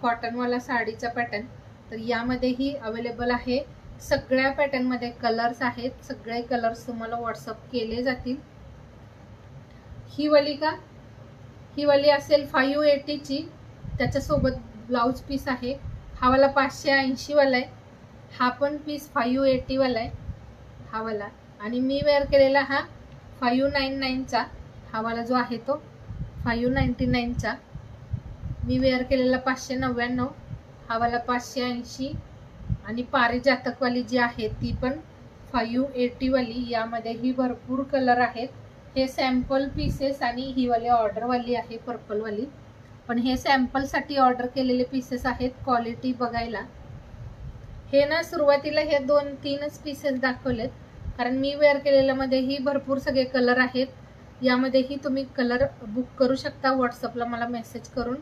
कॉटनवाला साडीचा पॅटर्न, तर यामध्येही अवेलेबल आहे. सगळ्या पॅटर्नमध्ये कलर्स आहेत, सगळे कलर्स तुम्हाला व्हॉट्सअप केले जातील. ही वाली असेल 580 ची, त्याच्यासोबत ब्लाउज पीस आहे. हा वाला 580 वाला आहे. हा पण पीस 580 वाला आहे हा वाला. आणि मी वेअर केलेला हा 599 चा, हा वाला जो आहे तो 599 चा. मी वेअर केलेला 599, हा वाला 580. आणि पारिजातकवाली जी आहे ती पण 580 वाली. यामध्येही भरपूर कलर आहेत. हे सॅम्पल पीसेस आणि ही वाली ऑर्डरवाली आहे पर्पल वाली, पण हे सॅम्पल साठी ऑर्डर केलेले पीसेस आहेत. क्वालिटी बघायला हे ना, सुरुवातीला हे 2-3च पीसेस दाखवलेत, कारण मी वेअर केलेल्या मध्येही भरपूर सगळे कलर आहेत. यामध्येही तुम्ही कलर बुक करू शकता. व्हॉट्सअपला मला मेसेज करून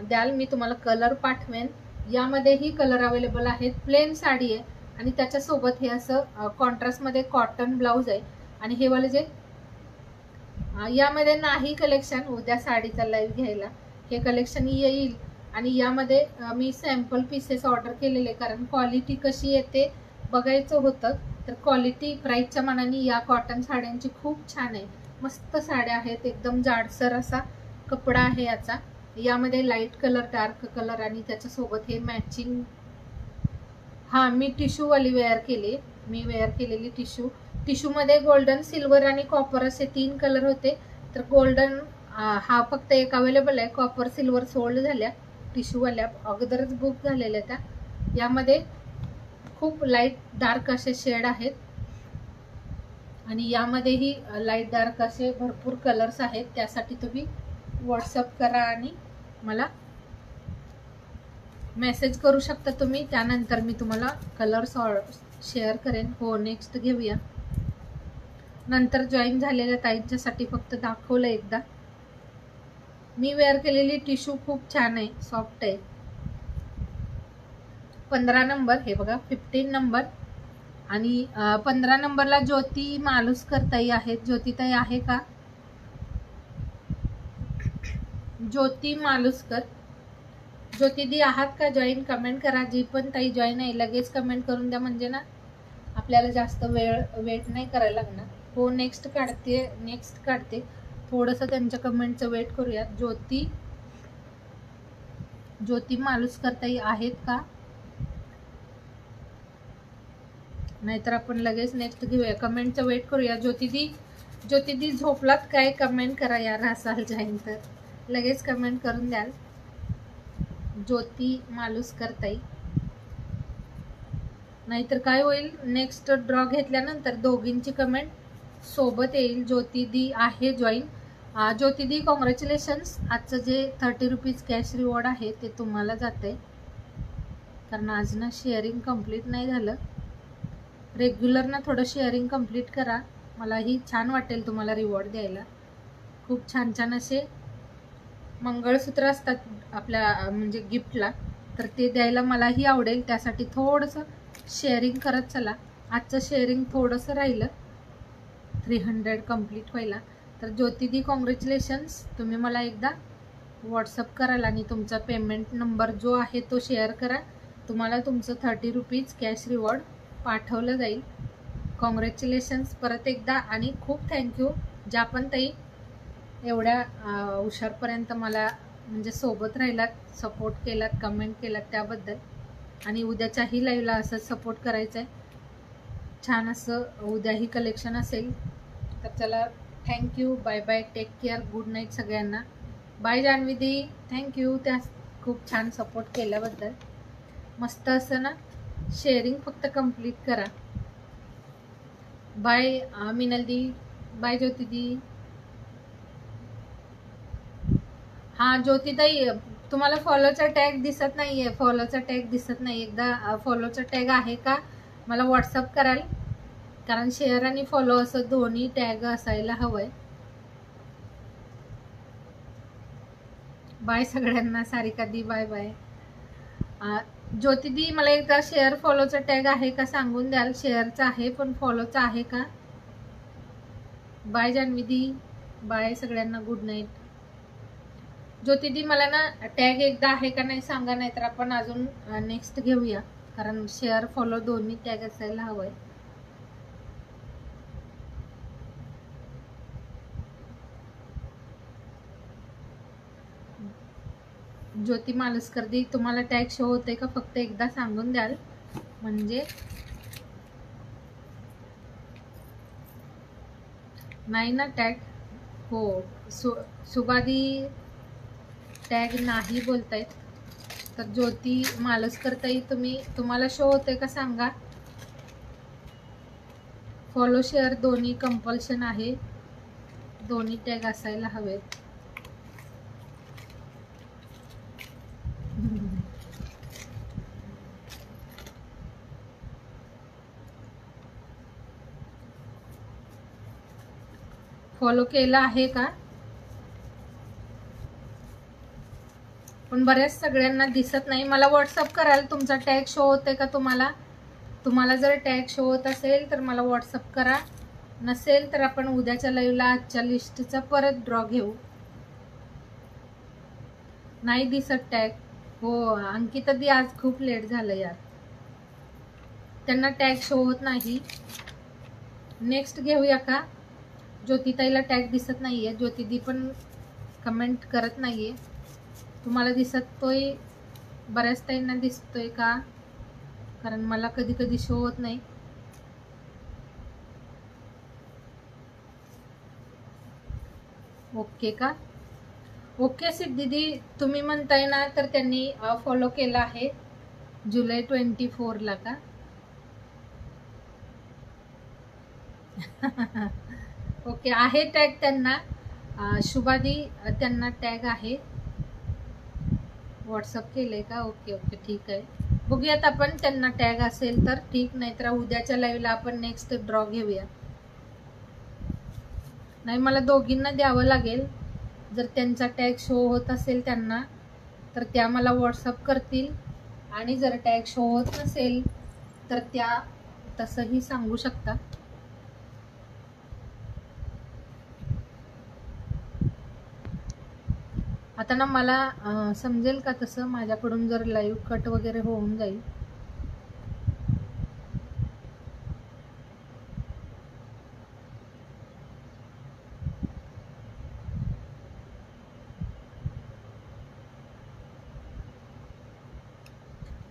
द्याल, मी तुम्हाला कलर पाठवेन. यामध्येही कलर अवेलेबल आहेत. प्लेन साडी आहे आणि त्याच्यासोबत हे असं कॉन्ट्रास्टमध्ये कॉटन ब्लाउज आहे. आणि हे वाले जे यामध्ये नाही कलेक्शन, उद्या साडीचा लाईव्ह घ्यायला हे कलेक्शन येईल. आणि यामध्ये मी सॅम्पल पीसेस ऑर्डर केलेले, कारण क्वालिटी कशी येते बघायचं होतं. तर क्वालिटी प्राईसच्या मानाने या कॉटन साड्यांची खूप छान आहे. मस्त साड्या आहेत, एकदम जाडसर असा कपडा आहे याचा. यामध्ये लाईट कलर, डार्क कलर आणि त्याच्यासोबत हे मॅचिंग. हा, मी टिश्यूवाली वेअर केली. मी वेअर केलेली टिश्यूमध्ये गोल्डन, सिल्वर आणि कॉपर असे 3 कलर होते. तर गोल्डन हा फक्त एक अवेलेबल आहे. कॉपर, सिल्वर सोल्ड झाल्या. टिश्यूवाल्या अगोदरच बुक झालेल्या त्या. यामध्ये खूप लाईट डार्क असे शेड आहेत आणि यामध्येही लाईट डार्क असे भरपूर कलर्स आहेत. त्यासाठी तुम्ही व्हॉट्सअप करा आणि मला मेसेज करू शकता तुम्ही. त्यानंतर मी तुम्हाला कलर्स शेअर करेन. हो, नेक्स्ट घेऊया. नंतर जॉईन झालेल्या ताईंच्यासाठी फक्त दाखवलं एकदा. मी वेअर केलेली टिश्यू खूप छान आहे, सॉफ्ट आहे. 15 नंबर, हे बघा 15 नंबर. आणि 15 नंबरला ज्योती मालुसकर ताई आहेत. ज्योती ताई आहे का? ज्योती मालुसकर, ज्योती दी आहात का? जॉईन कमेंट करा. जी पण ताई जॉईन आहे लगेच कमेंट करून द्या, म्हणजे ना आपल्याला जास्त वेट नाही करायला लागणार. हो, नेक्स्ट काढते. थोडंसं त्यांच्या कमेंटचं वेट करूया. ज्योती मालुसकर ताई आहेत का? नाहीतर आपण लगेच नेक्स्ट घेऊया. कमेंटचं वेट करूया. ज्योती दी झोपलात काय? कमेंट करा यार, असाल जॉईन तर लगेच कमेंट करून द्याल. ज्योती मालुसकर ताई. नाहीतर काय होईल, नेक्स्ट ड्रॉ घेतल्यानंतर दोघींची कमेंट सोबत येईल. ज्योती दी आहे जॉईन. ज्योती दी कॉंग्रॅच्युलेशन्स. आजचं जे 30 रुपीज कॅश रिवॉर्ड आहे ते तुम्हाला जाते, कारण आज ना शेअरिंग कंप्लीट नाही झालं. रेग्युलर ना थोडं शेअरिंग कंप्लीट करा, मलाही छान वाटेल तुम्हाला रिवॉर्ड द्यायला. खूप छान छान असे मंगळसूत्र असतात आपल्या म्हणजे गिफ्टला, तर ते द्यायला मलाही आवडेल. त्यासाठी थोडंसं शेअरिंग करत चला. आजचं शेअरिंग थोडंसं राहिलं 300 कंप्लीट व्हायला. तर ज्योती दी कॉंग्रॅच्युलेशन्स. तुम्ही मला एकदा व्हॉट्सअप कराल आणि तुमचा पेमेंट नंबर जो आहे तो शेअर करा. तुम्हाला तुमचं 30 रुपीज कॅश रिवॉर्ड पाठवलं जाईल. कॉंग्रॅच्युलेशन्स परत एकदा आणि खूप थँक्यू ज्या पण ताई एवढ्या हुशारपर्यंत मला म्हणजे सोबत राहिलात, सपोर्ट केलात, कमेंट केलात त्याबद्दल. आणि उद्याच्याही लाईव्हला असंच सपोर्ट करायचं आहे. छान असं उद्याही कलेक्शन असेल. तर चला, thank you, bye bye, take care, good night सगळ्यांना. बाय जान्हवी दी, थँक्यू त्या खूप छान सपोर्ट केल्याबद्दल. मस्त असं ना शेअरिंग फक्त कंप्लीट करा. बाय मिनल दी, बाय ज्योती दी. हा ज्योतिताई, तुम्हाला फॉलोचा टॅग दिसत नाहीये. फॉलोचा टॅग दिसत नाही. एकदा फॉलोचा टॅग आहे का मला व्हॉट्सअप कराल, कारण शेअर आणि फॉलो असं दोन्ही टॅग असायला हवंय. बाय सगळ्यांना. सारिका दी बाय बाय. ज्योती दी, मला एकदा शेअर फॉलोचा टॅग आहे का सांगून द्याल. शेअरचा आहे पण फॉलोचा आहे का? बाय जान्हवी दी, बाय सगळ्यांना, गुड नाईट. ज्योतिदी मला ना टॅग एकदा आहे का नाही सांगा, नाही तर आपण अजून नेक्स्ट घेऊया, कारण शेअर फॉलो दोन्ही टॅग असायला हवंय. ज्योती मालुसकर दी, तुम्हाला टॅग शो होते का? फक्त एकदा सांगून द्याल म्हणजे. नाही ना टॅग? हो, सुबादी टॅग नाही बोलतायत. तर ज्योती मालुसकर ताई, तुम्हाला शो होते का सांगा. फॉलो शेअर दोन्ही कंपल्शन आहे, दोन्ही टॅग असायला हवेत. फॉलो केला आहे का? पण बऱ्याच सगळ्यांना दिसत नाही. मला व्हॉट्सअप कराल तुमचा टॅग शो होते का तुम्हाला? तुम्हाला जर टॅग शो होत असेल तर मला व्हॉट्सअप करा, नसेल तर आपण उद्याच्या लाईव्हला आजच्या लिस्टचा परत ड्रॉ घेऊ. नाही दिसत टॅग? हो अंकिता दी, आज खूप लेट झालं यार, त्यांना टॅग शो होत नाही. नेक्स्ट घेऊया का? ज्योतिताईला टॅग दिसत नाहीये, ज्योतिदी पण कमेंट करत नाहीये. तुम्हाला दिसतोय? बऱ्याच ताईंना दिसतोय का? कारण मला कधी कधी शो होत नाही. ओके का? ओके सिद्धीदी, तुम्ही म्हणताय ना, तर त्यांनी फॉलो केला आहे जुलै 24 ला का? ओके, आहे टॅग त्यांना. शुभादी त्यांना टॅग आहे. व्हॉट्सअप केले का? ओके ओके, ठीक आहे. बघूयात आपण, त्यांना टॅग असेल तर ठीक, नाही तर उद्याच्या लाईव्हला आपण नेक्स्ट ड्रॉ घेऊया. नाही, मला दोघींना द्यावं लागेल. जर त्यांचा टॅग शो होत असेल त्यांना, तर त्या मला व्हॉट्सअप करतील, आणि जर टॅग शो होत नसेल तर त्या तसंही सांगू शकता. आता ना मला समजेल का तसं माझ्याकडून जर लाईव्ह कट वगैरे होऊन जाईल.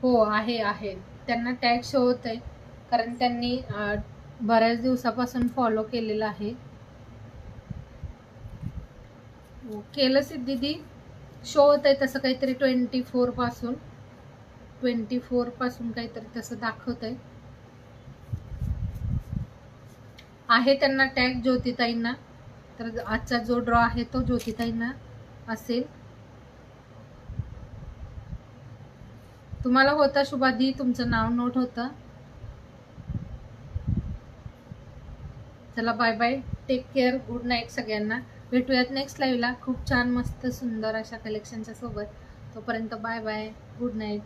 हो आहे आहे, त्यांना टॅग शो होत आहे, कारण त्यांनी बऱ्याच दिवसापासून फॉलो केलेला आहे. केलं सिद्धीदी, शो होत आहे तसं काहीतरी 24 पासून काहीतरी तसं दाखवत आहे त्यांना टॅग ज्योतिताईंना. तर आजचा जो ड्रॉ आहे तो ज्योतिताईंना असेल. तुम्हाला होता शुभादी, तुमचं नाव नोट होतं. चला bye bye, take care, good night सगळ्यांना. भेटूयात नेक्स्ट लाईव्हला खूप छान मस्त सुंदर अशा कलेक्शनच्या सोबत. तोपर्यंत बाय बाय, गुड नाईट.